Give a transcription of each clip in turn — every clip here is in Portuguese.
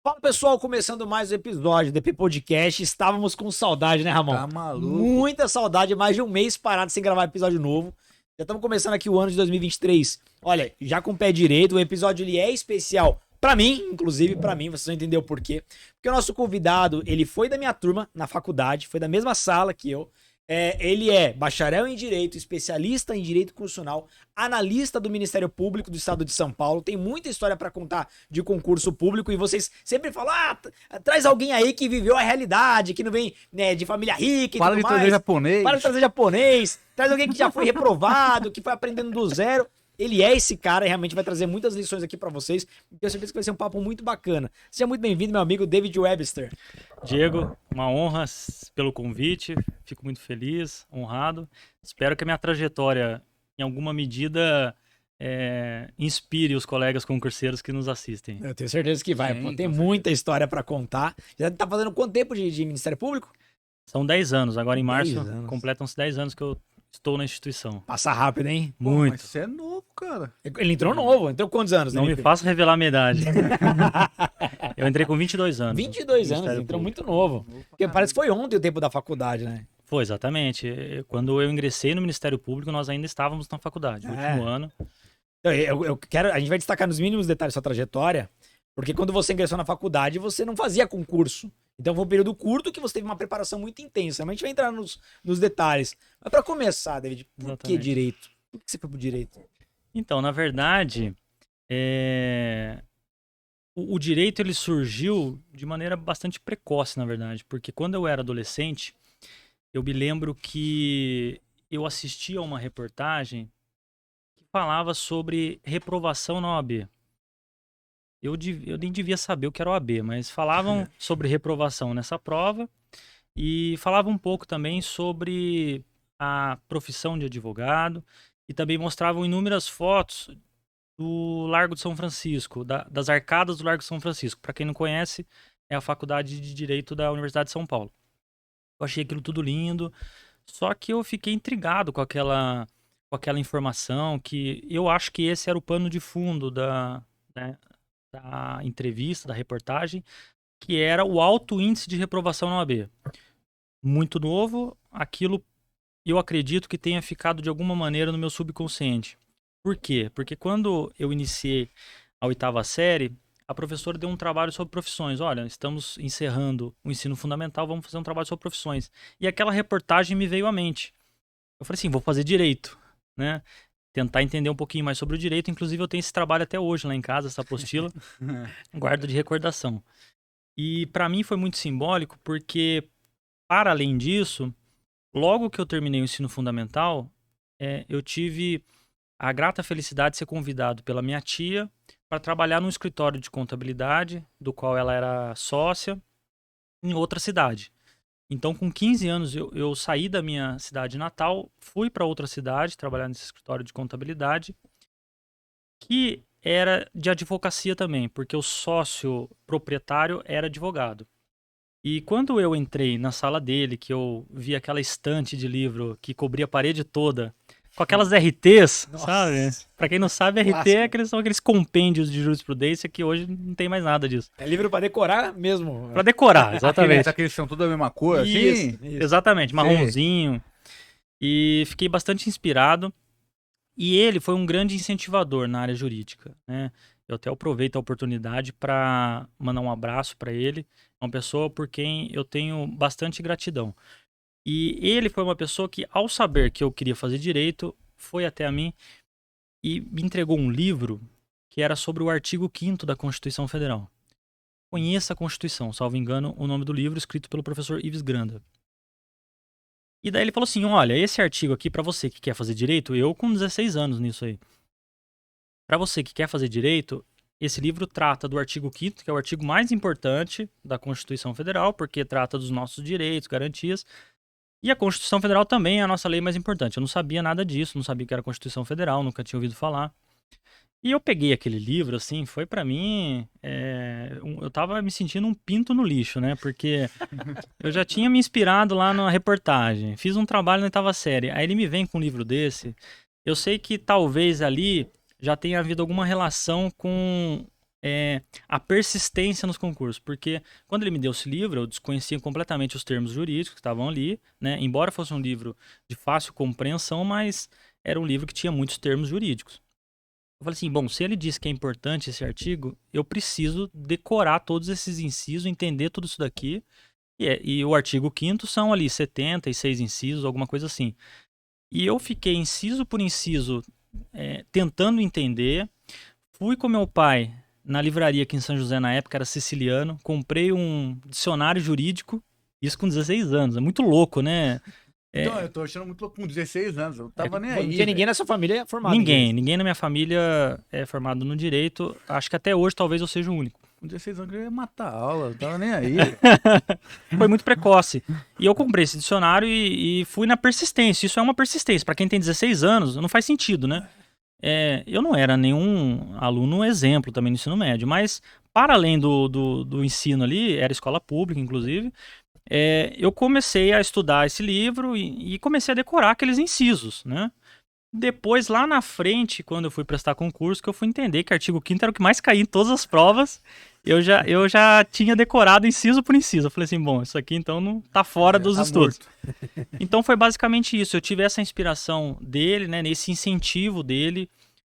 Fala pessoal, começando mais um episódio do EP Podcast. Estávamos com saudade, né, Ramon? Tá maluco? Muita saudade, mais de um mês parado sem gravar episódio novo. Já estamos começando aqui o ano de 2023. Olha, já com o pé direito, o episódio ele é especial pra mim, inclusive pra mim, vocês vão entender o porquê. Porque o nosso convidado, ele foi da minha turma na faculdade, foi da mesma sala que eu. Ele é bacharel em Direito, especialista em Direito Constitucional, analista do Ministério Público do Estado de São Paulo, tem muita história para contar de concurso público e vocês sempre falam, traz alguém aí que viveu a realidade, que não vem, né, de família rica e Para tudo de trazer mais. japonês. Para de trazer japonês, traz alguém que já foi reprovado, que foi aprendendo do zero. Ele é esse cara e realmente vai trazer muitas lições aqui para vocês. E tenho certeza que vai ser um papo muito bacana. Seja muito bem-vindo, meu amigo David Webster. Diego, uma honra pelo convite, fico muito feliz, honrado. Espero que a minha trajetória, em alguma medida, inspire os colegas concurseiros que nos assistem. Eu tenho certeza que vai, Sim, pô. Tem com muita história pra contar. Já tá fazendo quanto tempo de Ministério Público? São 10 anos, agora em 10 março anos. completam-se 10 anos que eu estou na instituição. Passa rápido, hein? Pô, Muito. mas você é novo, cara. Ele entrou novo. Entrou quantos anos, Não me Felipe? faça revelar a minha idade. Eu entrei com 22 anos. 22 no anos, Ministério entrou Público. muito novo. Porque parece que foi ontem o tempo da faculdade, né? Foi, exatamente. Quando eu ingressei no Ministério Público, nós ainda estávamos na faculdade, no último ano. Eu quero. A gente vai destacar nos mínimos detalhes sua trajetória, porque quando você ingressou na faculdade, você não fazia concurso. Então foi um período curto que você teve uma preparação muito intensa. Mas a gente vai entrar nos detalhes. Mas pra começar, David, por que Exatamente. direito? Por que você foi pro direito? Então, na verdade, o direito ele surgiu de maneira bastante precoce, na verdade, porque quando eu era adolescente, eu me lembro que eu assistia a uma reportagem que falava sobre reprovação na OAB. Eu nem devia saber o que era OAB, mas falavam sobre reprovação nessa prova e falavam um pouco também sobre a profissão de advogado e também mostravam inúmeras fotos do Largo de São Francisco, das arcadas do Largo de São Francisco. Para quem não conhece, é a Faculdade de Direito da Universidade de São Paulo. Eu achei aquilo tudo lindo, só que eu fiquei intrigado com aquela informação, que eu acho que esse era o pano de fundo né, da entrevista, da reportagem, que era o alto índice de reprovação na OAB. Muito novo, aquilo eu acredito que tenha ficado de alguma maneira no meu subconsciente. Por quê? Porque quando eu iniciei a 8ª série, a professora deu um trabalho sobre profissões. Olha, estamos encerrando o ensino fundamental, vamos fazer um trabalho sobre profissões. E aquela reportagem me veio à mente. Eu falei assim, vou fazer direito, né? Tentar entender um pouquinho mais sobre o direito. Inclusive, eu tenho esse trabalho até hoje lá em casa, essa apostila, guarda de recordação. E para mim foi muito simbólico, porque, para além disso, logo que eu terminei o ensino fundamental, eu tive a grata felicidade de ser convidado pela minha tia para trabalhar num escritório de contabilidade, do qual ela era sócia, em outra cidade. Então, com 15 anos, eu saí da minha cidade natal, fui para outra cidade, trabalhar nesse escritório de contabilidade, que era de advocacia também, porque o sócio proprietário era advogado. E quando eu entrei na sala dele, que eu vi aquela estante de livro que cobria a parede toda, com aquelas RTs, Nossa. sabe? Pra quem não sabe, RT Clássico. são aqueles compêndios de jurisprudência que hoje não tem mais nada disso. É livro pra decorar mesmo. Pra decorar, exatamente. Aqueles são tudo a mesma cor, Isso, assim? isso. Exatamente, marronzinho. E fiquei bastante inspirado. E ele foi um grande incentivador na área jurídica, né? Eu até aproveito a oportunidade para mandar um abraço para ele. É uma pessoa por quem eu tenho bastante gratidão. E ele foi uma pessoa que, ao saber que eu queria fazer direito, foi até a mim e me entregou um livro que era sobre o artigo 5º da Constituição Federal. Conheça a Constituição, salvo engano, o nome do livro, escrito pelo professor Ives Granda. E daí ele falou assim, olha, esse artigo aqui, pra você que quer fazer direito, eu com 16 anos nisso aí. Pra você que quer fazer direito, esse livro trata do artigo 5º, que é o artigo mais importante da Constituição Federal, porque trata dos nossos direitos, garantias. E a Constituição Federal também é a nossa lei mais importante. Eu não sabia nada disso, não sabia que era a Constituição Federal, nunca tinha ouvido falar. E eu peguei aquele livro, assim, foi pra mim... eu tava me sentindo um pinto no lixo, né? Porque eu já tinha me inspirado lá na reportagem. Fiz um trabalho na 8ª série. Aí ele me vem com um livro desse. Eu sei que talvez ali já tenha havido alguma relação com a persistência nos concursos, porque quando ele me deu esse livro, eu desconhecia completamente os termos jurídicos que estavam ali, né? Embora fosse um livro de fácil compreensão, mas era um livro que tinha muitos termos jurídicos. Eu falei assim, bom, se ele diz que é importante esse artigo, eu preciso decorar todos esses incisos, entender tudo isso daqui, e o artigo 5º são ali 76 incisos, alguma coisa assim. E eu fiquei inciso por inciso tentando entender. Fui com meu pai na livraria aqui em São José, na época era siciliano, comprei um dicionário jurídico, isso com 16 anos, é muito louco, né? Então, eu tô achando muito louco com 16 anos, eu tava nem aí. Não tinha ninguém na sua família formado. Ninguém na minha família é formado no direito, acho que até hoje talvez eu seja o único. Com 16 anos eu ia matar a aula, eu tava nem aí. Foi muito precoce. E eu comprei esse dicionário e fui na persistência. Isso é uma persistência. Para quem tem 16 anos, não faz sentido, né? Eu não era nenhum aluno exemplo também no ensino médio, mas para além do ensino ali, era escola pública, inclusive, eu comecei a estudar esse livro e comecei a decorar aqueles incisos, né? Depois, lá na frente, quando eu fui prestar concurso, que eu fui entender que artigo 5º era o que mais caía em todas as provas, eu já tinha decorado inciso por inciso. Eu falei assim, bom, isso aqui então não tá fora dos estudos. Então foi basicamente isso. Eu tive essa inspiração dele, né, nesse incentivo dele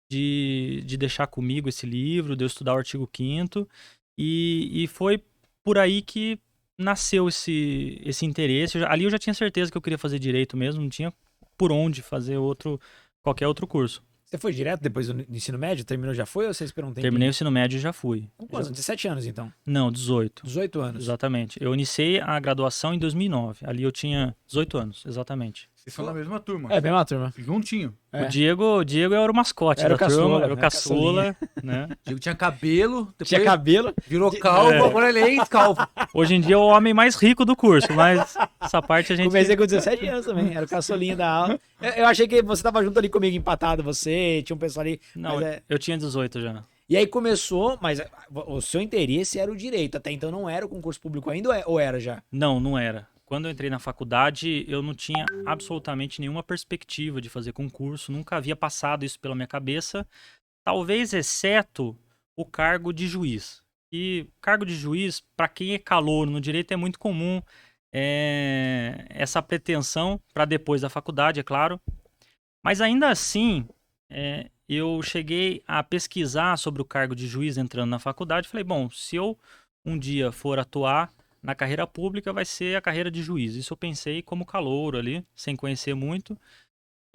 de deixar comigo esse livro, de eu estudar o artigo 5º, e foi por aí que nasceu esse interesse. Ali eu já tinha certeza que eu queria fazer direito mesmo, não tinha por onde fazer qualquer outro curso. Você foi direto depois do ensino médio? Terminou, já foi ou você esperou um tempo? Terminei o ensino médio e já fui. Com quantos? 17 anos, então? Não, 18. 18 anos. Exatamente. Eu iniciei a graduação em 2009. Ali eu tinha 18 anos, exatamente. Vocês são da mesma turma. É, mesma turma. Juntinho. É. O Diego era o mascote Era da o turma, caçula, era o caçula, né? Diego tinha cabelo, depois Tinha cabelo. virou calvo, agora ele é ex-calvo. Hoje em dia é o homem mais rico do curso, mas essa parte a gente... Comecei com 17 anos também. Era o caçulinha da aula. Eu achei que você tava junto ali comigo, empatado. Você, tinha um pessoal ali. Não, mas eu tinha 18 já. E aí começou, mas o seu interesse era o direito. Até então não era o concurso público ainda ou era já? Não era. Quando eu entrei na faculdade, eu não tinha absolutamente nenhuma perspectiva de fazer concurso, nunca havia passado isso pela minha cabeça, talvez exceto o cargo de juiz. E cargo de juiz, para quem é calouro no direito, é muito comum essa pretensão para depois da faculdade, é claro. Mas ainda assim, eu cheguei a pesquisar sobre o cargo de juiz entrando na faculdade, falei, bom, se eu um dia for atuar na carreira pública, vai ser a carreira de juiz. Isso eu pensei como calouro ali, sem conhecer muito.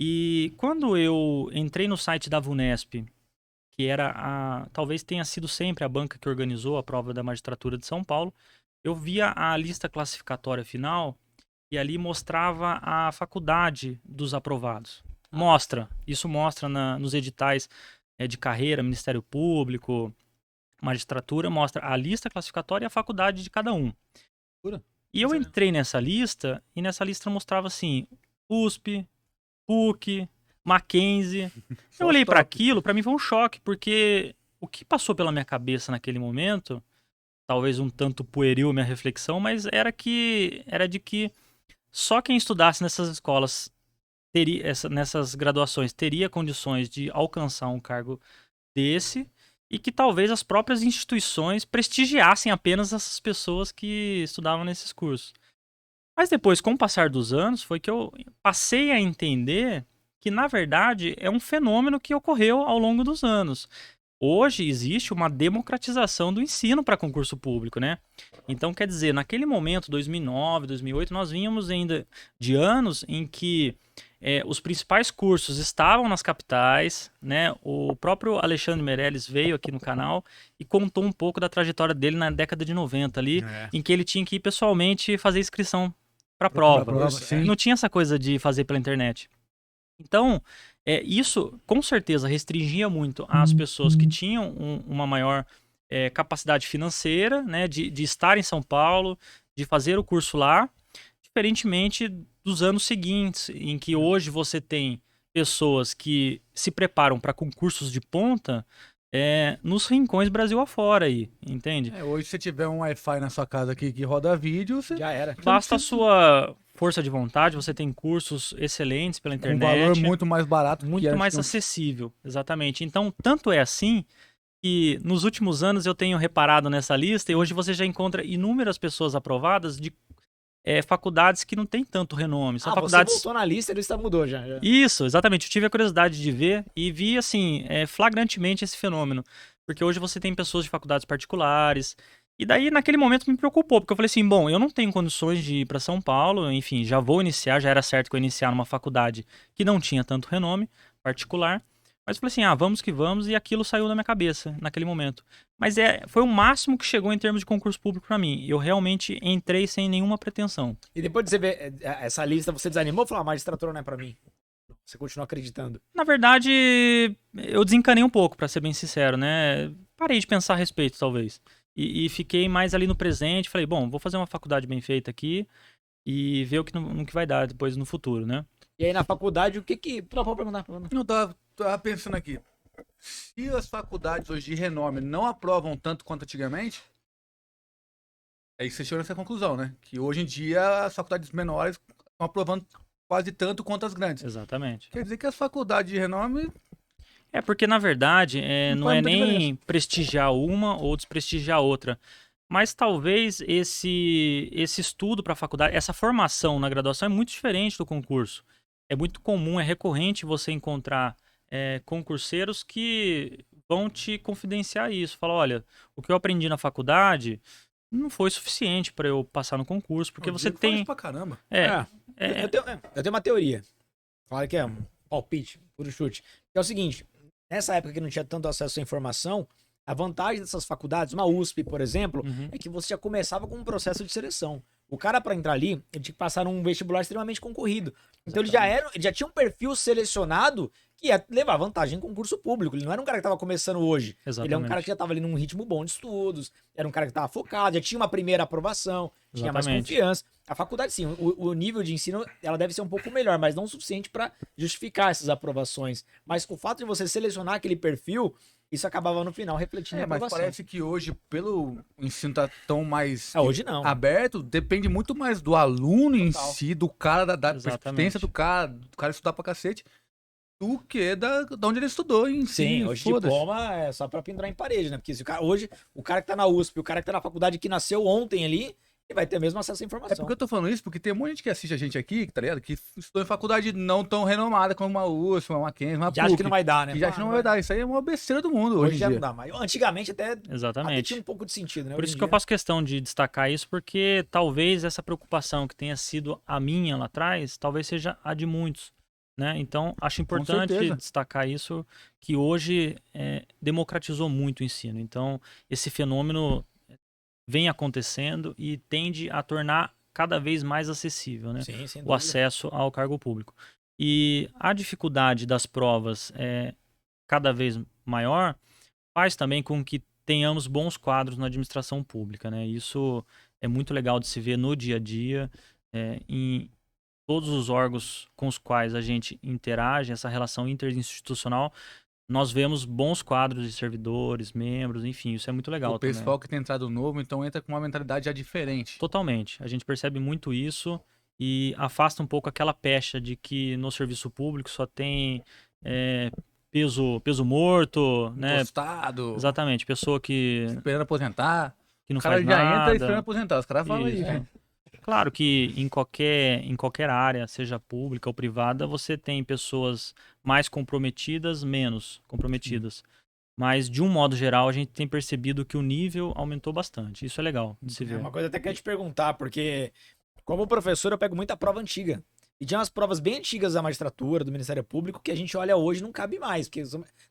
E quando eu entrei no site da VUNESP, que era talvez tenha sido sempre a banca que organizou a prova da magistratura de São Paulo, eu via a lista classificatória final e ali mostrava a faculdade dos aprovados. Isso mostra nos editais de carreira, Ministério Público, magistratura, mostra a lista classificatória e a faculdade de cada um. E eu entrei nessa lista, e nessa lista mostrava assim, USP, PUC, Mackenzie. Eu olhei para aquilo, para mim foi um choque, porque o que passou pela minha cabeça naquele momento, talvez um tanto pueril a minha reflexão, mas era de que só quem estudasse nessas escolas, nessas graduações, teria condições de alcançar um cargo desse, e que talvez as próprias instituições prestigiassem apenas essas pessoas que estudavam nesses cursos. Mas depois, com o passar dos anos, foi que eu passei a entender que, na verdade, é um fenômeno que ocorreu ao longo dos anos. Hoje existe uma democratização do ensino para concurso público, né? Então, quer dizer, naquele momento, 2009, 2008, nós vínhamos ainda de anos em que os principais cursos estavam nas capitais, né? O próprio Alexandre Meirelles veio aqui no canal e contou um pouco da trajetória dele na década de 90 ali, em que ele tinha que ir pessoalmente fazer inscrição para prova. Não tinha essa coisa de fazer pela internet. Então, isso com certeza restringia muito as pessoas que tinham uma maior capacidade financeira, né? De estar em São Paulo, de fazer o curso lá, diferentemente dos anos seguintes, em que hoje você tem pessoas que se preparam para concursos de ponta nos rincões Brasil afora aí, entende? Hoje, se tiver um Wi-Fi na sua casa aqui que roda vídeo, você... Já era. Basta a sua força de vontade, você tem cursos excelentes pela internet. Um valor muito mais barato. Muito mais acessível, exatamente. Então, tanto é assim que nos últimos anos eu tenho reparado nessa lista e hoje você já encontra inúmeras pessoas aprovadas de faculdades que não têm tanto renome. São faculdades... Você voltou na lista e a lista mudou já. Isso, exatamente. Eu tive a curiosidade de ver e vi, assim, flagrantemente esse fenômeno. Porque hoje você tem pessoas de faculdades particulares. E daí, naquele momento, me preocupou. Porque eu falei assim, bom, eu não tenho condições de ir para São Paulo. Enfim, já vou iniciar. Já era certo que eu ia iniciar numa faculdade que não tinha tanto renome particular. Mas eu falei assim, vamos que vamos. E aquilo saiu da minha cabeça naquele momento. Mas foi o máximo que chegou em termos de concurso público para mim. Eu realmente entrei sem nenhuma pretensão. E depois de você ver essa lista, você desanimou? Falou, magistratura não é pra mim. Você continua acreditando. Na verdade, eu desencanei um pouco, pra ser bem sincero, né? Parei de pensar a respeito, talvez. E fiquei mais ali no presente. Falei, bom, vou fazer uma faculdade bem feita aqui e ver no que vai dar depois no futuro, né? E aí na faculdade, o que que... Não, pode perguntar. Não, tava pensando aqui. Se as faculdades hoje de renome não aprovam tanto quanto antigamente, aí você chegou nessa conclusão, né? Que hoje em dia as faculdades menores estão aprovando quase tanto quanto as grandes. Exatamente. Quer dizer que as faculdades de renome... Porque, na verdade, não faz é muita nem diferença. prestigiar uma ou desprestigiar a outra. Mas talvez esse estudo para a faculdade, essa formação na graduação é muito diferente do concurso. É muito comum, é recorrente você encontrar concurseiros que vão te confidenciar isso. Falar, olha, o que eu aprendi na faculdade não foi suficiente para eu passar no concurso, porque Eu você digo que fala tem... isso pra caramba. Eu tenho uma teoria. Claro que é um palpite, puro chute. Que é o seguinte, nessa época que não tinha tanto acesso à informação, a vantagem dessas faculdades, uma USP, por exemplo, Uhum. é que você já começava com um processo de seleção. O cara, para entrar ali, ele tinha que passar num vestibular extremamente concorrido. Então ele já tinha um perfil selecionado que ia levar vantagem em concurso público. Ele não era um cara que estava começando hoje. Ele é um cara que já estava ali num ritmo bom de estudos, era um cara que estava focado, já tinha uma primeira aprovação, tinha mais Exatamente. confiança. A faculdade, sim, o nível de ensino, ela deve ser um pouco melhor, mas não o suficiente para justificar essas aprovações. Mas o fato de você selecionar aquele perfil, isso acabava no final refletindo em Mas aprovação. parece que hoje, pelo ensino tá tão mais Hoje não. aberto, depende muito mais do aluno em Total. si, do cara, da Exatamente. persistência do cara estudar pra cacete, do que da onde ele estudou em si. Sim, hoje foda-se. diploma é só pra pendurar em parede, né? Porque se o cara que tá na USP, o cara que tá na faculdade que nasceu ontem ali, ele vai ter mesmo acesso à É informação. porque eu tô falando isso, porque tem um monte de gente que assiste a gente aqui, tá ligado? Que estudou em faculdade não tão renomada como uma USP, uma Mackenzie, uma Já acha que não vai dar, né? E já acha que não vai dar. Isso aí é uma besteira do mundo hoje Hoje em já dia. não dá mais. Antigamente até Exatamente. tinha um pouco de sentido, né? Por Hoje isso em que eu dia- faço questão de destacar isso, porque talvez essa preocupação que tenha sido a minha lá atrás, talvez seja a de muitos, né? Então, acho importante certeza. destacar isso, que hoje democratizou muito o ensino. Então, esse fenômeno vem acontecendo e tende a tornar cada vez mais acessível, né? Sim, sem O dúvida. acesso ao cargo público. E a dificuldade das provas cada vez maior faz também com que tenhamos bons quadros na administração pública, né? Isso é muito legal de se ver no dia a dia, em todos os órgãos com os quais a gente interage, essa relação interinstitucional, nós vemos bons quadros de servidores, membros, enfim, isso é muito legal O pessoal também. que tem entrado novo, então entra com uma mentalidade já diferente. Totalmente. A gente percebe muito isso e afasta um pouco aquela pecha de que no serviço público só tem peso morto, né? Encostado, Exatamente, pessoa que esperando aposentar. não O cara faz já nada. entra esperando aposentar. Os caras falam isso. Isso. Claro que em qualquer área, seja pública ou privada, você tem pessoas mais comprometidas, menos comprometidas. Mas, de um modo geral, a gente tem percebido que o nível aumentou bastante. Isso é legal de se É ver. uma coisa até que eu ia te perguntar, porque como professor eu pego muita prova antiga. E tinha umas provas bem antigas da magistratura, do Ministério Público, que a gente olha hoje e não cabe mais. Porque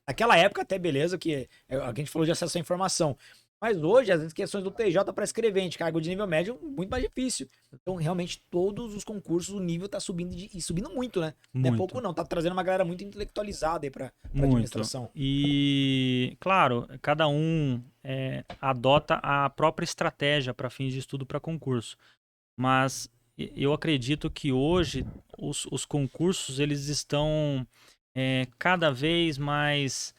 naquela época até beleza, que a gente falou de acesso à informação. Mas hoje, as questões do TJ para escrevente, cargo de nível médio, muito mais difícil. Então, realmente, todos os concursos, o nível tá subindo e subindo muito, né? Não é Muito. pouco não, tá trazendo uma galera muito intelectualizada aí pra Muito. administração. E, claro, cada um adota a própria estratégia para fins de estudo para concurso. Mas eu acredito que hoje os concursos eles estão cada vez mais...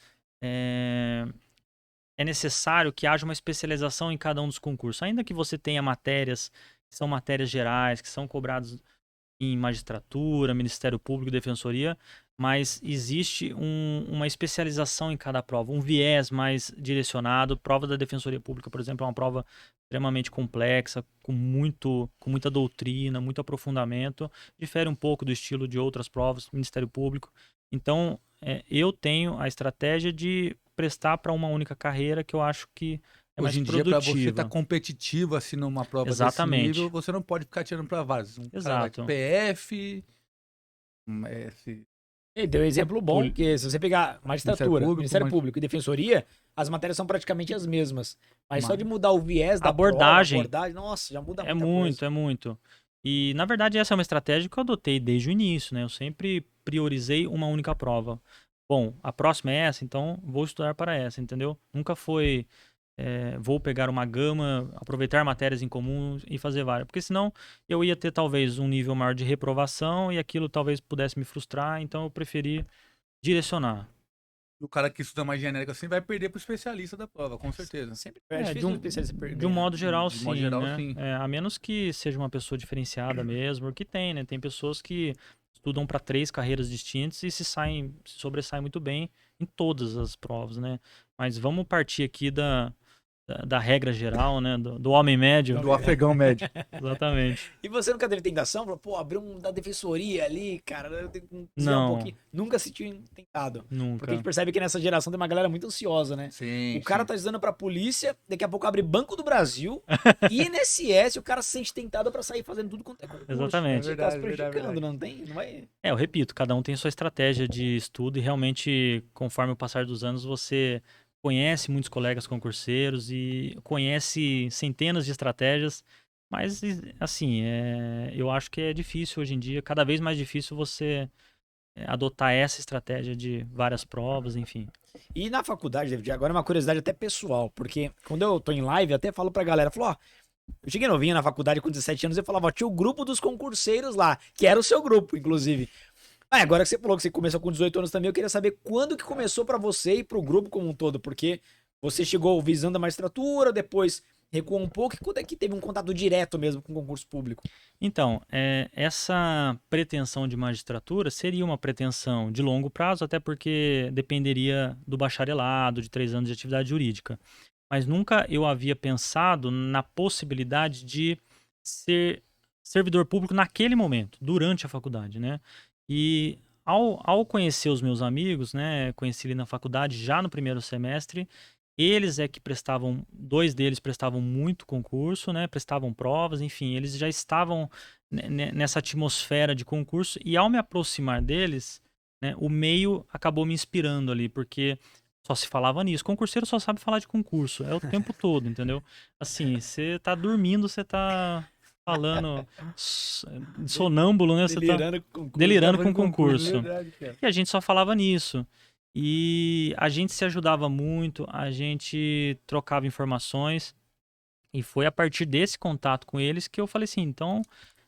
é necessário que haja uma especialização em cada um dos concursos. Ainda que você tenha matérias que são matérias gerais, que são cobradas em magistratura, Ministério Público, Defensoria, mas existe uma especialização em cada prova, um viés mais direcionado. Prova da Defensoria Pública, por exemplo, é uma prova extremamente complexa, com muita doutrina, muito aprofundamento. Difere um pouco do estilo de outras provas do Ministério Público. Então, eu tenho a estratégia de prestar para uma única carreira que eu acho que é mais Hoje em dia, para você produtiva. estar competitivo assim numa prova desse Exatamente. nível, você não pode ficar tirando para vários. Um cara vai de Exato. PF, Ele deu um exemplo bom, Poli- porque se você pegar magistratura, Ministério Ministério Público, Público e Defensoria, as matérias são praticamente as mesmas. Mas só Mas- de mudar o viés da Abordagem. prova, abordagem, nossa, já muda É muita muito, coisa. é muito. E, na verdade, essa é uma estratégia que eu adotei desde o início, né? Eu sempre priorizei uma única prova. Bom, a próxima é essa, então vou estudar para essa, entendeu? Nunca foi, vou pegar uma gama, aproveitar matérias em comum e fazer várias. Porque senão eu ia ter talvez um nível maior de reprovação e aquilo talvez pudesse me frustrar, então eu preferi direcionar. o cara que estuda mais genérico assim vai perder pro especialista da prova, com certeza. Sempre é, É, difícil de um- o especialista perder. De um modo geral, De sim, modo geral, né? sim. A menos que seja uma pessoa diferenciada mesmo, porque tem, né? Tem pessoas que estudam para 3 carreiras distintas e se sobressaem muito bem em todas as provas, né? Mas vamos partir aqui da regra geral, né? Do homem médio. Do afegão médio. Exatamente. E você nunca teve tentação? Falou, pô, abriu um da defensoria ali, cara, eu tenho que desviar Não. um pouquinho. Nunca se tinha tentado. Porque a Nunca. gente percebe que nessa geração tem uma galera muito ansiosa, né? Sim. O cara sim. tá estudando pra polícia, daqui a pouco abre Banco do Brasil, INSS, o cara se sente tentado pra sair fazendo tudo quanto é concurso. Exatamente. Ele tá se Verdade, prejudicando, verdade. não tem? Não vai... Eu repito, cada um tem sua estratégia de estudo e realmente, conforme o passar dos anos, você conhece muitos colegas concurseiros e conhece centenas de estratégias, mas, assim, eu acho que é difícil hoje em dia, cada vez mais difícil você adotar essa estratégia de várias provas, enfim. E na faculdade, David, agora é uma curiosidade até pessoal, porque quando eu tô em live, eu até falo pra galera, falo, ó, eu cheguei novinho na faculdade com 17 anos, eu falava, ó, tinha o grupo dos concurseiros lá, que era o seu grupo, inclusive. Ah, agora que você falou que você começou com 18 anos também, eu queria saber quando que começou pra você e pro grupo como um todo, porque você chegou visando a magistratura, depois recuou um pouco, e quando é que teve um contato direto mesmo com o concurso público? Então, essa pretensão de magistratura seria uma pretensão de longo prazo, até porque dependeria do bacharelado, de 3 anos de atividade jurídica. Mas nunca eu havia pensado na possibilidade de ser servidor público naquele momento, durante a faculdade, né? E ao conhecer os meus amigos, né, conheci ali na faculdade já no primeiro semestre, eles é que prestavam, 2 deles prestavam muito concurso, né, prestavam provas, enfim, eles já estavam nessa atmosfera de concurso e ao me aproximar deles, né, o meio acabou me inspirando ali, porque só se falava nisso. Concurseiro só sabe falar de concurso, é o tempo todo, entendeu? Assim, você tá dormindo, você tá falando sonâmbulo, né? Você tá Delirando com concurso. delirando Tava com de concurso. verdade, cara. E a gente só falava nisso. E a gente se ajudava muito, a gente trocava informações. E foi a partir desse contato com eles que eu falei assim, então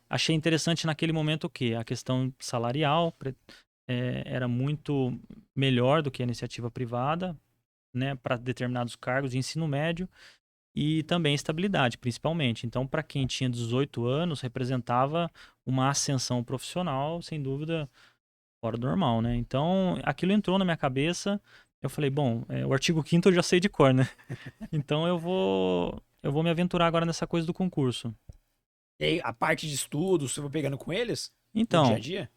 achei interessante naquele momento o quê? A questão salarial era muito melhor do que a iniciativa privada, né, para determinados cargos de ensino médio e também estabilidade, principalmente. Então, para quem tinha 18 anos, representava uma ascensão profissional, sem dúvida, fora do normal, né? Então, aquilo entrou na minha cabeça. Eu falei, bom, o artigo 5º eu já sei de cor, né? Então eu vou me aventurar agora nessa coisa do concurso. E aí, a parte de estudos, você foi pegando com eles? No dia Então, a dia?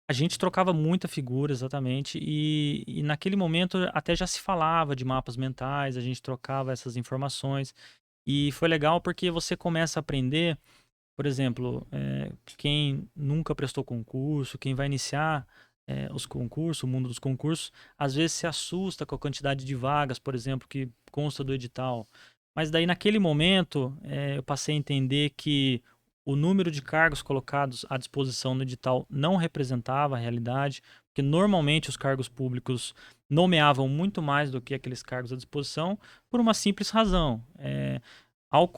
a gente trocava muita figura, exatamente, e naquele momento até já se falava de mapas mentais, a gente trocava essas informações, e foi legal porque você começa a aprender, por exemplo, quem nunca prestou concurso, quem vai iniciar os concursos, o mundo dos concursos, às vezes se assusta com a quantidade de vagas, por exemplo, que consta do edital. Mas daí naquele momento eu passei a entender que o número de cargos colocados à disposição no edital não representava a realidade, porque normalmente os cargos públicos nomeavam muito mais do que aqueles cargos à disposição, por uma simples razão. Ao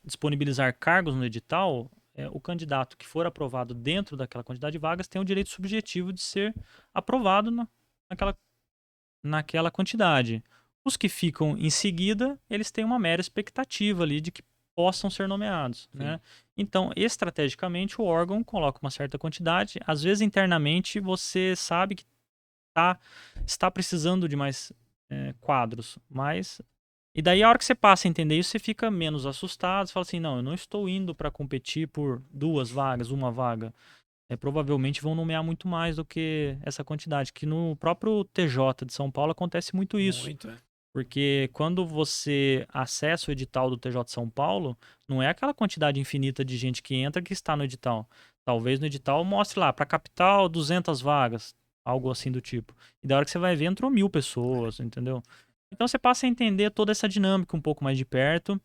disponibilizar cargos no edital, o candidato que for aprovado dentro daquela quantidade de vagas tem o direito subjetivo de ser aprovado naquela quantidade. Os que ficam em seguida, eles têm uma mera expectativa ali de que possam ser nomeados, né? Então, estrategicamente, o órgão coloca uma certa quantidade. Às vezes, internamente, você sabe que está precisando de mais quadros, mas... E daí, a hora que você passa a entender isso, você fica menos assustado. Você fala assim, não, eu não estou indo para competir por 2 vagas, 1 vaga. Provavelmente vão nomear muito mais do que essa quantidade, que no próprio TJ de São Paulo acontece muito isso. Muito, né? Porque quando você acessa o edital do TJ de São Paulo, não é aquela quantidade infinita de gente que entra que está no edital. Talvez no edital mostre lá, para capital, 200 vagas, algo assim do tipo. E da hora que você vai ver, entrou 1.000 pessoas, entendeu? Então você passa a entender toda essa dinâmica um pouco mais de perto.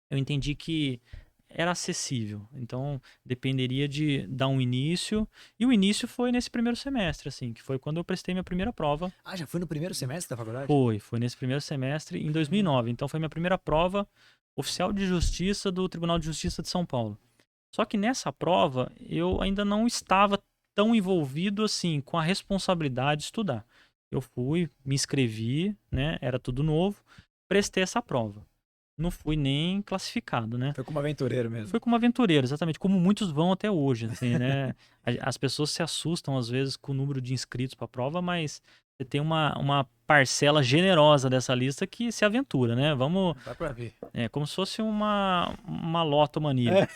Eu entendi que era acessível. Então, dependeria de dar um início. E o início foi nesse primeiro semestre, assim, que foi quando eu prestei minha primeira prova. Ah, já foi no primeiro semestre da faculdade? Foi nesse primeiro semestre, em 2009. Então, foi minha primeira prova oficial de justiça do Tribunal de Justiça de São Paulo. Só que nessa prova, eu ainda não estava tão envolvido, assim, com a responsabilidade de estudar. Eu fui, me inscrevi, né? Era tudo novo, prestei essa prova. Não fui nem classificado, né? Foi como aventureiro mesmo. Foi como aventureiro, exatamente, como muitos vão até hoje, assim, né? As pessoas se assustam às vezes com o número de inscritos para a prova, mas você tem uma parcela generosa dessa lista que se aventura, né? Vamos, Dá pra ver. como se fosse uma lotomania.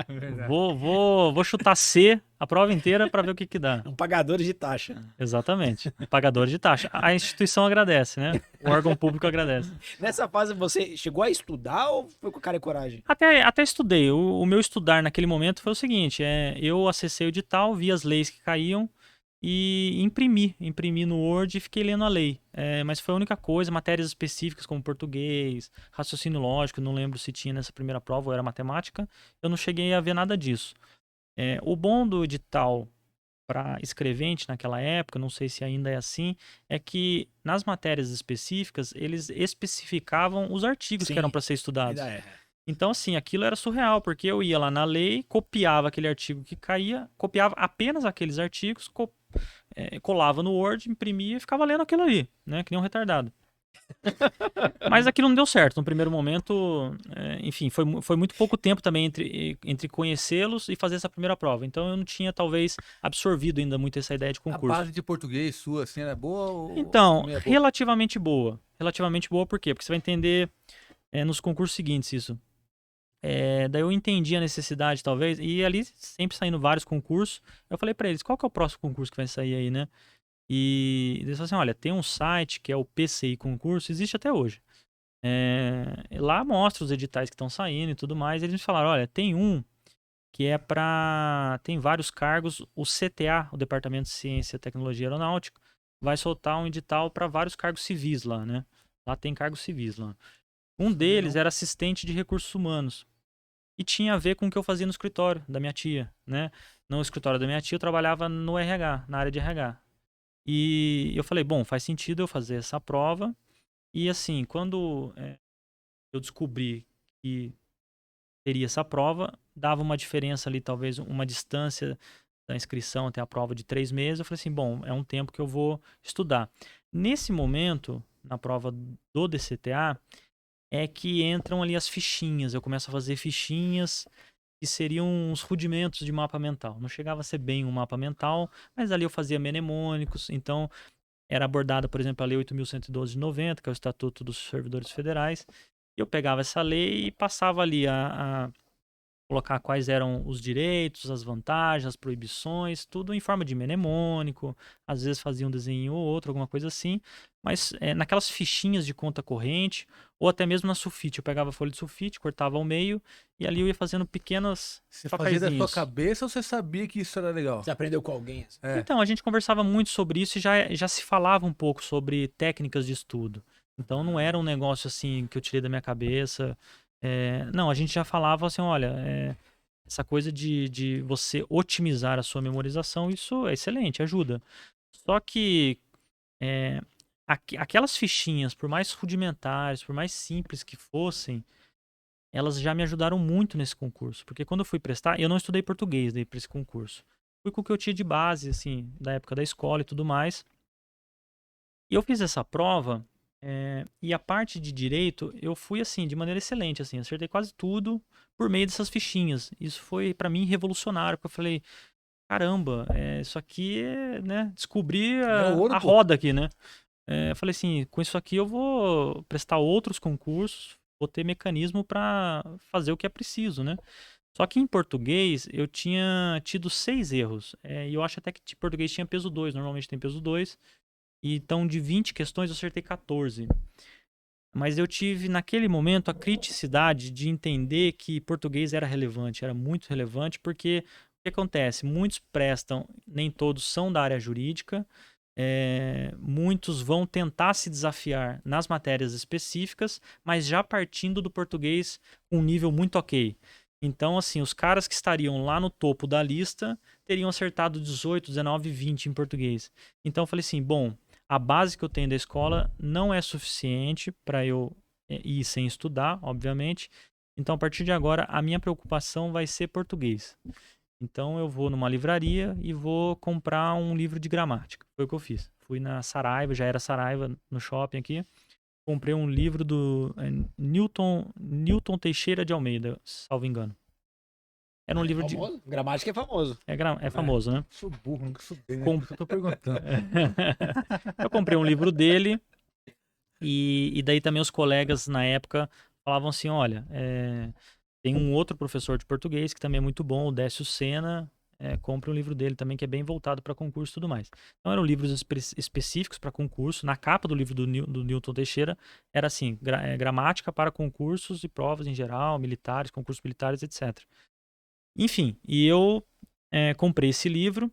É verdade. Vou chutar C a prova inteira para ver o que dá. Pagadores de taxa. Exatamente, pagadores de taxa. A instituição agradece, né? O órgão público agradece. Nessa fase você chegou a estudar ou foi com cara e coragem? Até estudei. O meu estudar naquele momento foi o seguinte: eu acessei o edital, vi as leis que caíam e imprimi no Word e fiquei lendo a lei. Mas foi a única coisa, matérias específicas como português, raciocínio lógico, não lembro se tinha nessa primeira prova ou era matemática, eu não cheguei a ver nada disso. O bom do edital para escrevente naquela época, não sei se ainda é assim, é que nas matérias específicas eles especificavam os artigos que eram para ser estudados. Ainda é. Então, assim, aquilo era surreal, porque eu ia lá na lei, copiava aquele artigo que caía, copiava apenas aqueles artigos, colava no Word, imprimia e ficava lendo aquilo ali, né? Que nem um retardado. Mas aquilo não deu certo. No primeiro momento, enfim, foi muito pouco tempo também entre conhecê-los e fazer essa primeira prova. Então eu não tinha, talvez, absorvido ainda muito essa ideia de A concurso. base de português sua, assim, era boa ou Então, meia boca? relativamente boa. Relativamente boa por quê? Porque você vai entender nos concursos seguintes isso. Daí eu entendi a necessidade, talvez, e ali sempre saindo vários concursos, eu falei pra eles, qual que é o próximo concurso que vai sair aí, né? E eles falaram assim, olha, tem um site que é o PCI Concurso, existe até hoje. Lá mostra os editais que estão saindo e tudo mais, e eles me falaram, olha, tem um que tem vários cargos, o CTA, o Departamento de Ciência, Tecnologia e Aeronáutica, vai soltar um edital para vários cargos civis lá, né? Lá tem cargos civis lá. Um deles era assistente de recursos humanos. E tinha a ver com o que eu fazia no escritório da minha tia, né? No escritório da minha tia eu trabalhava no RH, na área de RH. E eu falei, bom, faz sentido eu fazer essa prova. E assim, quando eu descobri que teria essa prova, dava uma diferença ali, talvez uma distância da inscrição até a prova de 3 meses. Eu falei assim, bom, é um tempo que eu vou estudar. Nesse momento, na prova do DCTA, é que entram ali as fichinhas. Eu começo a fazer fichinhas que seriam uns rudimentos de mapa mental. Não chegava a ser bem um mapa mental, mas ali eu fazia mnemônicos. Então, era abordada, por exemplo, a Lei 8.112 de 90, que é o Estatuto dos Servidores Federais. Eu pegava essa lei e passava ali a colocar quais eram os direitos, as vantagens, as proibições, tudo em forma de mnemônico. Às vezes fazia um desenho ou outro, alguma coisa assim. Mas naquelas fichinhas de conta corrente, ou até mesmo na sulfite. Eu pegava a folha de sulfite, cortava ao meio, e ali eu ia fazendo pequenos Você fazia da sua papeizinhos. cabeça ou você sabia que isso era legal? Você aprendeu com alguém? Assim? Então, a gente conversava muito sobre isso e já se falava um pouco sobre técnicas de estudo. Então, não era um negócio assim que eu tirei da minha cabeça. Não, a gente já falava assim, olha, essa coisa de você otimizar a sua memorização, isso é excelente, ajuda. Só que aquelas fichinhas, por mais rudimentares, por mais simples que fossem, elas já me ajudaram muito nesse concurso. Porque quando eu fui prestar, eu não estudei português daí para esse concurso. Fui com o que eu tinha de base, assim, da época da escola e tudo mais. E eu fiz essa prova E a parte de direito, eu fui assim, de maneira excelente, assim, acertei quase tudo por meio dessas fichinhas. Isso foi para mim revolucionário, porque eu falei, caramba, isso aqui é, né, descobri É ouro, a pô. roda aqui, né? Eu falei assim, com isso aqui eu vou prestar outros concursos, vou ter mecanismo para fazer o que é preciso, né? Só que em português eu tinha tido 6 erros. E eu acho até que português tinha peso 2, normalmente tem peso 2. E então de 20 questões eu acertei 14. Mas eu tive naquele momento a criticidade de entender que português era relevante, era muito relevante, porque o que acontece? Muitos prestam, nem todos são da área jurídica, muitos vão tentar se desafiar nas matérias específicas, mas já partindo do português com um nível muito ok. Então, assim, os caras que estariam lá no topo da lista teriam acertado 18, 19, 20 em português. Então, eu falei assim, bom, a base que eu tenho da escola não é suficiente para eu ir sem estudar, obviamente. Então, a partir de agora, a minha preocupação vai ser português. Então, eu vou numa livraria e vou comprar um livro de gramática. Foi o que eu fiz. Fui na Saraiva, já era Saraiva, no shopping aqui. Comprei um livro do Newton Teixeira de Almeida, salvo engano. Era um livro de... Famoso? Gramática é famoso. É famoso, né? Sou burro, nunca estudei, né? Com- Por isso eu tô perguntando. Eu comprei um livro dele e daí também os colegas na época falavam assim, olha, tem um outro professor de português que também é muito bom, o Décio Sena, compre um livro dele também que é bem voltado para concurso e tudo mais. Então eram livros específicos para concurso. Na capa do livro do Newton Teixeira era assim, gramática para concursos e provas em geral, militares, concursos militares, etc. Enfim, e eu comprei esse livro.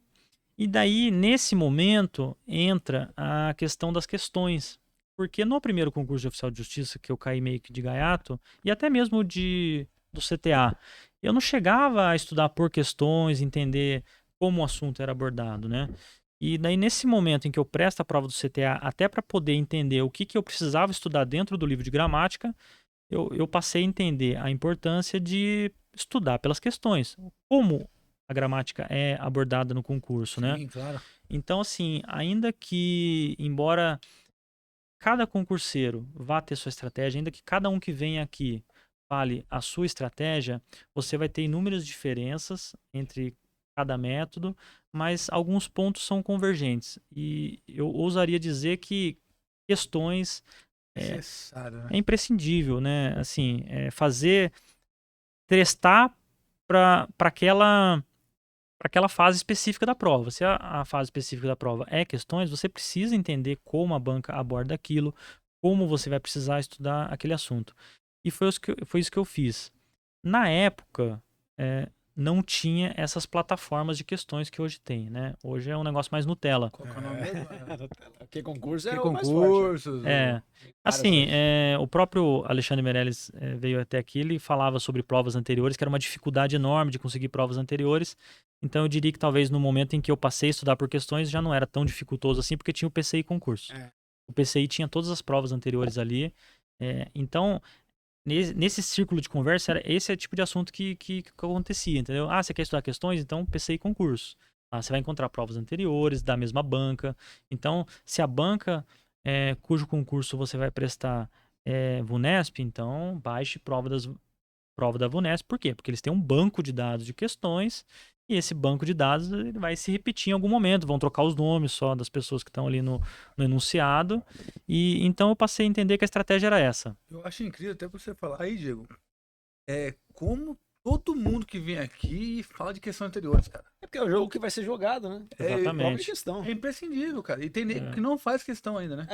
E daí, nesse momento, entra a questão das questões. Porque no primeiro concurso de oficial de justiça, que eu caí meio que de gaiato, e até mesmo do CTA, eu não chegava a estudar por questões, entender como o assunto era abordado, né? E daí, nesse momento em que eu presto a prova do CTA, até para poder entender o que eu precisava estudar dentro do livro de gramática, eu passei a entender a importância de estudar pelas questões. Como a gramática é abordada no concurso, né? Sim, claro. Então, assim, ainda que, embora cada concurseiro vá ter sua estratégia, ainda que cada um que venha aqui fale a sua estratégia, você vai ter inúmeras diferenças entre cada método, mas alguns pontos são convergentes. E eu ousaria dizer que questões Necessário, né? é imprescindível, né? Assim, testar para aquela fase específica da prova. Se a fase específica da prova é questões, você precisa entender como a banca aborda aquilo, como você vai precisar estudar aquele assunto. E foi isso que eu fiz. Na época, não tinha essas plataformas de questões que hoje tem, né? Hoje é um negócio mais Nutella. Qual que é o nome mesmo? Porque concurso Que é o mais forte. concursos. Assim, o próprio Alexandre Meirelles veio até aqui, ele falava sobre provas anteriores, que era uma dificuldade enorme de conseguir provas anteriores. Então eu diria que talvez no momento em que eu passei a estudar por questões já não era tão dificultoso assim, porque tinha o PCI concurso. O PCI tinha todas as provas anteriores ali. Então, nesse círculo de conversa, esse é o tipo de assunto que acontecia, entendeu? Ah, você quer estudar questões? Então PCI concurso. Você vai encontrar provas anteriores da mesma banca. Então, se a banca cujo concurso você vai prestar VUNESP, então baixe prova da VUNESP. Por quê? Porque eles têm um banco de dados de questões e esse banco de dados ele vai se repetir em algum momento. Vão trocar os nomes só das pessoas que estão ali no enunciado. E então eu passei a entender que a estratégia era essa. Eu acho incrível até pra você falar. Aí, Diego, como todo mundo que vem aqui fala de questões anteriores, cara. É porque é o jogo que vai ser jogado, né? Exatamente. Própria questão. É imprescindível, cara. E tem nego que não faz questão ainda, né?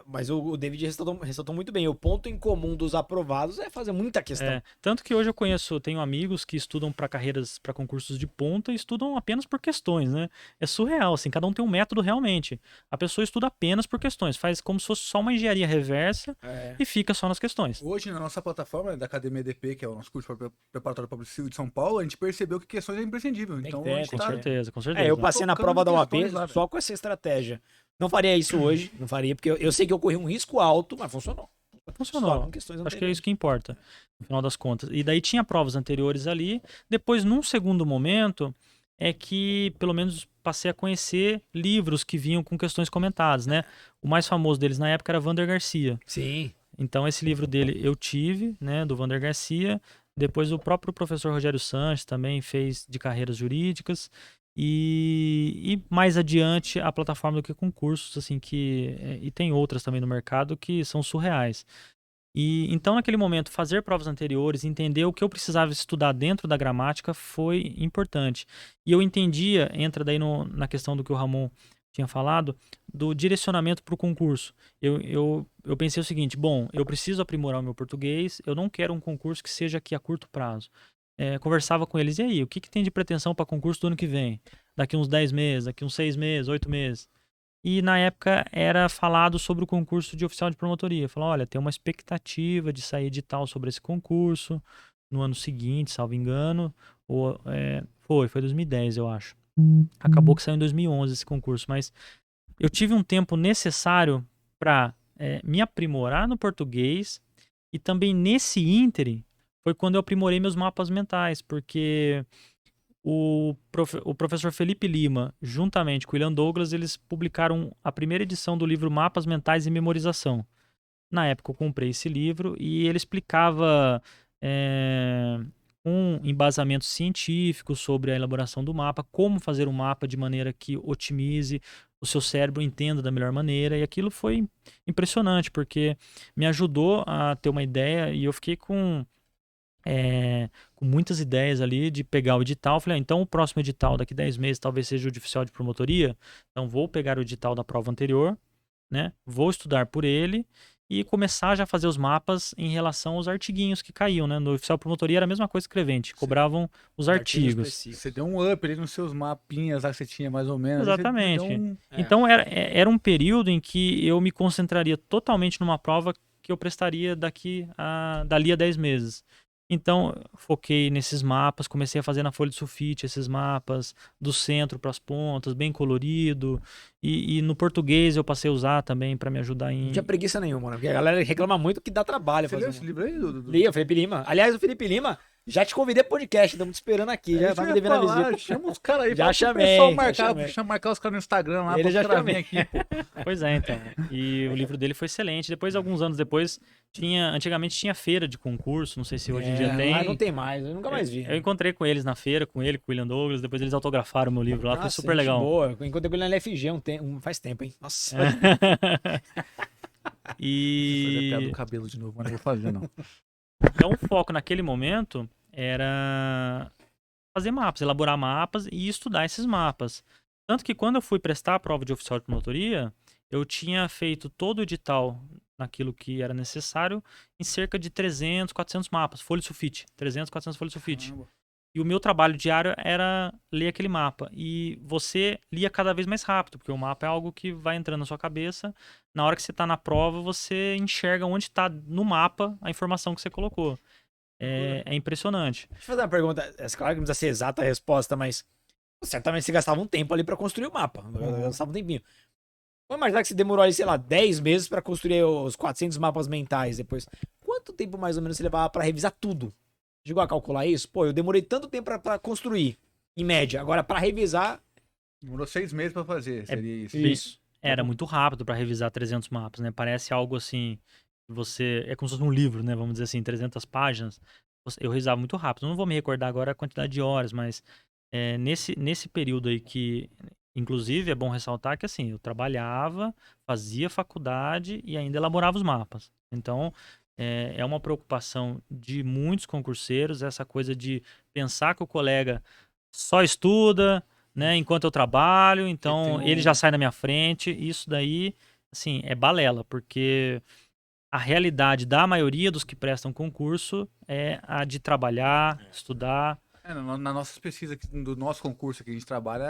Mas o David ressaltou muito bem. O ponto em comum dos aprovados é fazer muita questão. Tanto que hoje tenho amigos que estudam para carreiras, para concursos de ponta e estudam apenas por questões, né? É surreal, assim, cada um tem um método realmente. A pessoa estuda apenas por questões, faz como se fosse só uma engenharia reversa e fica só nas questões. Hoje, na nossa plataforma da Academia EDP, que é o nosso curso preparatório para o Civil de São Paulo, a gente percebeu que questões é imprescindível. Então, a gente Com tá certeza. Eu passei na prova da UAP questões lá, só com essa estratégia. Não faria isso hoje, não faria, porque eu sei que eu corri um risco alto, mas funcionou. Só Funcionou. com questões Acho que é anteriores. isso que importa, no final das contas. E daí tinha provas anteriores ali. Depois, num segundo momento, é que, pelo menos passei a conhecer livros que vinham com questões comentadas, né? O mais famoso deles na época era Wander Garcia. Sim. Então, esse livro dele eu tive, né, do Wander Garcia. Depois, o próprio professor Rogério Sanches também fez de carreiras jurídicas. E mais adiante, a plataforma do Que Concursos, assim, e tem outras também no mercado que são surreais. E então, naquele momento, fazer provas anteriores, entender o que eu precisava estudar dentro da gramática foi importante. E eu entendia, entra daí na questão do que o Ramon tinha falado, do direcionamento para o concurso. Eu pensei o seguinte: bom, eu preciso aprimorar o meu português, eu não quero um concurso que seja aqui a curto prazo. Conversava com eles, e aí, o que tem de pretensão para concurso do ano que vem? Daqui uns 10 meses, daqui uns 6 meses, 8 meses. E na época era falado sobre o concurso de oficial de promotoria. Falou, olha, tem uma expectativa de sair edital sobre esse concurso no ano seguinte, salvo engano. Foi 2010, eu acho. Acabou que saiu em 2011 esse concurso, mas eu tive um tempo necessário para me aprimorar no português e também nesse ínterim foi quando eu aprimorei meus mapas mentais, porque o professor Felipe Lima, juntamente com o William Douglas, eles publicaram a primeira edição do livro Mapas Mentais e Memorização. Na época eu comprei esse livro e ele explicava um embasamento científico sobre a elaboração do mapa, como fazer um mapa de maneira que otimize, o seu cérebro entenda da melhor maneira, e aquilo foi impressionante, porque me ajudou a ter uma ideia e eu fiquei com muitas ideias ali de pegar o edital. Falei, então o próximo edital daqui 10 meses talvez seja o de oficial de promotoria. Então vou pegar o edital da prova anterior, né? Vou estudar por ele e começar já a fazer os mapas em relação aos artiguinhos que caíam, né? No oficial de promotoria era a mesma coisa que escrevente, cobravam os artigos. Você deu um up ali nos seus mapinhas lá que você tinha mais ou menos. Exatamente. Então era um período em que eu me concentraria totalmente numa prova que eu prestaria dali a 10 meses. Então, foquei nesses mapas, comecei a fazer na folha de sulfite esses mapas, do centro para as pontas, bem colorido. E no português eu passei a usar também para me ajudar em... Não tinha preguiça nenhuma, né? Porque a galera reclama muito que dá trabalho. Você leu esse livro aí, Dudu? Li, o Felipe Lima. Aliás, o Felipe Lima, já te convidei pro podcast, estamos te esperando aqui, já tá me devendo a visita. Chama os caras aí, Já chamei, pessoal já chamei. marcar os caras no Instagram lá, Ele já pra chamei. vir aqui, pô. Pois é, então. E o livro dele foi excelente. Depois, alguns anos depois, antigamente tinha feira de concurso, não sei se hoje em dia tem. Ah, não tem mais, eu nunca mais vi. Eu encontrei com eles na feira, com ele, com o William Douglas, depois eles autografaram meu livro lá, foi super gente legal. boa. Eu encontrei com ele na LFG faz tempo, hein? Nossa. Fazer E piada do cabelo de novo, mas não vou fazer, não. então o foco naquele momento era fazer mapas, elaborar mapas e estudar esses mapas. Tanto que quando eu fui prestar a prova de oficial de promotoria, eu tinha feito todo o edital naquilo que era necessário em cerca de 300, 400 mapas, folha de sulfite, 300, 400 folhas de sulfite. Caramba. E o meu trabalho diário era ler aquele mapa. E você lia cada vez mais rápido, porque o mapa é algo que vai entrando na sua cabeça. Na hora que você está na prova, você enxerga onde está no mapa a informação que você colocou. É impressionante. Deixa eu fazer uma pergunta. É claro que não precisa ser exata a resposta, mas certamente você gastava um tempo ali pra construir o mapa. Gastava um tempinho. Vamos imaginar que você demorou aí, sei lá, 10 meses pra construir os 400 mapas mentais depois. Quanto tempo mais ou menos você levava pra revisar tudo? Chegou a calcular isso? Pô, eu demorei tanto tempo pra construir, em média. Agora, pra revisar... Demorou 6 meses pra fazer, seria isso. Isso. Era muito rápido para revisar 300 mapas, né? Parece algo assim, é como se fosse um livro, né? Vamos dizer assim, 300 páginas. Eu revisava muito rápido. Não vou me recordar agora a quantidade de horas, mas nesse período aí que, inclusive, é bom ressaltar que assim, eu trabalhava, fazia faculdade e ainda elaborava os mapas. Então, é uma preocupação de muitos concurseiros, essa coisa de pensar que o colega só estuda, né, enquanto eu trabalho, então ele já sai na minha frente. Isso daí, assim, é balela, porque a realidade da maioria dos que prestam concurso é a de trabalhar, estudar. Na nossa pesquisa do nosso concurso que a gente trabalha,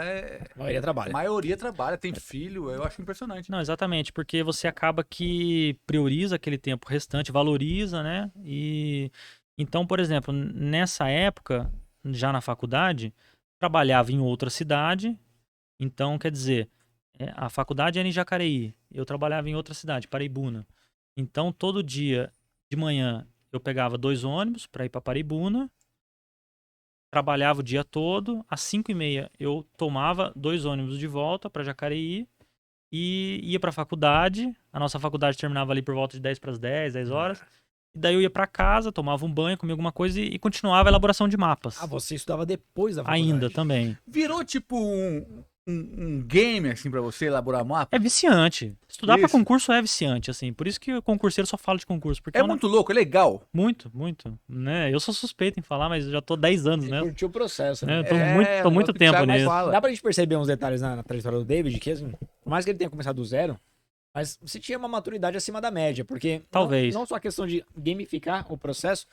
A maioria trabalha. A maioria trabalha, tem filho, eu acho impressionante. Não, exatamente, porque você acaba que prioriza aquele tempo restante, valoriza, né? E então, por exemplo, nessa época, já na faculdade, trabalhava em outra cidade. Então, quer dizer, a faculdade era em Jacareí, eu trabalhava em outra cidade, Paraibuna. Então, todo dia de manhã eu pegava 2 ônibus para ir para Paraibuna. trabalhava o dia todo, às 5h30 eu tomava 2 ônibus de volta para Jacareí e ia para a faculdade. A nossa faculdade terminava ali por volta de 10 para as 10 horas. E daí eu ia para casa, tomava um banho, comia alguma coisa e continuava a elaboração de mapas. Ah, você estudava depois da faculdade? Ainda também. Virou tipo um game, assim, pra você elaborar mapa? É viciante. Estudar para Isso. concurso é viciante, assim. Por isso que o concurseiro só fala de concurso. Porque É muito louco, é legal. Muito, né? Eu sou suspeito em falar, mas eu já tô 10 anos, Você né? curtiu o processo, né? Eu tô muito negócio que o tempo Thiago nisso. fala. Dá pra gente perceber uns detalhes na trajetória do David, que assim, por mais que ele tenha começado do zero, mas você tinha uma maturidade acima da média, porque Talvez. não só a questão de gamificar o processo,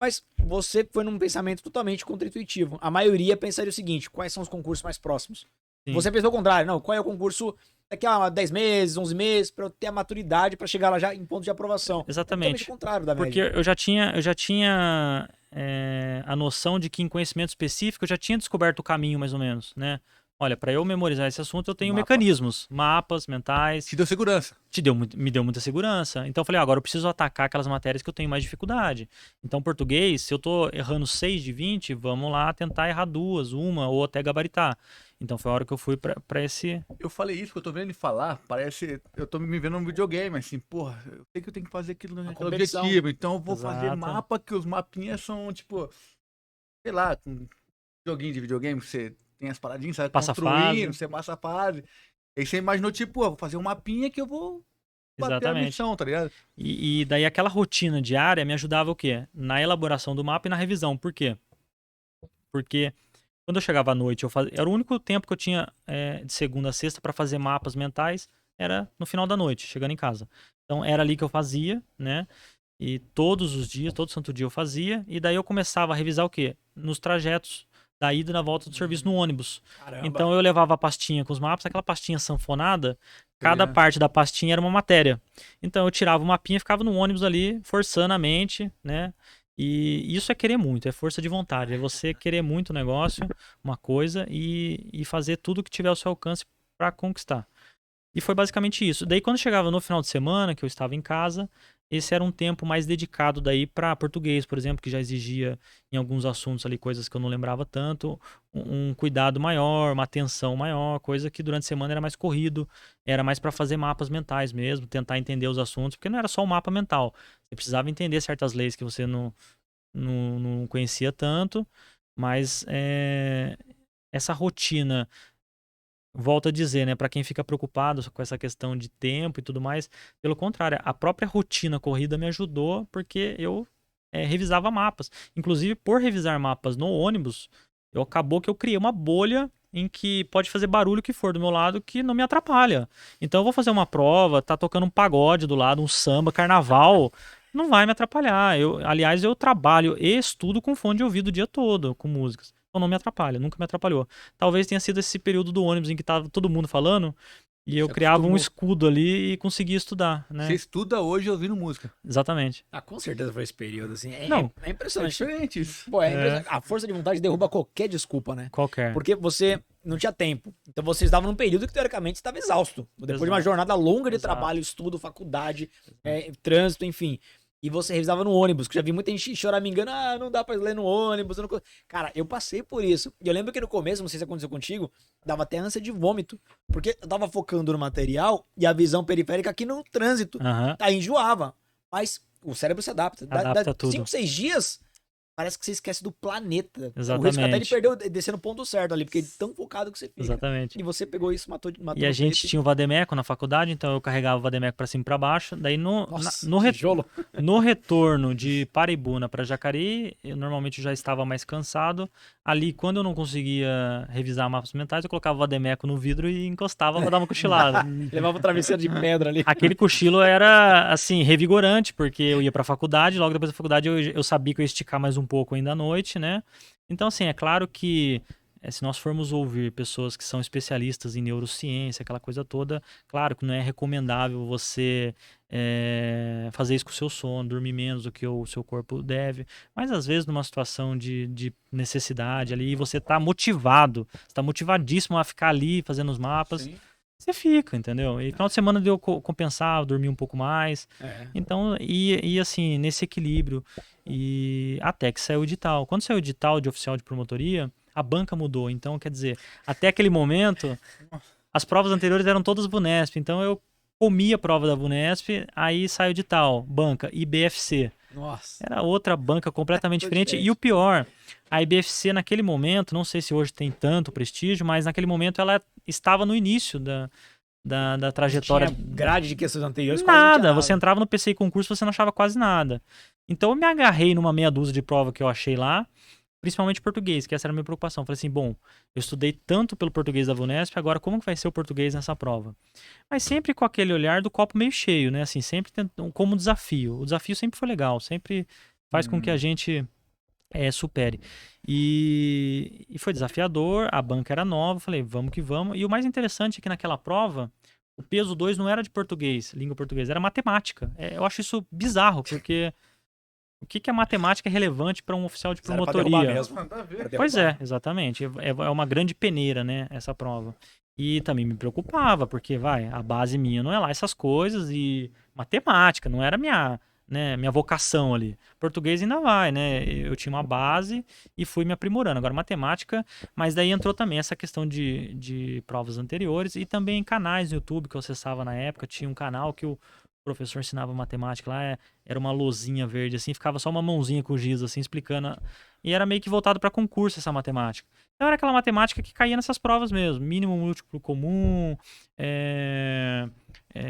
mas você foi num pensamento totalmente contra-intuitivo. A maioria pensaria o seguinte: quais são os concursos mais próximos? Sim. Você pensou o contrário, não, qual é o concurso daqui a 10 meses, 11 meses, pra eu ter a maturidade pra chegar lá já em ponto de aprovação. Exatamente. Totalmente o contrário da Porque média. eu já tinha a noção de que em conhecimento específico eu já tinha descoberto o caminho, mais ou menos, né? Olha, para eu memorizar esse assunto, eu tenho Mapa. mecanismos, mapas mentais, Te deu segurança. me deu muita segurança. Então eu falei, agora eu preciso atacar aquelas matérias que eu tenho mais dificuldade. Então, português, se eu tô errando 6 de 20, vamos lá tentar errar 2, uma ou até gabaritar. Então foi a hora que eu fui pra esse. Eu falei isso, que eu tô vendo ele falar, parece. Eu tô me vendo num videogame, assim, porra, eu sei que eu tenho que fazer aquilo naquele competição. objetivo, então eu vou fazer Exato. mapa que os mapinhas são, tipo, sei lá, com joguinho de videogame, que você tem as paradinhas, sabe? Passa Construindo, fase. você passa a fase. Aí você imaginou, tipo, vou fazer um mapinha que eu vou bater a Exatamente. missão, tá ligado? E daí aquela rotina diária me ajudava o quê? Na elaboração do mapa e na revisão. Por quê? Porque quando eu chegava à noite, era o único tempo que eu tinha de segunda a sexta para fazer mapas mentais, era no final da noite, chegando em casa. Então era ali que eu fazia, né? E todos os dias, todo santo dia eu fazia. E daí eu começava a revisar o quê? Nos trajetos da ida e na volta do serviço no ônibus. Caramba. Então eu levava a pastinha com os mapas, aquela pastinha sanfonada, cada ligado. parte da pastinha era uma matéria. Então eu tirava o mapinha e ficava no ônibus ali, forçando a mente, né? E isso é querer muito, é força de vontade. É você querer muito o negócio, uma coisa, e fazer tudo que tiver ao seu alcance para conquistar. E foi basicamente isso. Daí quando chegava no final de semana, que eu estava em casa, esse era um tempo mais dedicado daí para português, por exemplo, que já exigia em alguns assuntos ali coisas que eu não lembrava tanto, um cuidado maior, uma atenção maior, coisa que durante a semana era mais corrido, era mais para fazer mapas mentais mesmo, tentar entender os assuntos, porque não era só o mapa mental. Você precisava entender certas leis que você não conhecia tanto, mas essa rotina, volto a dizer, né, para quem fica preocupado com essa questão de tempo e tudo mais, pelo contrário, a própria rotina corrida me ajudou porque eu revisava mapas. Inclusive, por revisar mapas no ônibus, acabou que eu criei uma bolha em que pode fazer barulho que for do meu lado que não me atrapalha. Então eu vou fazer uma prova, tá tocando um pagode do lado, um samba, carnaval, não vai me atrapalhar. Aliás, eu trabalho e estudo com fone de ouvido o dia todo, com músicas. Então não me atrapalha, nunca me atrapalhou. Talvez tenha sido esse período do ônibus em que tava todo mundo falando e eu Você criava um acostumou. escudo ali e conseguia estudar, né? Você estuda hoje ouvindo música. Exatamente. Ah, com certeza foi esse período, assim. Não. É É impressionante. diferente isso. Pô, é impressionante. A força de vontade derruba qualquer desculpa, né? Qualquer. Porque você não tinha tempo. Então você estava num período que, teoricamente, estava exausto. Depois de uma Exato. jornada longa de Exato. trabalho, estudo, faculdade, trânsito, enfim. E você revisava no ônibus, que já vi muita gente choramingando, não dá pra ler no ônibus. Eu não... Cara, eu passei por isso. E eu lembro que no começo, não sei se aconteceu contigo, dava até ânsia de vômito. Porque eu tava focando no material e a visão periférica aqui no trânsito. Aham. Aí enjoava. Mas o cérebro se adapta. Adapta tudo. 5, 6 dias, parece que você esquece do planeta. O Exatamente. risco até de perder, descer no ponto certo ali, porque é tão focado que você fica. Exatamente. E você pegou isso, matou E a gente tinha o vademeco na faculdade, então eu carregava o vademeco pra cima e pra baixo. Daí Nossa, no tijolo. no retorno de Paraibuna pra Jacareí, eu normalmente já estava mais cansado. Ali, quando eu não conseguia revisar mapas mentais, eu colocava o vademeco no vidro e encostava pra dar uma cochilada. Levava o travesseiro de pedra ali. Aquele cochilo era, assim, revigorante, porque eu ia pra faculdade, logo depois da faculdade eu sabia que eu ia esticar mais um pouco ainda à noite, né? Então, assim, é claro que se nós formos ouvir pessoas que são especialistas em neurociência, aquela coisa toda, claro que não é recomendável você fazer isso com o seu sono, dormir menos do que o seu corpo deve, mas às vezes numa situação de necessidade ali, você tá motivado, você tá motivadíssimo a ficar ali fazendo os mapas, Sim. você fica, entendeu? E final de semana deu compensar, dormir um pouco mais. Então, e assim, nesse equilíbrio. E até que saiu o edital. Quando saiu o edital de oficial de promotoria, a banca mudou. Então, quer dizer, até aquele momento, as provas anteriores eram todas VUNESP. Então, eu comia a prova da VUNESP, aí saiu o edital, banca, IBFC. Nossa. Era outra banca completamente diferente. diferente. E o pior, a IBFC naquele momento, não sei se hoje tem tanto prestígio, mas naquele momento ela estava no início da trajetória. Tinha grade de questões anteriores, quase não tinha Nada, você entrava no PCI concurso, você não achava quase nada. Então eu me agarrei numa meia dúzia de prova que eu achei lá, principalmente português, que essa era a minha preocupação. Falei assim, bom, eu estudei tanto pelo português da VUNESP, agora como que vai ser o português nessa prova? Mas sempre com aquele olhar do copo meio cheio, né? Assim, sempre como desafio. O desafio sempre foi legal, sempre faz com que a gente supere. E foi desafiador, a banca era nova, falei, vamos que vamos. E o mais interessante é que naquela prova, o peso 2 não era de português, língua portuguesa, era matemática. Eu acho isso bizarro, porque o que a matemática é relevante para um oficial de Era pra derrubar promotoria? mesmo. Nada a ver. Pois é, exatamente. É uma grande peneira, né, essa prova. E também me preocupava, porque, a base minha não é lá essas coisas, e matemática, não era minha vocação ali. Português ainda vai, né? Eu tinha uma base e fui me aprimorando. Agora, matemática, mas daí entrou também essa questão de provas anteriores e também canais no YouTube que eu acessava na época. Tinha um canal que o professor ensinava matemática lá, era uma lousinha verde, assim, ficava só uma mãozinha com giz, assim, explicando. E era meio que voltado para concurso essa matemática. Então era aquela matemática que caía nessas provas mesmo. Mínimo, múltiplo comum,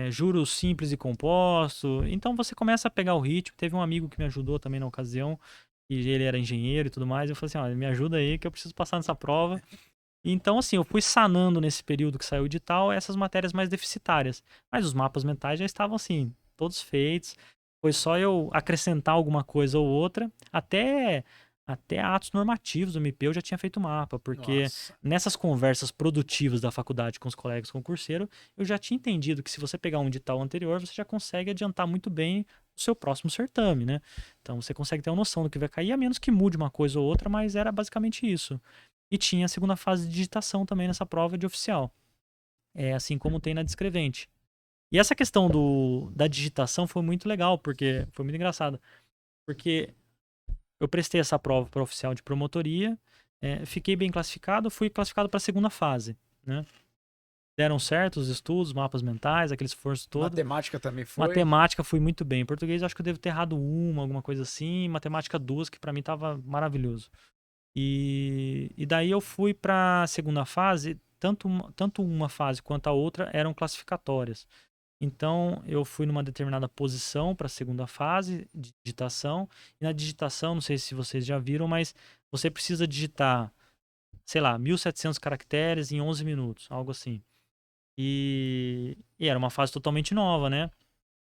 juros simples e composto. Então você começa a pegar o ritmo. Teve um amigo que me ajudou também na ocasião, e ele era engenheiro e tudo mais. Eu falei assim, olha, me ajuda aí que eu preciso passar nessa prova. Então, assim, eu fui sanando nesse período que saiu o edital essas matérias mais deficitárias. Mas os mapas mentais já estavam, assim, todos feitos. Foi só eu acrescentar alguma coisa ou outra. Até atos normativos do MP eu já tinha feito mapa. Porque nessas conversas produtivas da faculdade com os colegas concurseiros, eu já tinha entendido que se você pegar um edital anterior, você já consegue adiantar muito bem o seu próximo certame, né? Então, você consegue ter uma noção do que vai cair, a menos que mude uma coisa ou outra, mas era basicamente isso. E tinha a segunda fase de digitação também nessa prova de oficial. Assim como tem na de escrevente. E essa questão da digitação foi muito legal, porque foi muito engraçado. Porque eu prestei essa prova para oficial de promotoria, fiquei bem classificado, fui classificado para a segunda fase, né? Deram certo os estudos, mapas mentais, aquele esforço todo. Matemática também foi. Matemática fui muito bem. Em português acho que eu devo ter errado alguma coisa assim. Matemática 2, que para mim tava maravilhoso. E daí eu fui para a segunda fase, tanto uma fase quanto a outra eram classificatórias. Então eu fui numa determinada posição para a segunda fase de digitação. E na digitação, não sei se vocês já viram, mas você precisa digitar, sei lá, 1.700 caracteres em 11 minutos, algo assim. E era uma fase totalmente nova, né?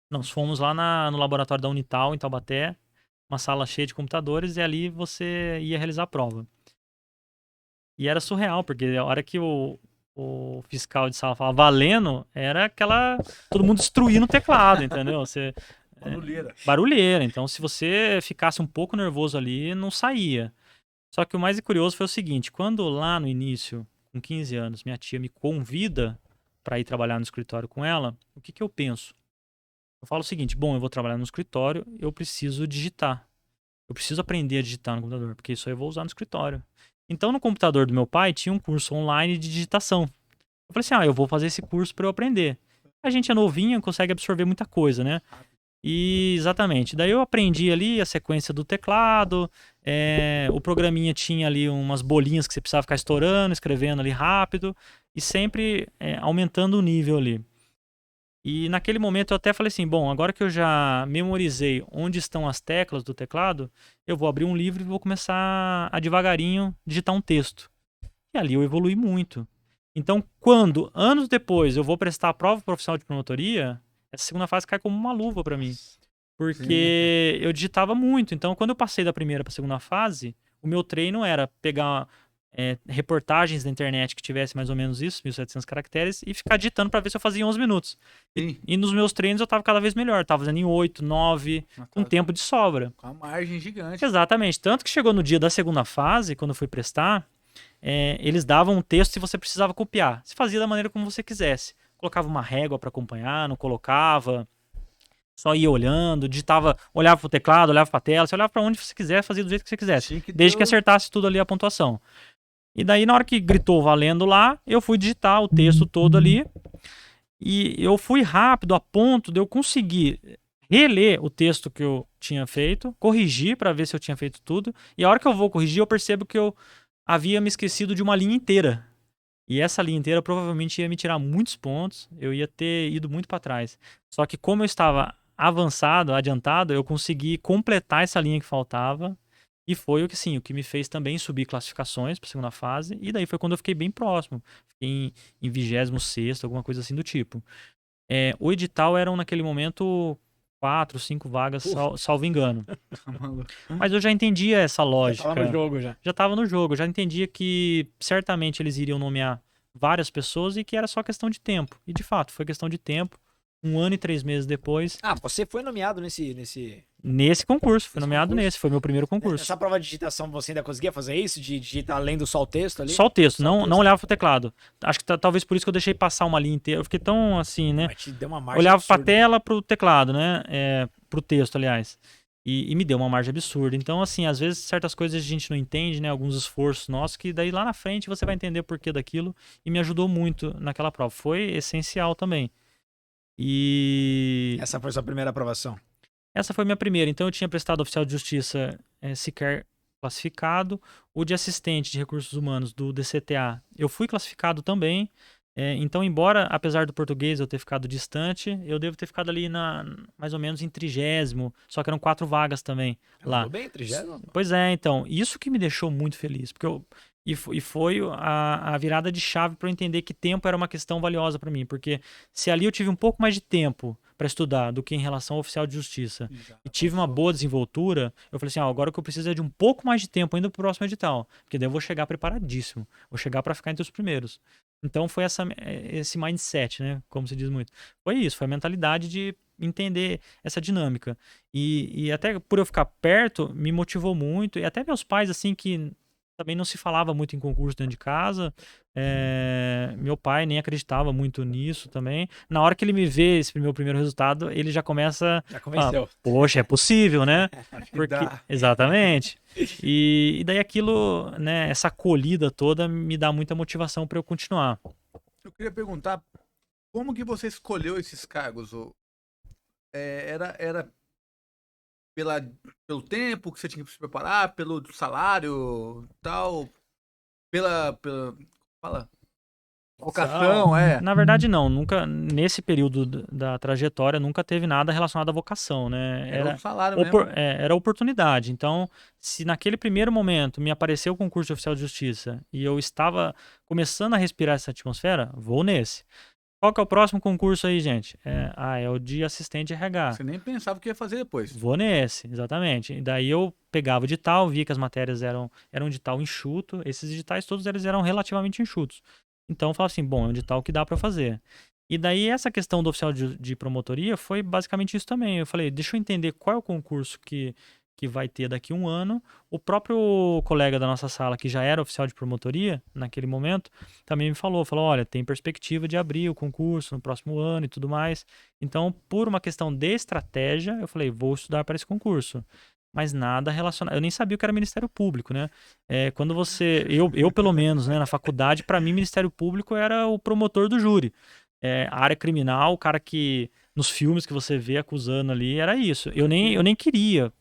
Nós fomos lá no laboratório da Unital, em Taubaté, uma sala cheia de computadores, e ali você ia realizar a prova. E era surreal, porque a hora que o fiscal de sala falava valendo, era todo mundo destruindo o teclado, entendeu? Barulheira. Então, se você ficasse um pouco nervoso ali, não saía. Só que o mais curioso foi o seguinte, quando lá no início, com 15 anos, minha tia me convida para ir trabalhar no escritório com ela, o que eu penso? Eu falo o seguinte, bom, eu vou trabalhar no escritório, eu preciso digitar. Eu preciso aprender a digitar no computador, porque isso aí eu vou usar no escritório. Então, no computador do meu pai, tinha um curso online de digitação. Eu falei assim, eu vou fazer esse curso para eu aprender. A gente é novinho, consegue absorver muita coisa, né? E, exatamente. Daí eu aprendi ali a sequência do teclado, o programinha tinha ali umas bolinhas que você precisava ficar estourando, escrevendo ali rápido, e sempre aumentando o nível ali. E naquele momento eu até falei assim, bom, agora que eu já memorizei onde estão as teclas do teclado, eu vou abrir um livro e vou começar a devagarinho digitar um texto. E ali eu evolui muito. Então, quando, anos depois, eu vou prestar a prova para oficial de promotoria, essa segunda fase cai como uma luva para mim. Porque eu digitava muito. Então, quando eu passei da primeira para a segunda fase, o meu treino era pegar reportagens da internet que tivesse mais ou menos isso, 1.700 caracteres, e ficar digitando para ver se eu fazia em 11 minutos. E nos meus treinos eu tava cada vez melhor. Tava fazendo em 8, 9, com tempo de sobra. Com a margem gigante. Exatamente. Tanto que chegou no dia da segunda fase, quando eu fui prestar, eles davam um texto e você precisava copiar. Você fazia da maneira como você quisesse. colocava uma régua para acompanhar, não colocava, só ia olhando, digitava, olhava pro teclado, olhava pra tela, você olhava pra onde você quiser, fazia do jeito que você quisesse, desde que acertasse tudo ali a pontuação. E daí, na hora que gritou valendo lá, eu fui digitar o texto todo ali, e eu fui rápido a ponto de eu conseguir reler o texto que eu tinha feito, corrigir para ver se eu tinha feito tudo, e a hora que eu vou corrigir, eu percebo que eu havia me esquecido de uma linha inteira. E essa linha inteira provavelmente ia me tirar muitos pontos, eu ia ter ido muito para trás. Só que como eu estava avançado, adiantado, eu consegui completar essa linha que faltava, e foi o que me fez também subir classificações para a segunda fase, e daí foi quando eu fiquei bem próximo, fiquei em 26º, alguma coisa assim do tipo. O edital eram naquele momento 4, 5 vagas, salvo engano. Mas eu já entendia essa lógica. Já tava no jogo, já. Já estava no jogo, já entendia que certamente eles iriam nomear várias pessoas e que era só questão de tempo. E de fato, foi questão de tempo. 1 ano e 3 meses depois. Ah, você foi nomeado nesse Nesse concurso, foi nomeado nesse, foi meu primeiro concurso. Nessa prova de digitação você ainda conseguia fazer isso? De digitar além do só o texto ali? Só o texto, Só o não texto. não olhava pro teclado. Acho que talvez por isso que eu deixei passar uma linha inteira. Eu fiquei tão assim, né? Mas te deu uma margem Olhava pra absurda. tela, pro teclado, né? Pro texto, aliás. E me deu uma margem absurda. Então, assim, às vezes certas coisas a gente não entende, né? Alguns esforços nossos, que daí lá na frente você vai entender o porquê daquilo. E me ajudou muito naquela prova. Foi essencial também. E Essa foi sua primeira aprovação. essa foi minha primeira. Então, eu tinha prestado oficial de justiça sequer classificado. O de assistente de recursos humanos do DCTA, eu fui classificado também. Então, embora, apesar do português eu ter ficado distante, eu devo ter ficado ali mais ou menos em 30º, só que eram 4 vagas também lá. Mandou bem, 30º? Pois é, então, isso que me deixou muito feliz, porque foi a virada de chave para eu entender que tempo era uma questão valiosa para mim, porque se ali eu tive um pouco mais de tempo para estudar do que em relação ao oficial de justiça e tive uma boa desenvoltura, eu falei assim, agora o que eu preciso é de um pouco mais de tempo ainda pro próximo edital, porque daí eu vou chegar preparadíssimo, vou chegar para ficar entre os primeiros. Então foi esse mindset, né, como se diz muito. Foi isso, foi a mentalidade de entender essa dinâmica. E até por eu ficar perto, me motivou muito. E até meus pais, assim, que também não se falava muito em concurso dentro de casa. Meu pai nem acreditava muito nisso também. Na hora que ele me vê esse meu primeiro resultado, ele já começa... Já convenceu. Poxa, é possível, né? Porque, dá. exatamente. E daí aquilo, né, essa acolhida toda me dá muita motivação para eu continuar. Eu queria perguntar, como que você escolheu esses cargos? Era pelo tempo que você tinha que se preparar, pelo salário, tal, pela fala, vocação, Na verdade, não. Nunca, nesse período da trajetória, nunca teve nada relacionado à vocação, né? Era um salário mesmo. Era oportunidade. Então, se naquele primeiro momento me apareceu o concurso de oficial de justiça e eu estava começando a respirar essa atmosfera, vou nesse. Qual que é o próximo concurso aí, gente? É o de assistente de RH. Você nem pensava o que ia fazer depois. Vou nesse, exatamente. E daí eu pegava o edital, via que as matérias eram edital enxuto. Esses editais todos eles eram relativamente enxutos. Então eu falava assim, bom, é um edital que dá para fazer. E daí essa questão do oficial de promotoria foi basicamente isso também. Eu falei, deixa eu entender qual é o concurso que vai ter daqui a um ano. O próprio colega da nossa sala, que já era oficial de promotoria naquele momento, também me falou, olha, tem perspectiva de abrir o concurso no próximo ano e tudo mais. Então, por uma questão de estratégia, eu falei, vou estudar para esse concurso. Mas nada relacionado. Eu nem sabia o que era Ministério Público, né? Quando você... Eu pelo menos, né, na faculdade, para mim, Ministério Público era o promotor do júri. A área criminal, o cara que... Nos filmes que você vê acusando ali, era isso. Eu nem queria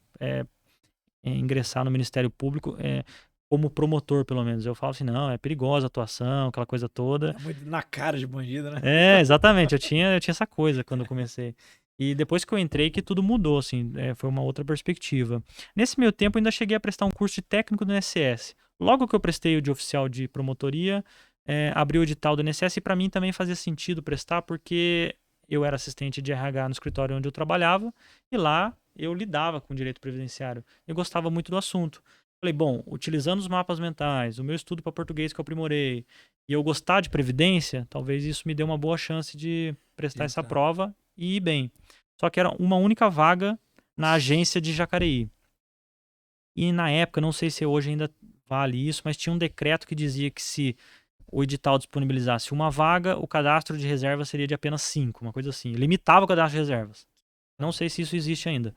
ingressar no Ministério Público como promotor, pelo menos. Eu falo assim, não, é perigosa a atuação, aquela coisa toda. É muito na cara de bandido, né? Exatamente. Eu tinha essa coisa quando eu comecei. E depois que eu entrei, que tudo mudou, assim, foi uma outra perspectiva. Nesse meio tempo, eu ainda cheguei a prestar um curso de técnico do INSS. Logo que eu prestei o de oficial de promotoria, abri o edital do INSS e para mim também fazia sentido prestar, porque eu era assistente de RH no escritório onde eu trabalhava e lá eu lidava com direito previdenciário. Eu gostava muito do assunto. Falei, bom, utilizando os mapas mentais, o meu estudo para português que eu aprimorei, e eu gostar de previdência, talvez isso me dê uma boa chance de prestar essa prova e ir bem. Só que era uma única vaga na agência de Jacareí. E na época, não sei se hoje ainda vale isso, mas tinha um decreto que dizia que se o edital disponibilizasse uma vaga, o cadastro de reserva seria de apenas 5, uma coisa assim. Limitava o cadastro de reservas. Não sei se isso existe ainda,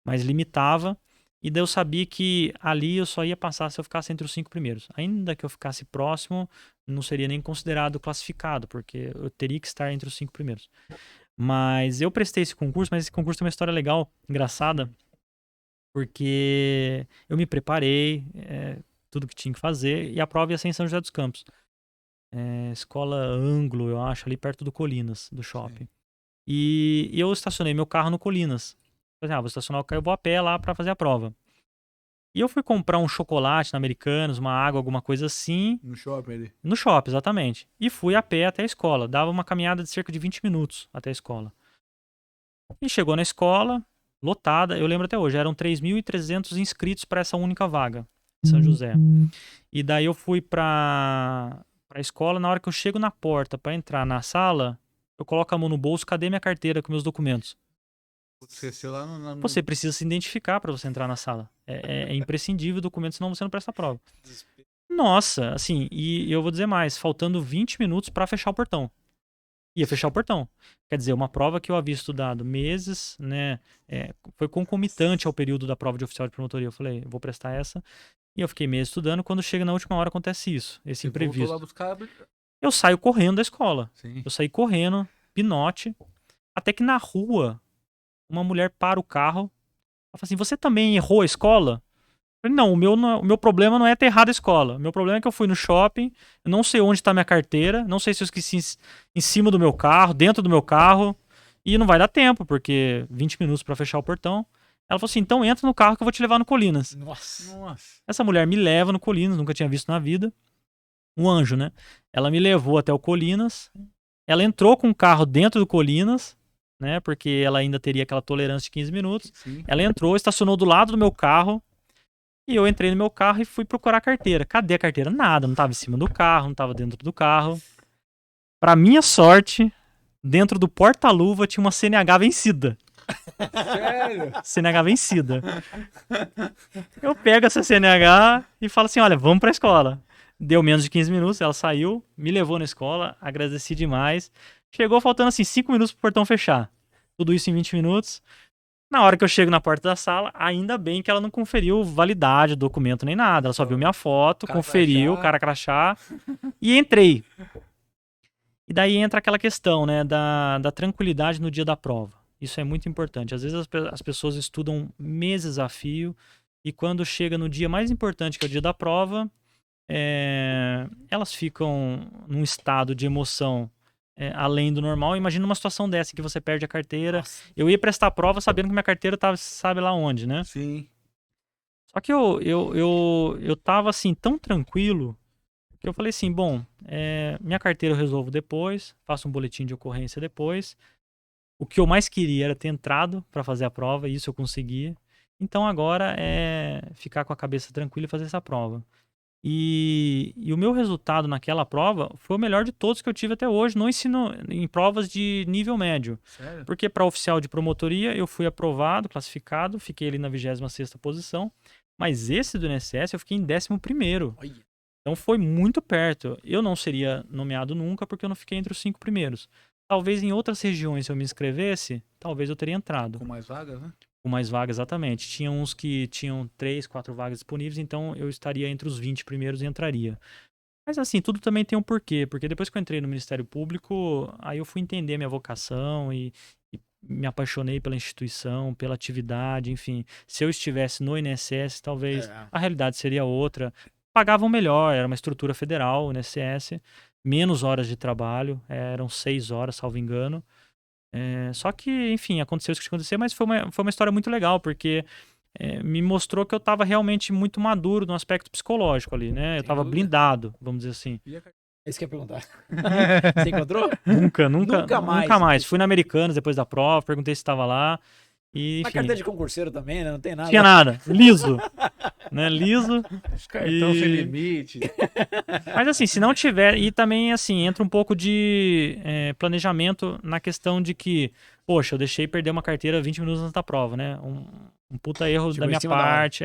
mas limitava. E daí eu sabia que ali eu só ia passar se eu ficasse entre os 5 primeiros. Ainda que eu ficasse próximo, não seria nem considerado classificado, porque eu teria que estar entre os 5 primeiros. Mas eu prestei esse concurso, mas esse concurso tem uma história legal, engraçada, porque eu me preparei, tudo que tinha que fazer, e a prova ia ser em São José dos Campos. Escola Anglo, eu acho, ali perto do Colinas, do shopping. E eu estacionei meu carro no Colinas. Falei, vou estacionar o carro, eu vou a pé lá pra fazer a prova. E eu fui comprar um chocolate na Americanas, uma água, alguma coisa assim. No shopping ali. No shopping, exatamente. E fui a pé até a escola. Dava uma caminhada de cerca de 20 minutos até a escola. E chegou na escola, lotada. Eu lembro até hoje, eram 3.300 inscritos para essa única vaga em São José. E daí eu fui pra escola. Na hora que eu chego na porta para entrar na sala, eu coloco a mão no bolso, cadê minha carteira com meus documentos? Esqueceu lá no... Você precisa se identificar para você entrar na sala. É imprescindível o documento, senão você não presta a prova. Nossa, assim, e eu vou dizer mais, faltando 20 minutos para fechar o portão. Ia fechar o portão. Quer dizer, uma prova que eu havia estudado meses, né? Foi concomitante ao período da prova de oficial de promotoria. Eu falei, vou prestar essa. E eu fiquei meses estudando. Quando chega na última hora, acontece isso, esse Você imprevisto. voltou lá buscar... Eu saio correndo da escola. Sim. Eu saí correndo, pinote, até que na rua, uma mulher para o carro. Ela fala assim, você também errou a escola? Eu falei, não, o meu problema não é ter errado a escola. O meu problema é que eu fui no shopping, eu não sei onde está minha carteira, não sei se eu esqueci em cima do meu carro, dentro do meu carro, e não vai dar tempo, porque 20 minutos para fechar o portão. Ela falou assim, então entra no carro que eu vou te levar no Colinas. Nossa. Essa mulher me leva no Colinas, nunca tinha visto na vida. Um anjo, né? Ela me levou até o Colinas. Ela entrou com o carro dentro do Colinas, né? Porque ela ainda teria aquela tolerância de 15 minutos. Sim. Ela entrou, estacionou do lado do meu carro. E eu entrei no meu carro e fui procurar a carteira. Cadê a carteira? Nada, não tava em cima do carro, não tava dentro do carro. Pra minha sorte, dentro do porta-luva tinha uma CNH vencida. Sério? CNH vencida. Eu pego essa CNH e falo assim, olha, vamos pra escola. Deu menos de 15 minutos, ela saiu, me levou na escola, agradeci demais. Chegou faltando assim 5 minutos pro portão fechar. Tudo isso em 20 minutos. Na hora que eu chego na porta da sala, ainda bem que ela não conferiu validade do documento nem nada. Ela só viu minha foto, Cara conferiu, crachá. cara crachá, e entrei. E daí entra aquela questão, né, da tranquilidade no dia da prova. Isso é muito importante. Às vezes as pessoas estudam meses a fio e quando chega no dia mais importante, que é o dia da prova, elas ficam num estado de emoção além do normal. Imagina uma situação dessa que você perde a carteira. Nossa. Eu ia prestar a prova sabendo que minha carteira tava, sabe lá onde, né? Sim. Só que eu tava assim, tão tranquilo, que eu falei assim, bom, minha carteira eu resolvo depois, faço um boletim de ocorrência depois. O que eu mais queria era ter entrado para fazer a prova, e isso eu consegui. Então agora é ficar com a cabeça tranquila e fazer essa prova. E o meu resultado naquela prova foi o melhor de todos que eu tive até hoje no ensino, em provas de nível médio. Sério? Porque para oficial de promotoria eu fui aprovado, classificado, fiquei ali na 26ª posição. Mas esse do INSS eu fiquei em 11º. Olha. Então foi muito perto. Eu não seria nomeado nunca porque eu não fiquei entre os 5 primeiros. Talvez em outras regiões, se eu me inscrevesse, talvez eu teria entrado. Com mais vagas, né? Com mais vagas, exatamente. Tinha uns que tinham 3, 4 vagas disponíveis, então eu estaria entre os 20 primeiros e entraria. Mas assim, tudo também tem um porquê, porque depois que eu entrei no Ministério Público, aí eu fui entender minha vocação e me apaixonei pela instituição, pela atividade, enfim. Se eu estivesse no INSS, talvez a realidade seria outra. Pagavam melhor, era uma estrutura federal, o INSS, menos horas de trabalho, eram 6 horas, salvo engano. Só que, enfim, aconteceu isso que aconteceu, mas foi uma história muito legal, porque me mostrou que eu estava realmente muito maduro no aspecto psicológico ali, né? Eu estava blindado, vamos dizer assim. Isso que eu ia perguntar. Você encontrou? Nunca mais. Fui na Americanas depois da prova, perguntei se estava lá. E, Uma enfim, carteira de concurseiro também, né? Não tem nada. tinha nada. Liso. Né? Liso. Cartão sem limite. Mas assim, se não tiver... E também, assim, entra um pouco de planejamento na questão de que, poxa, eu deixei perder uma carteira 20 minutos antes da prova, né? Um puta erro Tipo, da em minha cima da hora. parte.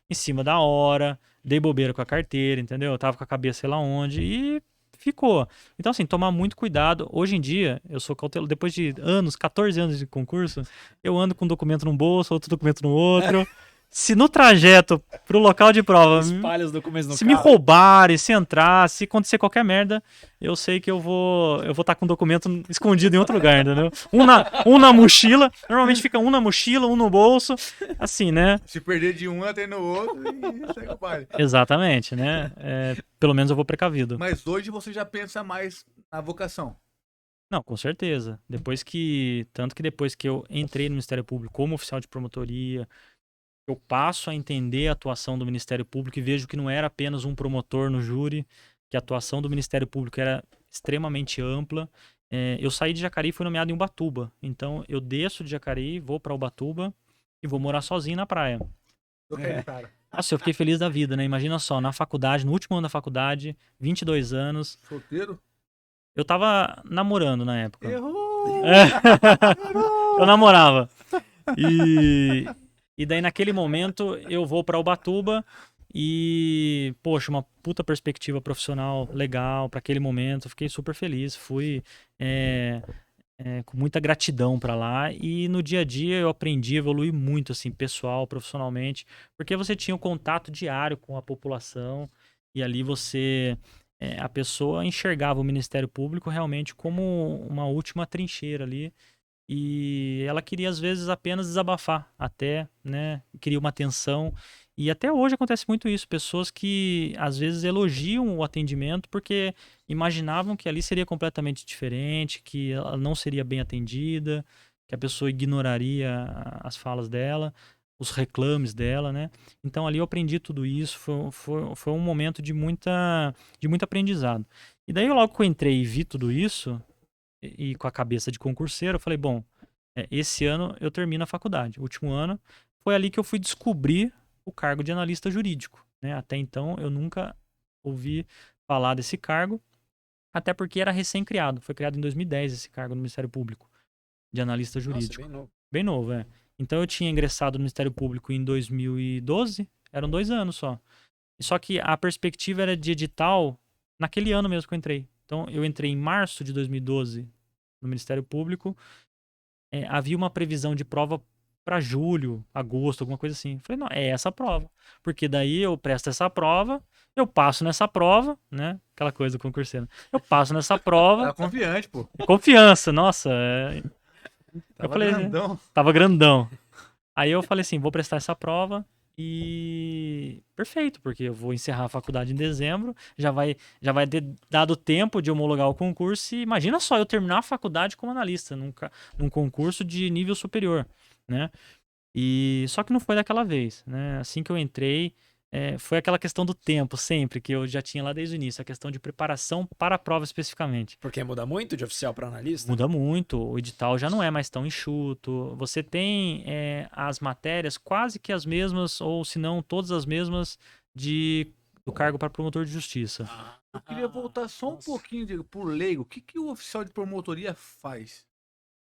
Em cima da hora. Dei bobeira com a carteira, entendeu? Eu tava com a cabeça sei lá onde. E ficou. Então, assim, tomar muito cuidado. Hoje em dia, eu sou cauteloso. Depois de 14 anos de concurso, eu ando com um documento num bolso, outro documento no outro. Se no trajeto pro local de prova, Espalha os documentos no se me carro. roubarem, se entrar, se acontecer qualquer merda, eu sei que eu vou estar com o documento escondido em outro lugar, entendeu? Um na mochila, normalmente fica um na mochila, um no bolso, assim, né? Se perder de um, tem no outro e segue o baile. Exatamente, né? Pelo menos eu vou precavido. Mas hoje você já pensa mais na vocação. Não, com certeza. Tanto que depois que eu entrei no Ministério Público como oficial de promotoria, eu passo a entender a atuação do Ministério Público e vejo que não era apenas um promotor no júri, que a atuação do Ministério Público era extremamente ampla. Eu saí de Jacareí e fui nomeado em Ubatuba. Então, eu desço de Jacareí, vou para Ubatuba e vou morar sozinho na praia. Cara. Nossa, eu fiquei feliz da vida, né? Imagina só, na faculdade, no último ano da faculdade, 22 anos, Solteiro? eu tava namorando na época. Errou! Eu namorava. E daí, naquele momento, eu vou pra Ubatuba e, poxa, uma puta perspectiva profissional legal pra aquele momento. Eu fiquei super feliz. Fui com muita gratidão pra lá. E no dia a dia eu aprendi, evolui muito, assim, pessoal, profissionalmente, porque você tinha um contato diário com a população e ali a pessoa enxergava o Ministério Público realmente como uma última trincheira ali. E ela queria, às vezes, apenas desabafar, até, né? Queria uma atenção. E até hoje acontece muito isso. Pessoas que, às vezes, elogiam o atendimento porque imaginavam que ali seria completamente diferente, que ela não seria bem atendida, que a pessoa ignoraria as falas dela, os reclames dela, né? Então, ali eu aprendi tudo isso. Foi um momento de muito aprendizado. E daí, logo que eu entrei e vi tudo isso, e com a cabeça de concurseiro, eu falei, bom, esse ano eu termino a faculdade. O último ano foi ali que eu fui descobrir o cargo de analista jurídico, né? Até então eu nunca ouvi falar desse cargo, até porque era recém-criado. Foi criado em 2010 esse cargo no Ministério Público, de analista jurídico. Nossa, bem novo. Bem novo, é. Então eu tinha ingressado no Ministério Público em 2012, eram 2 anos só. Só que a perspectiva era de edital naquele ano mesmo que eu entrei. Então, eu entrei em março de 2012 no Ministério Público. Havia uma previsão de prova para julho, agosto, alguma coisa assim. Eu falei, não, é essa prova. Porque daí eu presto essa prova, eu passo nessa prova, né? Aquela coisa do concurseiro. Eu passo nessa prova. Tava confiante, pô. Confiança, nossa. Tava falei, grandão. Tava grandão. Aí eu falei assim, vou prestar essa prova. E perfeito, porque eu vou encerrar a faculdade em dezembro, já vai ter dado tempo de homologar o concurso. E imagina só eu terminar a faculdade como analista num concurso de nível superior, né? E só que não foi daquela vez, né? Assim que eu entrei, foi aquela questão do tempo sempre, que eu já tinha lá desde o início, a questão de preparação para a prova especificamente. Porque muda muito de oficial para analista? Muda muito, o edital já não é mais tão enxuto, você tem as matérias quase que as mesmas, ou se não todas as mesmas, do cargo para promotor de justiça. Eu queria voltar só um pouquinho, Diego, por leigo. O que o oficial de promotoria faz?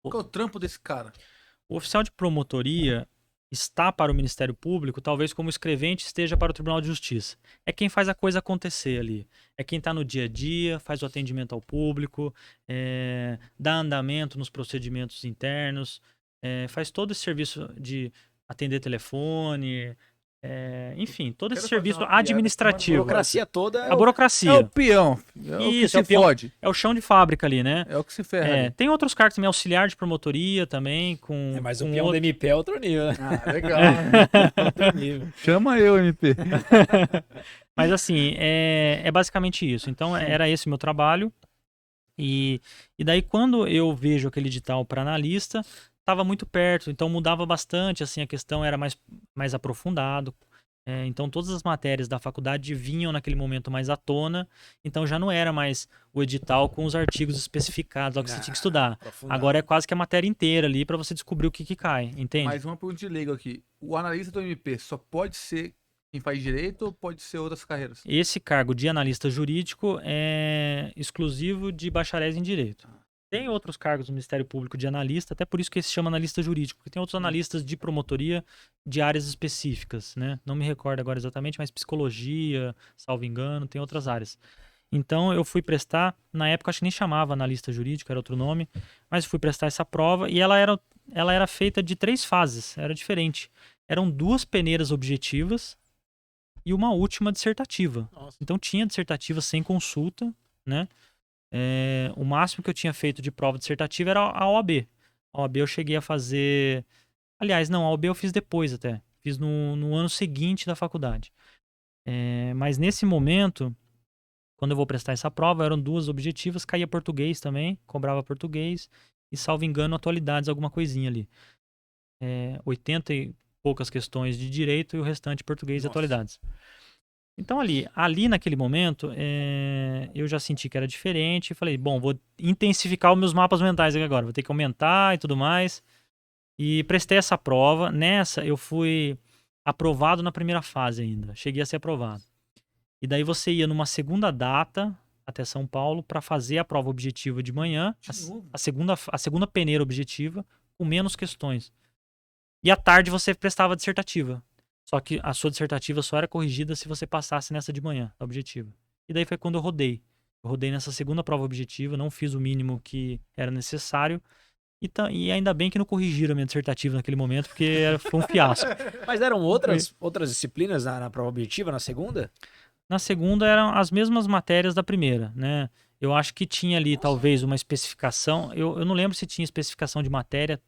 Qual é o trampo desse cara? O oficial de promotoria está para o Ministério Público, talvez como escrevente esteja para o Tribunal de Justiça. É quem faz a coisa acontecer ali. É quem está no dia a dia, faz o atendimento ao público, dá andamento nos procedimentos internos, faz todo esse serviço de atender telefone, enfim, todo esse serviço administrativo. A burocracia toda A burocracia. É o peão. É o que Isso, se é o peão. fode. É o chão de fábrica ali, né? É o que se ferra. Tem outros cargos também, auxiliar de promotoria também, com. Mas com o peão do MP é outro nível, né? Ah, legal. Outro nível. Chama eu, MP. Mas assim, é basicamente isso. Então, era esse o meu trabalho. E daí, quando eu vejo aquele edital para analista, estava muito perto, então mudava bastante, assim, a questão era mais aprofundado. Então, todas as matérias da faculdade vinham naquele momento mais à tona, então já não era mais o edital com os artigos especificados, lá que você tinha que estudar. Aprofundado. Agora é quase que a matéria inteira ali para você descobrir o que cai, entende? Mais uma pergunta de leigo aqui. O analista do MP só pode ser quem faz direito ou pode ser outras carreiras? Esse cargo de analista jurídico é exclusivo de bacharéis em direito. Tem outros cargos no Ministério Público de analista, até por isso que se chama analista jurídico, porque tem outros analistas de promotoria de áreas específicas, né? Não me recordo agora exatamente, mas psicologia, salvo engano, tem outras áreas. Então eu fui prestar, na época acho que nem chamava analista jurídico, era outro nome, mas fui prestar essa prova e ela era feita de 3 fases, era diferente. Eram 2 peneiras objetivas e uma última dissertativa. Nossa. Então tinha dissertativa sem consulta, né? O máximo que eu tinha feito de prova dissertativa era a OAB. A OAB eu cheguei a fazer... Aliás, não, a OAB eu fiz depois até. Fiz no ano seguinte da faculdade. Mas nesse momento, quando eu vou prestar essa prova, eram 2 objetivas, caía português também, cobrava português e, salvo engano, atualidades, alguma coisinha ali. 80 e poucas questões de direito e o restante português e Nossa. atualidades. Então ali naquele momento, eu já senti que era diferente e falei, bom, vou intensificar os meus mapas mentais aqui agora, vou ter que aumentar e tudo mais. E prestei essa prova. Nessa, eu fui aprovado na primeira fase ainda. Cheguei a ser aprovado. E daí você ia numa segunda data até São Paulo para fazer a prova objetiva de manhã, De novo? a segunda peneira objetiva, com menos questões. E à tarde você prestava a dissertativa. Só que a sua dissertativa só era corrigida se você passasse nessa de manhã, a objetiva. E daí foi quando eu rodei. Eu rodei nessa segunda prova objetiva, não fiz o mínimo que era necessário. E ainda bem que não corrigiram a minha dissertativa naquele momento, porque foi um fiasco. Mas eram outras disciplinas na prova objetiva, na segunda? Na segunda eram as mesmas matérias da primeira, né? Eu acho que tinha ali talvez uma especificação. Eu não lembro se tinha especificação de matéria,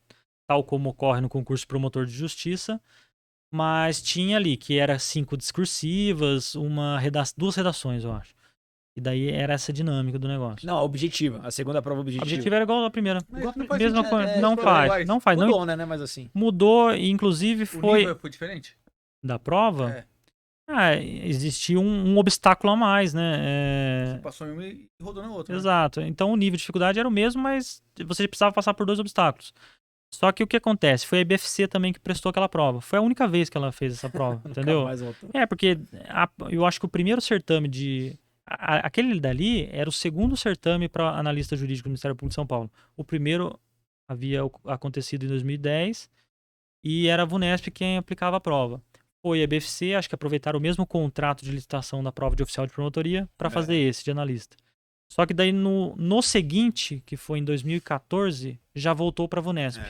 tal como ocorre no concurso de promotor de justiça, mas tinha ali que era 5 discursivas, 2 redações, eu acho. E daí era essa dinâmica do negócio. Não, a objetiva. A segunda prova A objetiva. objetiva era igual à primeira. Mas não faz Mesma sentido, coisa. é, Não foram faz. iguais. Não faz. Mudou, né? Mas assim. Mudou e inclusive O foi nível foi diferente? da prova. É. Existia um obstáculo a mais, né? Você passou em uma e rodou na outra. Né? Exato. Então o nível de dificuldade era o mesmo, mas você precisava passar por 2 obstáculos. Só que o que acontece? Foi a IBFC também que prestou aquela prova. Foi a única vez que ela fez essa prova, entendeu? Mais voltou. Porque eu acho que o primeiro certame aquele dali era o segundo certame para analista jurídico do Ministério Público de São Paulo. O primeiro havia acontecido em 2010 e era a VUNESP quem aplicava a prova. Foi a IBFC, acho que aproveitaram o mesmo contrato de licitação da prova de oficial de promotoria para fazer esse de analista. Só que daí no seguinte, que foi em 2014, já voltou para a VUNESP.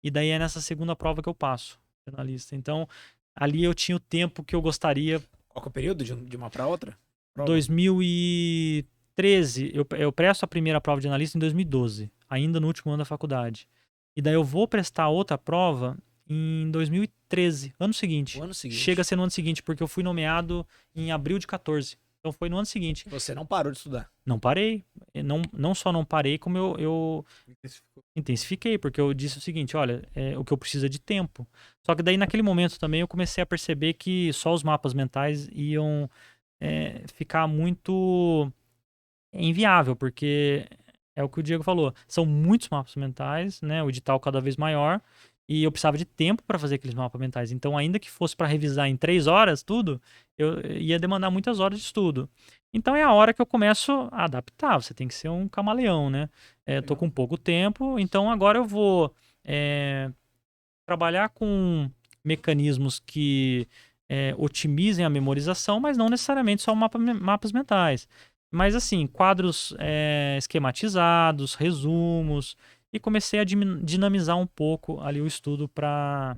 E daí é nessa segunda prova que eu passo, de analista. Então, ali eu tinha o tempo que eu gostaria. Qual que é o período de uma para outra? Prova. 2013, eu presto a primeira prova de analista em 2012, ainda no último ano da faculdade. E daí eu vou prestar outra prova em 2013, ano seguinte. O ano seguinte. Chega a ser no ano seguinte, porque eu fui nomeado em abril de 14. Então foi no ano seguinte. Você não parou de estudar. Não parei. Não só não parei, como eu intensifiquei, porque eu disse o seguinte, olha, o que eu preciso é de tempo. Só que daí naquele momento também eu comecei a perceber que só os mapas mentais iam ficar muito inviável, porque é o que o Diego falou, são muitos mapas mentais, né, o edital cada vez maior, e eu precisava de tempo para fazer aqueles mapas mentais. Então, ainda que fosse para revisar em 3 horas tudo, eu ia demandar muitas horas de estudo. Então, é a hora que eu começo a adaptar. Você tem que ser um camaleão, né? Tô com pouco tempo, então agora eu vou trabalhar com mecanismos que otimizem a memorização, mas não necessariamente só mapas mentais. Mas, assim, quadros esquematizados, resumos... E comecei a dinamizar um pouco ali o estudo para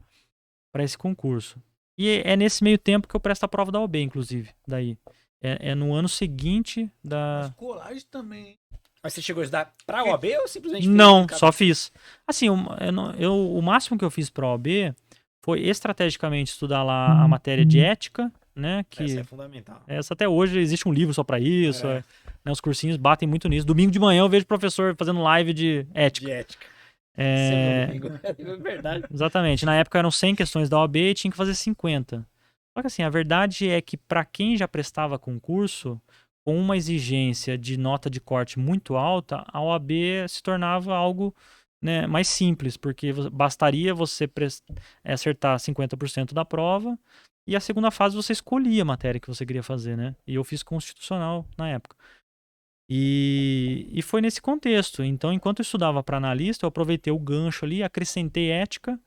esse concurso. E é nesse meio tempo que eu presto a prova da OAB, inclusive. Daí. É no ano seguinte da... Mas colagem também. Mas você chegou a estudar pra OAB ou simplesmente... Não, só fiz. Assim, o máximo que eu fiz para a OAB foi estrategicamente estudar lá a matéria de ética, né? Que essa é fundamental. Essa até hoje existe um livro só para isso. Né, os cursinhos batem muito nisso. Domingo de manhã eu vejo professor fazendo live de ética. De ética. Sempre domingo. É verdade. Exatamente. Na época eram 100 questões da OAB e tinha que fazer 50. Só que assim, a verdade é que para quem já prestava concurso, com uma exigência de nota de corte muito alta, a OAB se tornava algo, né, mais simples, porque bastaria você acertar 50% da prova e a segunda fase você escolhia a matéria que você queria fazer, né? E eu fiz constitucional na época. E foi nesse contexto. Então, enquanto eu estudava para analista, eu aproveitei o gancho ali, acrescentei ética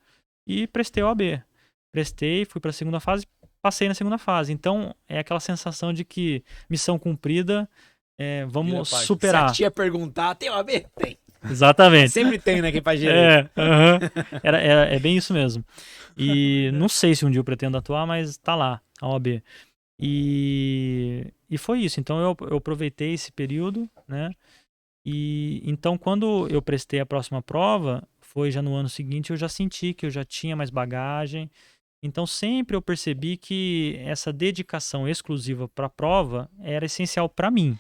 e prestei OAB. Prestei, fui para a segunda fase, passei na segunda fase. Então, é aquela sensação de que missão cumprida, vamos página. superar. Se a tia perguntar, tem OAB? Tem. Exatamente. Sempre tem, né, quem faz direito. Aham. É bem isso mesmo. E não sei se um dia eu pretendo atuar, mas tá lá, a OAB. E foi isso. Então eu aproveitei esse período, né? E então quando eu prestei a próxima prova, foi já no ano seguinte, eu já senti que eu já tinha mais bagagem. Então sempre eu percebi que essa dedicação exclusiva para a prova era essencial para mim.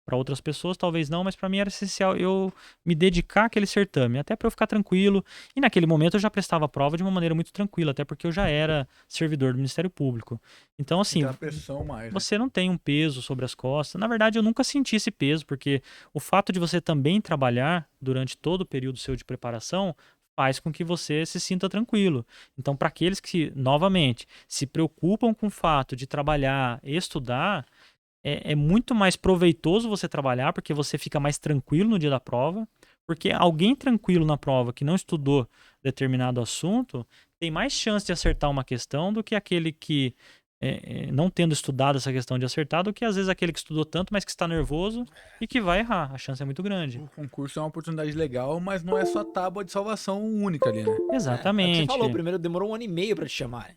Para outras pessoas talvez não, mas para mim era essencial eu me dedicar àquele certame, até para eu ficar tranquilo. E naquele momento eu já prestava a prova de uma maneira muito tranquila, até porque eu já era servidor do Ministério Público. Então assim, Tem a pressão mais, né? você não tem um peso sobre as costas. Na verdade, eu nunca senti esse peso, porque o fato de você também trabalhar durante todo o período seu de preparação faz com que você se sinta tranquilo. Então, para aqueles que, novamente, se preocupam com o fato de trabalhar e estudar, é muito mais proveitoso você trabalhar, porque você fica mais tranquilo no dia da prova. Porque alguém tranquilo na prova que não estudou determinado assunto tem mais chance de acertar uma questão do que aquele que, não tendo estudado essa questão de acertar, do que às vezes aquele que estudou tanto, mas que está nervoso e que vai errar. A chance é muito grande. O concurso é uma oportunidade legal, mas não é só tábua de salvação única ali, né? É o que Exatamente. você falou, primeiro demorou 1 ano e meio pra te chamar.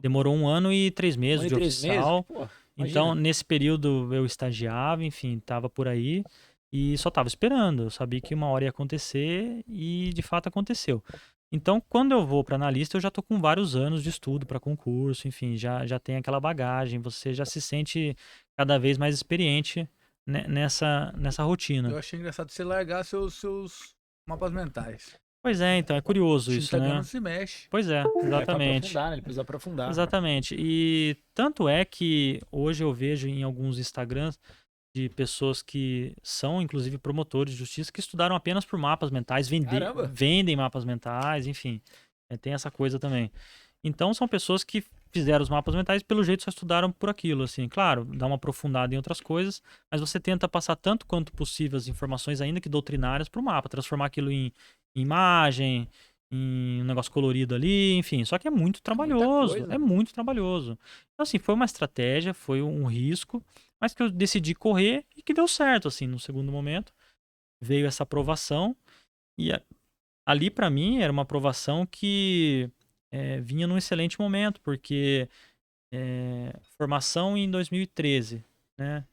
Demorou 1 ano e 3 1 meses ano e de 3 meses? oficial. Pô, Então, imagina. nesse período eu estagiava, enfim, estava por aí e só estava esperando. Eu sabia que uma hora ia acontecer e de fato aconteceu. Então, quando eu vou para analista, eu já estou com vários anos de estudo para concurso, enfim, já tem aquela bagagem, você já se sente cada vez mais experiente nessa rotina. Eu achei engraçado você largar seus mapas mentais. Pois é, então é O curioso time isso, tá né? ganhando, se mexe. Pois é, É pra exatamente. aprofundar, né? Ele precisa aprofundar. Exatamente. E tanto é que hoje eu vejo em alguns Instagrams de pessoas que são, inclusive, promotores de justiça que estudaram apenas por mapas mentais, Caramba! vendem mapas mentais, enfim. Tem essa coisa também. Então, são pessoas que fizeram os mapas mentais e, pelo jeito, só estudaram por aquilo, assim. Claro, dá uma aprofundada em outras coisas, mas você tenta passar tanto quanto possível as informações, ainda que doutrinárias, para o mapa, transformar aquilo em imagem, em um negócio colorido ali, enfim. Só que é muito trabalhoso, coisa. é muito trabalhoso. Então, assim, foi uma estratégia, foi um risco, mas que eu decidi correr e que deu certo, assim, no segundo momento. Veio essa aprovação e ali, para mim, era uma aprovação que vinha num excelente momento, porque formação em 2013, né?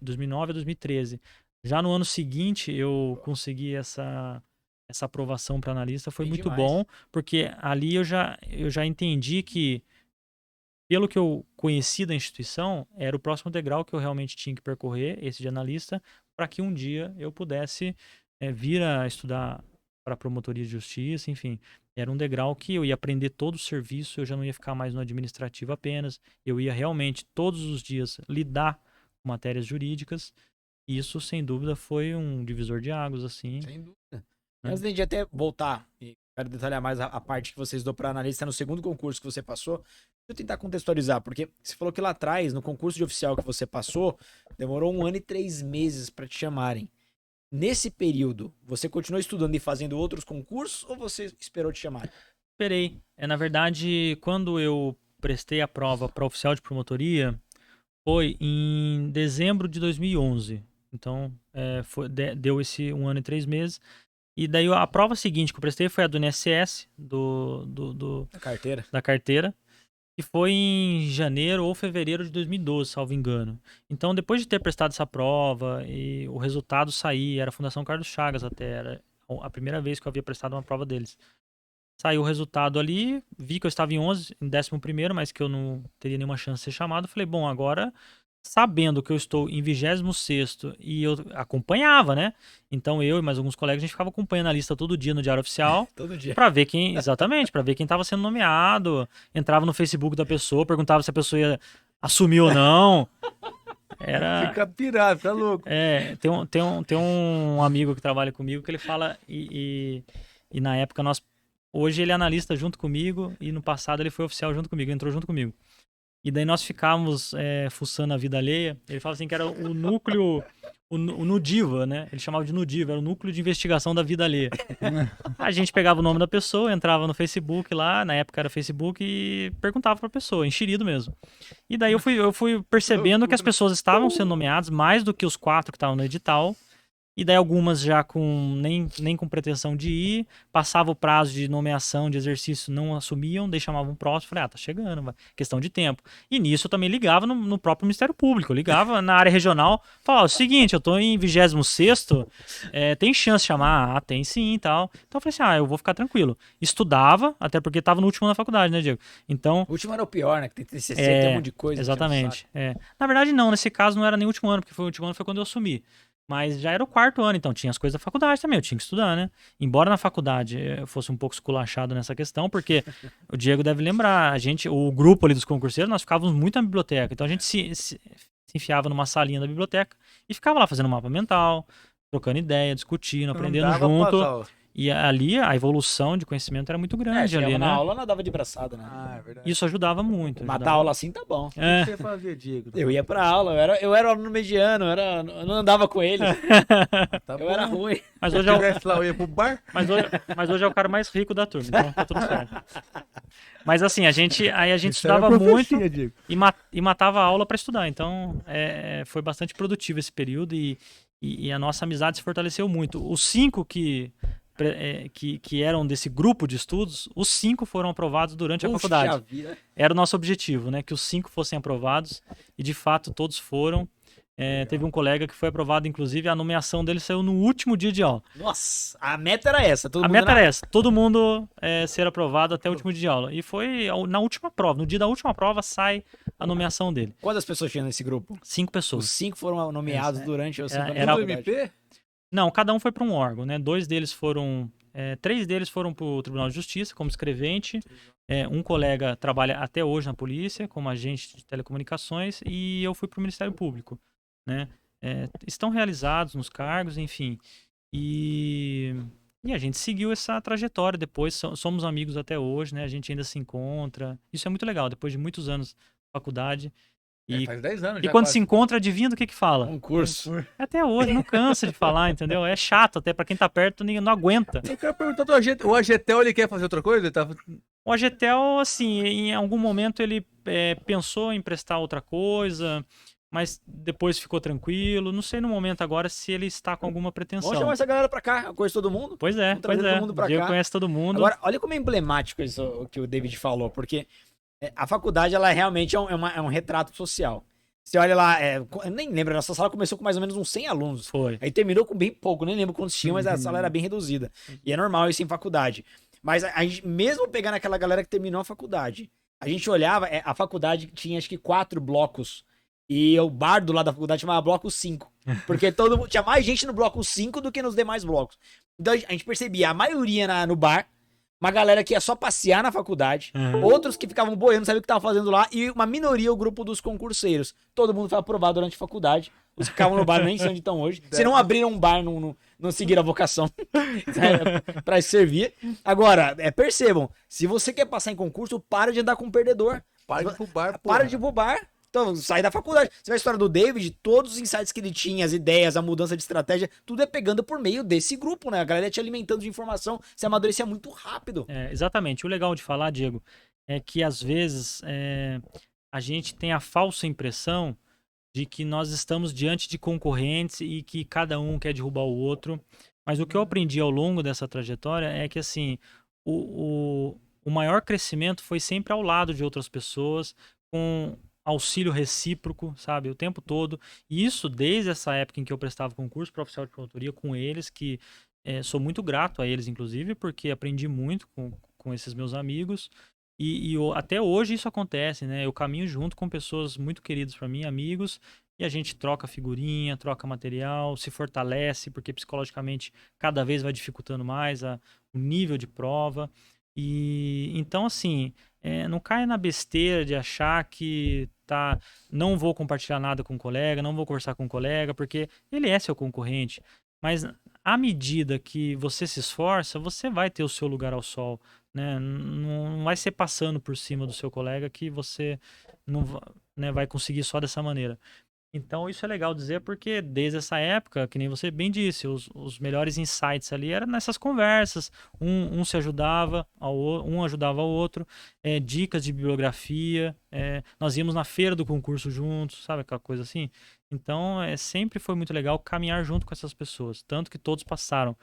2009 a 2013. Já no ano seguinte, eu consegui essa aprovação para analista, foi Bem muito demais. bom, porque ali eu já entendi que, pelo que eu conheci da instituição, era o próximo degrau que eu realmente tinha que percorrer, esse de analista, para que um dia eu pudesse vir a estudar para promotoria de justiça, enfim. Era um degrau que eu ia aprender todo o serviço, eu já não ia ficar mais no administrativo apenas, eu ia realmente todos os dias lidar com matérias jurídicas. Isso, sem dúvida, foi um divisor de águas, assim. Sem dúvida. Né? Antes de a gente até voltar, e quero detalhar mais a parte que vocês dão para analista no segundo concurso que você passou, deixa eu tentar contextualizar, porque você falou que lá atrás, no concurso de oficial que você passou, demorou 1 ano e 3 meses para te chamarem. Nesse período, você continuou estudando e fazendo outros concursos ou você esperou te chamarem? Esperei. Na verdade, quando eu prestei a prova para oficial de promotoria, foi em dezembro de 2011. Então, deu esse 1 ano e 3 meses. E daí a prova seguinte que eu prestei foi a do INSS, A carteira? da carteira, que foi em janeiro ou fevereiro de 2012, salvo engano. Então, depois de ter prestado essa prova e o resultado sair, era a Fundação Carlos Chagas até, era a primeira vez que eu havia prestado uma prova deles. Saiu o resultado ali, vi que eu estava em 11º, mas que eu não teria nenhuma chance de ser chamado. Falei, bom, agora, sabendo que eu estou em 26º e eu acompanhava, né? Então eu e mais alguns colegas, a gente ficava acompanhando a lista todo dia no Diário Oficial. Todo dia. Pra ver quem, exatamente, pra ver quem tava sendo nomeado. Entrava no Facebook da pessoa, perguntava se a pessoa ia assumir ou não. Era... Fica pirado, tá louco. Tem um amigo que trabalha comigo que ele fala, e na época hoje ele é analista junto comigo, e no passado ele foi oficial junto comigo, entrou junto comigo. E daí nós ficávamos fuçando a vida alheia. Ele fala assim que era o o Nudiva, né? Ele chamava de Nudiva, era o Núcleo de Investigação da Vida Alheia. A gente pegava o nome da pessoa, entrava no Facebook lá, na época era Facebook, e perguntava pra pessoa, enxerido mesmo. E daí eu fui percebendo que as pessoas estavam sendo nomeadas, mais do que os 4 que estavam no edital. E daí algumas já nem com pretensão de ir, passava o prazo de nomeação de exercício, não assumiam, daí chamavam um próximo, falei, tá chegando, vai. Questão de tempo. E nisso eu também ligava no próprio Ministério Público, eu ligava na área regional, falava, o seguinte, eu tô em 26º, tem chance de chamar? Ah, tem sim e tal. Então eu falei assim, eu vou ficar tranquilo. Estudava, até porque tava no último ano da faculdade, né, Diego? Então... O último era o pior, né? Que tem TCC, tem um monte de coisa. Exatamente. Na verdade não, nesse caso não era nem o último ano, porque o último ano foi quando eu assumi. Mas já era o 4º ano, então tinha as coisas da faculdade também, eu tinha que estudar, né? Embora na faculdade eu fosse um pouco esculachado nessa questão, porque o Diego deve lembrar, o grupo ali dos concurseiros, nós ficávamos muito na biblioteca. Então a gente se enfiava numa salinha da biblioteca e ficava lá fazendo mapa mental, trocando ideia, discutindo, aprendendo junto. E ali a evolução de conhecimento era muito grande ali, né? Na aula não dava de braçada, né? É verdade. Isso ajudava muito. Matar a aula assim tá bom. O que você fazia, Diego? Eu ia pra aula, eu era aluno mediano, eu não andava com ele. Eu era ruim. Mas hoje eu ia pro bar. Mas hoje é o cara mais rico da turma, então tá tudo certo. Mas assim, a gente estudava muito e matava a aula para estudar. Então foi bastante produtivo esse período e a nossa amizade se fortaleceu muito. Os 5 que eram desse grupo de estudos, os 5 foram aprovados durante a faculdade. Era o nosso objetivo, né? Que os 5 fossem aprovados e de fato todos foram. Teve um colega que foi aprovado, inclusive a nomeação dele saiu no último dia de aula. Nossa, a meta era essa. Todo mundo ser aprovado até o último dia de aula. E foi na última prova, no dia da última prova sai a nomeação dele. Quantas pessoas tinham nesse grupo? 5 pessoas. Os 5 foram nomeados durante os 5 anos. Era o MP? Não, cada um foi para um órgão, né? 3 deles foram para o Tribunal de Justiça como escrevente. Um colega trabalha até hoje na polícia como agente de telecomunicações e eu fui para o Ministério Público, né? Estão realizados nos cargos, enfim. E a gente seguiu essa trajetória depois, somos amigos até hoje, né? A gente ainda se encontra. Isso é muito legal, depois de muitos anos de faculdade. Faz 10 anos e já quando quase. se encontra, adivinha do que fala? Concurso. Até hoje, não cansa de falar, entendeu? É chato, até pra quem tá perto, ninguém não aguenta. Eu quero perguntar o AGTEL, ele quer fazer outra coisa? O AGTEL, assim, em algum momento ele pensou em prestar outra coisa, mas depois ficou tranquilo. Não sei no momento agora se ele está com alguma pretensão. Vamos chamar essa galera pra cá, eu conheço todo mundo. Pois é. Todo mundo pra Diego cá. Conhece todo mundo. Agora, olha como é emblemático isso que o David falou, porque a faculdade, ela realmente é um retrato social. Você olha lá, eu nem lembro, a nossa sala começou com mais ou menos uns 100 alunos. Foi. Aí terminou com bem pouco, nem lembro quantos tinham, mas a sala era bem reduzida. E é normal isso em faculdade. Mas a gente, mesmo pegando aquela galera que terminou a faculdade, a gente olhava, a faculdade tinha acho que 4 blocos. E o bar do lado da faculdade chamava bloco 5. Porque tinha mais gente no bloco 5 do que nos demais blocos. Então a gente percebia a maioria no bar, uma galera que ia só passear na faculdade, outros que ficavam boiando, não sabiam o que estavam fazendo lá, e uma minoria, o grupo dos concurseiros. Todo mundo foi aprovado durante a faculdade. Os que ficavam no bar nem sei onde estão hoje. Se não abriram um bar, não seguiram a vocação pra servir. Agora, percebam, se você quer passar em concurso, para de andar com um perdedor. Para de ir pro bar, pô. Para de ir pro bar. Então, sai da faculdade. Você vê a história do David, todos os insights que ele tinha, as ideias, a mudança de estratégia, tudo é pegando por meio desse grupo, né? A galera te alimentando de informação, se amadurecia muito rápido. Exatamente. O legal de falar, Diego, é que às vezes a gente tem a falsa impressão de que nós estamos diante de concorrentes e que cada um quer derrubar o outro. Mas o que eu aprendi ao longo dessa trajetória é que, assim, o maior crescimento foi sempre ao lado de outras pessoas, com auxílio recíproco, sabe, o tempo todo. E isso desde essa época em que eu prestava concurso para oficial de promotoria com eles, que sou muito grato a eles, inclusive, porque aprendi muito com esses meus amigos. E até hoje isso acontece, né? Eu caminho junto com pessoas muito queridas para mim, amigos, e a gente troca figurinha, troca material, se fortalece, porque psicologicamente cada vez vai dificultando mais o nível de prova. E então, assim, não caia na besteira de achar que não vou compartilhar nada com o colega, não vou conversar com o colega, porque ele é seu concorrente. Mas à medida que você se esforça, você vai ter o seu lugar ao sol, né? Não vai ser passando por cima do seu colega que você não vai conseguir só dessa maneira. Então isso é legal dizer porque desde essa época, que nem você bem disse, os melhores insights ali eram nessas conversas. Um se ajudava, um ajudava ao outro, dicas de bibliografia, nós íamos na feira do concurso juntos, sabe aquela coisa assim? Então sempre foi muito legal caminhar junto com essas pessoas, tanto que todos passaram.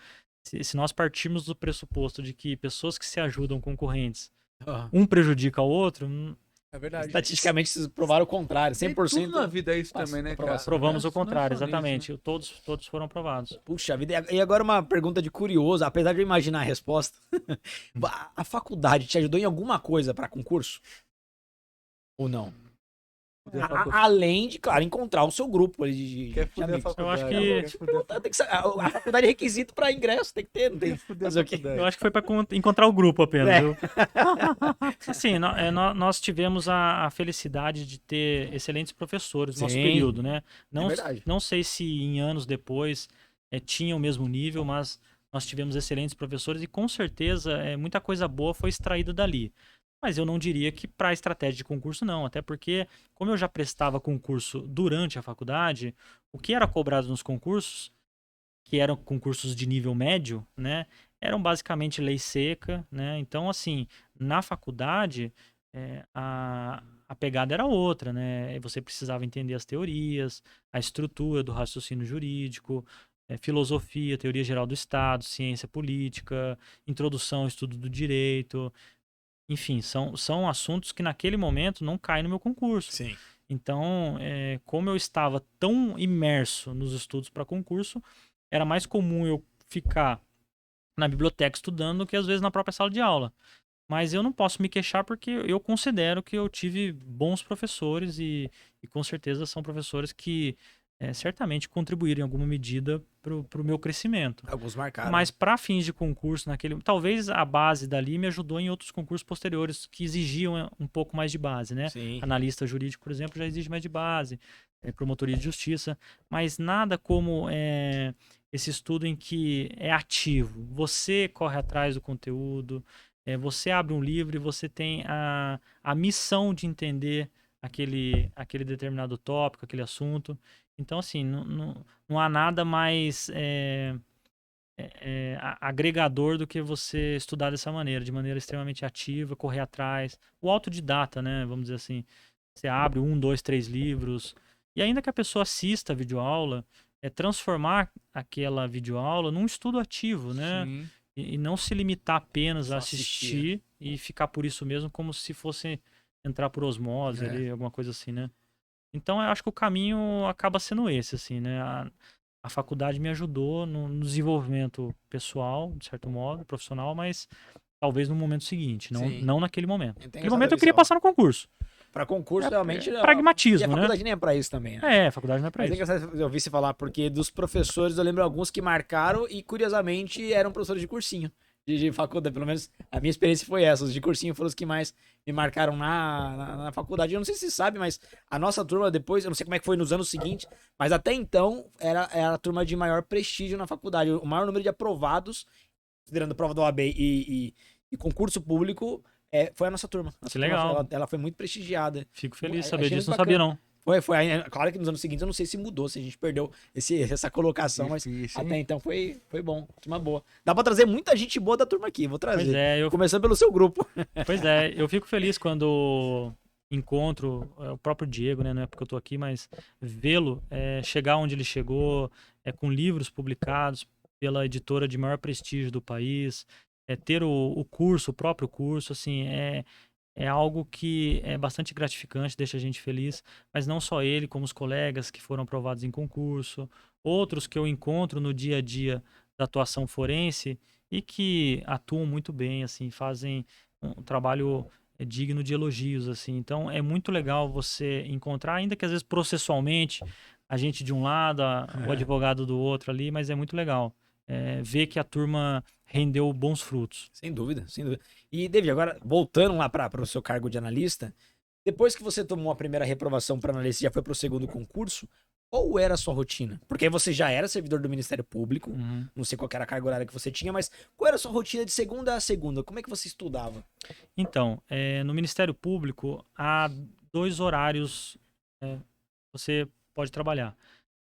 Se nós partirmos do pressuposto de que pessoas que se ajudam, concorrentes, um prejudica o outro, É verdade. Estatisticamente, vocês provaram o contrário. Tem 100%. tudo na vida é isso passa também, né, na cara? aprovação. provamos Não o é- não é contrário, só nisso, né? exatamente. Todos foram aprovados. Puxa vida. E agora uma pergunta de curioso, apesar de eu imaginar a resposta. A faculdade te ajudou em alguma coisa para concurso? Ou não? Além de, claro, encontrar o seu grupo ali de Quer de fuder a amigos. faculdade. Eu acho que- Quer fuder a Tem que ser- a faculdade é requisito para ingresso, tem que ter, não tem. Quer fuder a Fazer o quê? faculdade. Eu acho que foi para encontrar o grupo apenas, É. viu? Assim, nós tivemos a felicidade de ter excelentes professores no nosso Sim. período, né? Não, verdade. não sei se em anos depois tinha o mesmo nível, mas nós tivemos excelentes professores e com certeza muita coisa boa foi extraída dali. Mas eu não diria que para estratégia de concurso não, até porque como eu já prestava concurso durante a faculdade, o que era cobrado nos concursos, que eram concursos de nível médio, né, eram basicamente lei seca, né? Então, assim, na faculdade, a pegada era outra, né? Você precisava entender as teorias, a estrutura do raciocínio jurídico, filosofia, teoria geral do Estado, ciência política, introdução ao estudo do direito. Enfim, são assuntos que naquele momento não caem no meu concurso. Sim. Então, como eu estava tão imerso nos estudos para concurso, era mais comum eu ficar na biblioteca estudando do que às vezes na própria sala de aula. Mas eu não posso me queixar porque eu considero que eu tive bons professores e com certeza são professores que certamente contribuíram em alguma medida para o meu crescimento. Alguns marcaram. Mas para fins de concurso talvez a base dali me ajudou em outros concursos posteriores que exigiam um pouco mais de base, né? Sim. Analista jurídico, por exemplo, já exige mais de base, promotoria de justiça, mas nada como esse estudo em que é ativo. Você corre atrás do conteúdo, você abre um livro e você tem a missão de entender aquele determinado tópico, aquele assunto. Então, assim, não há nada mais agregador do que você estudar dessa maneira, de maneira extremamente ativa, correr atrás. O autodidata, né? Vamos dizer assim. Você abre 1, 2, 3 livros. E ainda que a pessoa assista a videoaula, transformar aquela videoaula num estudo ativo, né? Sim. E não se limitar apenas Só a assistir. assistir e ficar por isso mesmo como se fosse entrar por osmose É. ali, alguma coisa assim, né? Então eu acho que o caminho acaba sendo esse, assim, né? A faculdade me ajudou no desenvolvimento pessoal, de certo modo, profissional, mas talvez no momento seguinte, Sim. não naquele momento. Tem Naquele essa momento eu queria visão. passar no concurso. Pra concurso, realmente. E a Pragmatismo, né? faculdade nem é pra isso também, né? A faculdade não é pra Mas é isso. engraçado eu ouvir você falar, porque dos professores eu lembro alguns que marcaram e, curiosamente, eram professores de cursinho. De faculdade, pelo menos a minha experiência foi essa. Os de cursinho foram os que mais me marcaram na faculdade. Eu não sei se você sabe, mas a nossa turma depois, eu não sei como é que foi nos anos seguintes, mas até então era a turma de maior prestígio na faculdade. O maior número de aprovados, considerando prova da OAB e concurso público, foi a nossa turma. Nossa Que legal. turma, ela foi muito prestigiada. Fico feliz de Achei saber muito disso, não bacana. sabia não. Foi. Claro que nos anos seguintes eu não sei se mudou, se a gente perdeu essa colocação, mas Difícil, hein? até então foi bom. Turma boa. Dá pra trazer muita gente boa da turma aqui, vou trazer. Pois é, Começando pelo seu grupo. eu fico feliz quando encontro o próprio Diego, né? Não é porque eu tô aqui, mas vê-lo chegar onde ele chegou, com livros publicados pela editora de maior prestígio do país, ter o curso, o próprio curso, assim, é algo que é bastante gratificante, deixa a gente feliz, mas não só ele, como os colegas que foram aprovados em concurso, outros que eu encontro no dia a dia da atuação forense e que atuam muito bem, assim, fazem um trabalho digno de elogios, assim. Então é muito legal você encontrar, ainda que às vezes processualmente a gente de um lado, o advogado do outro ali, mas é muito legal ver que a turma rendeu bons frutos. Sem dúvida, sem dúvida. E, David, agora, voltando lá para o seu cargo de analista, depois que você tomou a primeira reprovação para analista e já foi para o segundo concurso, qual era a sua rotina? Porque aí você já era servidor do Ministério Público, Uhum. não sei qual que era a carga horária que você tinha, mas qual era a sua rotina de segunda a segunda? Como é que você estudava? Então, no Ministério Público há 2 horários. Você pode trabalhar.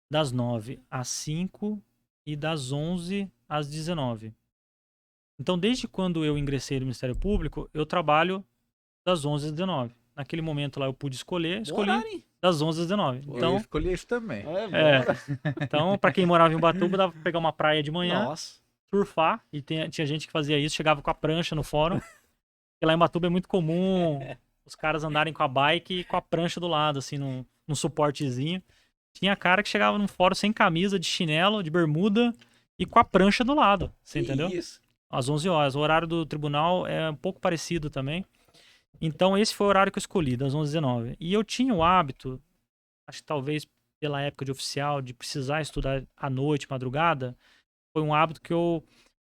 Das 9 às 5 e das 11 às 19. Então, desde quando eu ingressei no Ministério Público, eu trabalho das 11 às 19. Naquele momento lá eu pude escolhi das 11 às 19. Eu Então, escolhi isso também. então para quem morava em Ubatuba, dava pra pegar uma praia de manhã, Nossa. surfar, e tinha gente que fazia isso, chegava com a prancha no fórum. Porque lá em Ubatuba é muito comum os caras andarem com a bike e com a prancha do lado, assim, num suportezinho. Tinha cara que chegava no fórum sem camisa, de chinelo, de bermuda e com a prancha do lado, você entendeu? Isso. Às 11 horas. O horário do tribunal é um pouco parecido também. Então, esse foi o horário que eu escolhi, das 11 às 19. E eu tinha o hábito, acho que talvez pela época de oficial, de precisar estudar à noite, madrugada, foi um hábito que eu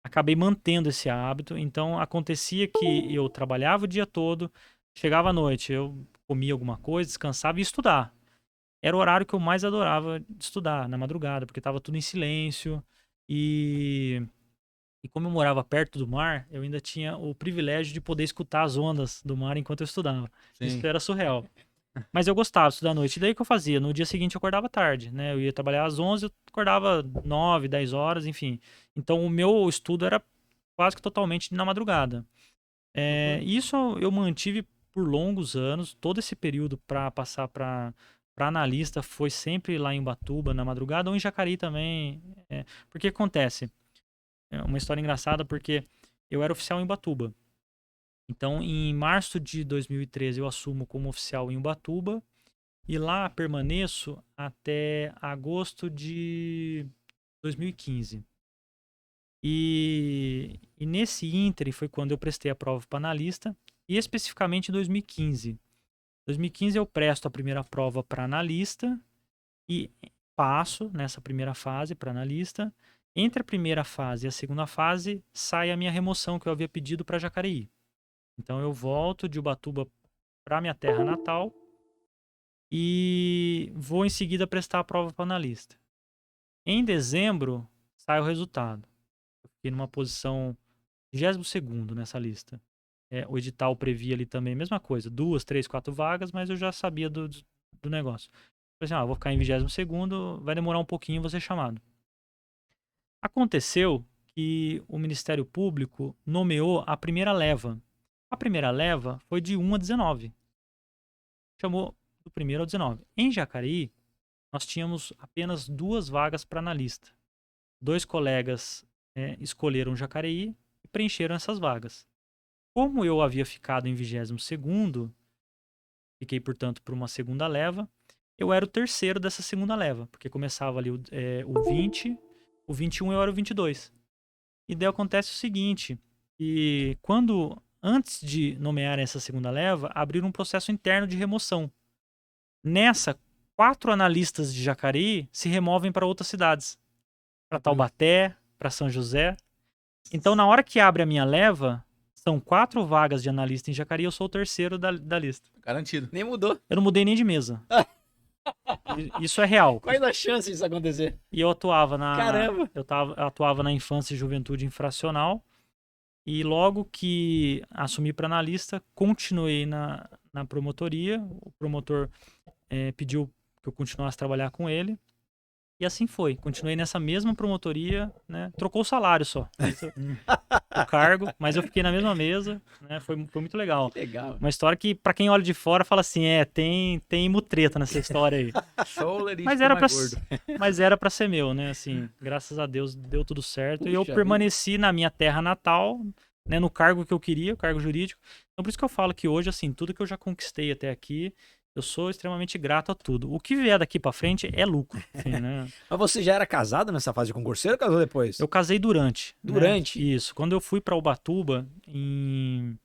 acabei mantendo esse hábito. Então, acontecia que eu trabalhava o dia todo, chegava à noite, eu comia alguma coisa, descansava e ia estudar. Era o horário que eu mais adorava estudar, na madrugada, porque estava tudo em silêncio. E como eu morava perto do mar, eu ainda tinha o privilégio de poder escutar as ondas do mar enquanto eu estudava. Sim. Isso era surreal. Mas eu gostava de estudar à noite. E daí o que eu fazia? No dia seguinte eu acordava tarde, né? Eu ia trabalhar às 11, eu acordava 9, 10 horas, enfim. Então o meu estudo era quase que totalmente na madrugada. Isso eu mantive por longos anos. Todo esse período para passar para analista foi sempre lá em Ubatuba, na madrugada, ou em Jacareí também. Porque acontece... É uma história engraçada porque eu era oficial em Ubatuba. Então, em março de 2013, eu assumo como oficial em Ubatuba e lá permaneço até agosto de 2015. E nesse ínterim foi quando eu prestei a prova para analista, e especificamente em 2015. Em 2015 eu presto a primeira prova para analista e passo nessa primeira fase para analista. Entre a primeira fase e a segunda fase, sai a minha remoção que eu havia pedido para Jacareí. Então eu volto de Ubatuba para minha terra natal e vou em seguida prestar a prova para analista. Em dezembro, sai o resultado. Eu fiquei numa posição 22º nessa lista. O edital previa ali também a mesma coisa, 2, 3, 4 vagas, mas eu já sabia do negócio. Falei assim, vou ficar em 22º, vai demorar um pouquinho, vou ser chamado. Aconteceu que o Ministério Público nomeou a primeira leva. A primeira leva foi de 1 a 19. Chamou do 1º ao 19. Em Jacareí, nós tínhamos apenas 2 vagas para analista. 2 colegas escolheram Jacareí e preencheram essas vagas. Como eu havia ficado em 22º, fiquei, portanto, por uma segunda leva, eu era o terceiro dessa segunda leva, porque começava ali o 20... O 21 eu era o 22. E daí acontece o seguinte, que antes de nomear essa segunda leva, abriram um processo interno de remoção. Nessa, 4 analistas de Jacareí se removem para outras cidades. Para Taubaté, para São José. Então, na hora que abre a minha leva, são 4 vagas de analista em Jacareí, eu sou o terceiro da lista. Garantido. Nem mudou. Eu não mudei nem de mesa. Isso é real. Qual é a chance disso acontecer? E eu atuava Caramba! Eu atuava na infância e juventude infracional. E logo que assumi para analista, continuei na promotoria. O promotor pediu que eu continuasse a trabalhar com ele. E assim foi. Continuei nessa mesma promotoria, né? Trocou o salário só. O cargo, mas eu fiquei na mesma mesa, né? Foi muito legal. Legal. Uma história que, pra quem olha de fora, fala assim, tem mutreta nessa história aí. Mas era pra ser meu, né? Assim, graças a Deus deu tudo certo. Puxa e eu vida. permaneci na minha terra natal, né? No cargo que eu queria, o cargo jurídico. Então por isso que eu falo que hoje, assim, tudo que eu já conquistei até aqui, eu sou extremamente grato a tudo. O que vier daqui pra frente é lucro, assim, né? Mas você já era casado nessa fase de concurseiro ou casou depois? Eu casei durante. Durante? Né? Isso. Quando eu fui pra Ubatuba, em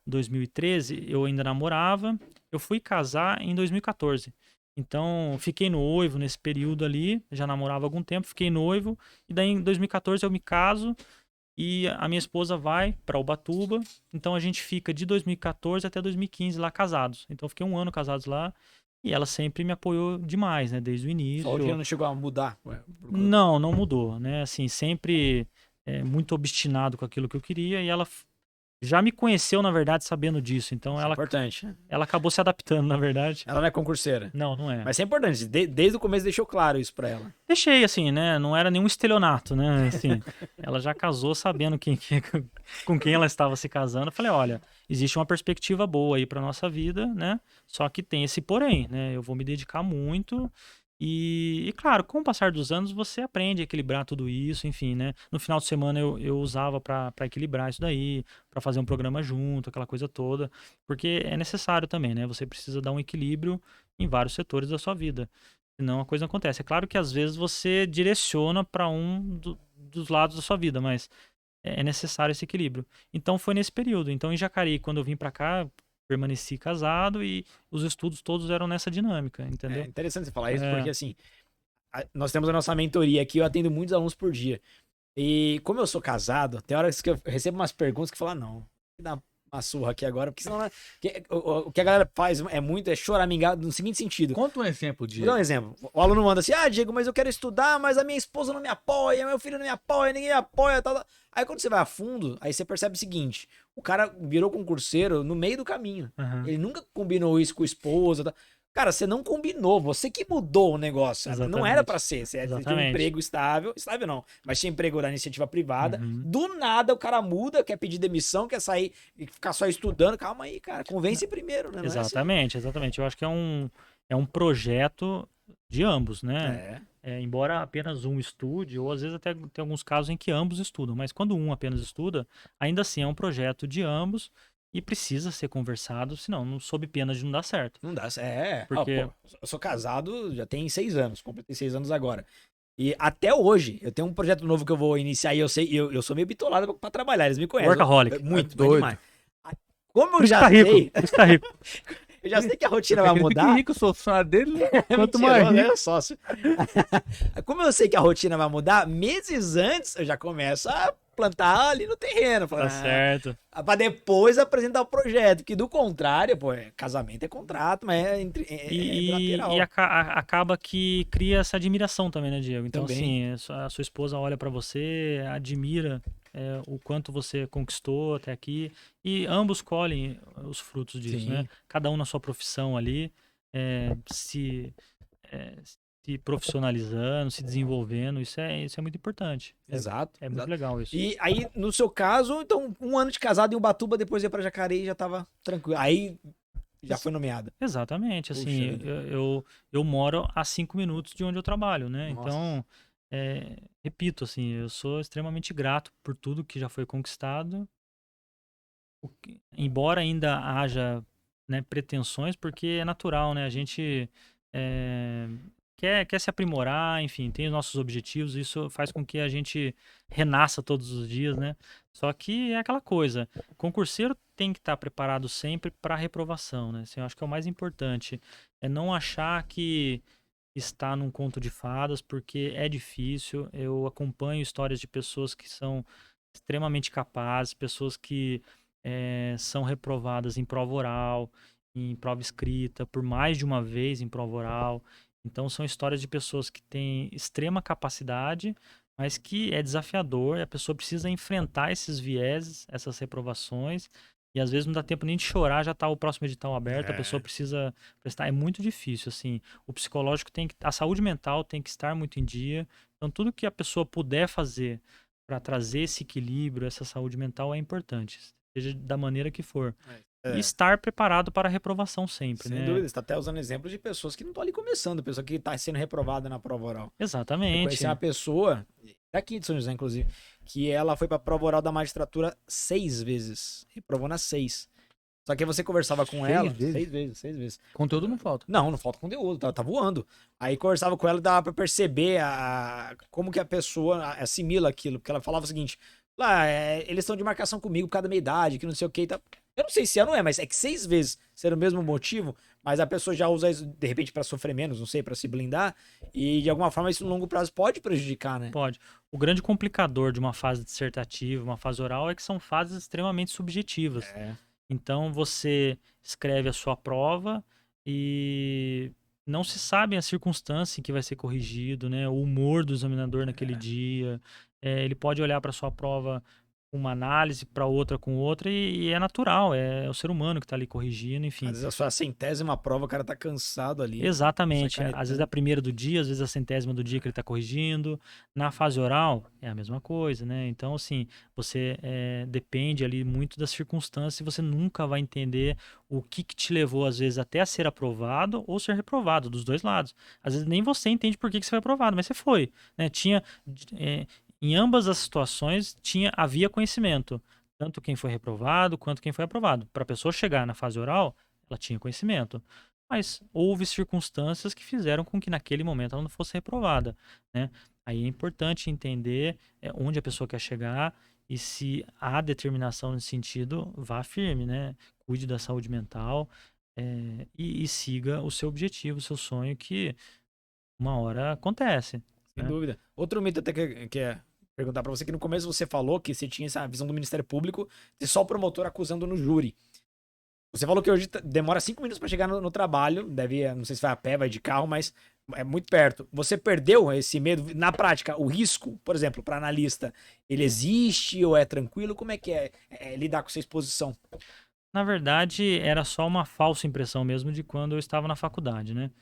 2013, eu ainda namorava. Eu fui casar em 2014. Então, fiquei noivo nesse período ali. Já namorava há algum tempo, fiquei noivo. E daí, em 2014, eu me caso. E a minha esposa vai pra Ubatuba. Então, a gente fica de 2014 até 2015 lá casados. Então, eu fiquei 1 ano casados lá. E ela sempre me apoiou demais, né? Desde o início. Só que não chegou a mudar? Não mudou, né? Assim, sempre muito obstinado com aquilo que eu queria. E ela já me conheceu, na verdade, sabendo disso. Então, Isso é ela, importante. ela acabou se adaptando, na verdade. Ela não é concurseira. Não, não é. Mas isso é importante. Desde o começo deixou claro isso pra ela. Deixei, assim, né? Não era nenhum estelionato, né? Assim, ela já casou sabendo com quem ela estava se casando. Eu falei, olha, existe uma perspectiva boa aí pra nossa vida, né? Só que tem esse porém, né? Eu vou me dedicar muito e claro, com o passar dos anos, você aprende a equilibrar tudo isso, enfim, né? No final de semana eu usava pra equilibrar isso daí, pra fazer um programa junto, aquela coisa toda, porque é necessário também, né? Você precisa dar um equilíbrio em vários setores da sua vida. Senão a coisa não acontece. É claro que às vezes você direciona para dos lados da sua vida, mas é necessário esse equilíbrio. Então foi nesse período. Então em Jacareí, quando eu vim para cá, permaneci casado e os estudos todos eram nessa dinâmica, É entendeu? interessante você falar isso, É. porque assim, nós temos a nossa mentoria aqui, eu atendo muitos alunos por dia. E como eu sou casado, tem horas que eu recebo umas perguntas que falam, não, vou dar uma surra aqui agora, porque senão o que a galera faz é choramingar no seguinte sentido. Conta um exemplo de. Vou dar um exemplo. O aluno manda assim, Diego, mas eu quero estudar, mas a minha esposa não me apoia, meu filho não me apoia, ninguém me apoia, tal, tal. Aí quando você vai a fundo, aí você percebe o seguinte, o cara virou concurseiro no meio do caminho. Aham. Ele nunca combinou isso com a esposa, tal. Cara, você não combinou, você que mudou o negócio. Sabe? Não era Exatamente. pra ser. Você tinha um Exatamente. emprego estável não, mas tinha emprego da iniciativa privada. Uhum. Do nada o cara muda, quer pedir demissão, quer sair e ficar só estudando. Calma aí, cara, convence primeiro, né? Não é assim. Exatamente, exatamente. Eu acho que é um projeto de ambos, né? Embora apenas um estude, ou às vezes até tem alguns casos em que ambos estudam, mas quando um apenas estuda, ainda assim é um projeto de ambos e precisa ser conversado, senão, não sob pena de não dar certo. Não dá. Porque- Pô, eu sou casado já tem 6 anos, completei 6 anos agora. E até hoje, eu tenho um projeto novo que eu vou iniciar e eu sou meio bitolado pra trabalhar, eles me conhecem. Workaholic. Muito, Doido. demais. Como eu Por isso já tá rico, sei, por isso tá rico. eu já sei que a rotina vai Fique mudar. rico, eu sou funcionário dele. Quanto Mentiroso, mais né? rico. Sócio. Como eu sei que a rotina vai mudar, meses antes eu já começo a plantar ali no terreno. Tá certo. Pra depois apresentar o projeto. Que do contrário, pô, casamento é contrato, mas é bilateral. E acaba que cria essa admiração também, né, Diego? Então, Também. assim, a sua esposa olha pra você, admira o quanto você conquistou até aqui, e ambos colhem os frutos disso, Sim. né? Cada um na sua profissão ali, é, se, se profissionalizando, se desenvolvendo, isso é muito importante. Exato. É muito exato. legal isso. E aí, no seu caso, então, 1 ano de casado em Ubatuba, depois ia pra Jacareí e já tava tranquilo. Aí já foi nomeada. Exatamente, Puxa assim, vida. eu moro a 5 minutos de onde eu trabalho, né? Nossa. Então, repito, assim, eu sou extremamente grato por tudo que já foi conquistado, embora ainda haja, né, pretensões, porque é natural, né? A gente quer se aprimorar, enfim, tem os nossos objetivos, isso faz com que a gente renasça todos os dias, né? Só que é aquela coisa, concurseiro tem que estar preparado sempre para reprovação, né? Assim, eu acho que é o mais importante, é não achar que está num conto de fadas, porque é difícil. Eu acompanho histórias de pessoas que são extremamente capazes, pessoas que são reprovadas em prova oral, em prova escrita, por mais de uma vez em prova oral. Então, são histórias de pessoas que têm extrema capacidade, mas que é desafiador, e a pessoa precisa enfrentar esses vieses, essas reprovações, e às vezes não dá tempo nem de chorar, já está o próximo edital aberto, a pessoa precisa prestar. É muito difícil, assim. O psicológico a saúde mental tem que estar muito em dia. Então, tudo que a pessoa puder fazer para trazer esse equilíbrio, essa saúde mental é importante, seja da maneira que for. E estar preparado para a reprovação sempre, Sem né? dúvida, você tá até usando exemplos de pessoas que não estão ali começando, pessoa que tá sendo reprovada na prova oral. Eu Exatamente. conheci uma pessoa, daqui de São José, inclusive, que ela foi pra prova oral da magistratura 6 vezes. Reprovou nas 6. Só que aí você conversava com 6 ela. vezes? 6 vezes. Conteúdo não falta. Não falta conteúdo, tá voando. Aí conversava com ela e dava pra perceber como que a pessoa assimila aquilo. Porque ela falava o seguinte: eles estão de marcação comigo por causa da minha idade, que não sei o que e tal. Eu não sei se é ou não é, mas é que 6 vezes ser o mesmo motivo, mas a pessoa já usa isso, de repente, pra sofrer menos, não sei, pra se blindar. E de alguma forma isso no longo prazo pode prejudicar, né? Pode. O grande complicador de uma fase dissertativa, uma fase oral, é que são fases extremamente subjetivas. Então você escreve a sua prova e não se sabe a circunstância em que vai ser corrigido, né? O humor do examinador naquele dia. Ele pode olhar para sua prova uma análise para outra com outra e é natural, é o ser humano que tá ali corrigindo, enfim. Às vezes a sua 100ª prova, o cara tá cansado ali. Exatamente. Sai Às vezes caetano. a primeira do dia, às vezes a 100ª do dia que ele está corrigindo. Na fase oral, é a mesma coisa, né? Então, assim, você depende ali muito das circunstâncias e você nunca vai entender o que te levou, às vezes, até a ser aprovado ou ser reprovado, dos dois lados. Às vezes nem você entende por que você foi aprovado, mas você foi, né? Em ambas as situações, havia conhecimento. Tanto quem foi reprovado quanto quem foi aprovado. Para a pessoa chegar na fase oral, ela tinha conhecimento. Mas houve circunstâncias que fizeram com que naquele momento ela não fosse reprovada, né? Aí é importante entender onde a pessoa quer chegar e se há determinação nesse sentido, vá firme, né? Cuide da saúde mental e siga o seu objetivo, o seu sonho, que uma hora acontece, Sem né? dúvida. Outro mito até que é perguntar pra você, que no começo você falou que você tinha essa visão do Ministério Público de só o promotor acusando no júri. Você falou que hoje demora 5 minutos pra chegar no trabalho, não sei se vai a pé, vai de carro, mas é muito perto. Você perdeu esse medo? Na prática, o risco, por exemplo, para analista, ele existe ou é tranquilo? Como é que é lidar com essa exposição? Na verdade, era só uma falsa impressão mesmo de quando eu estava na faculdade, né?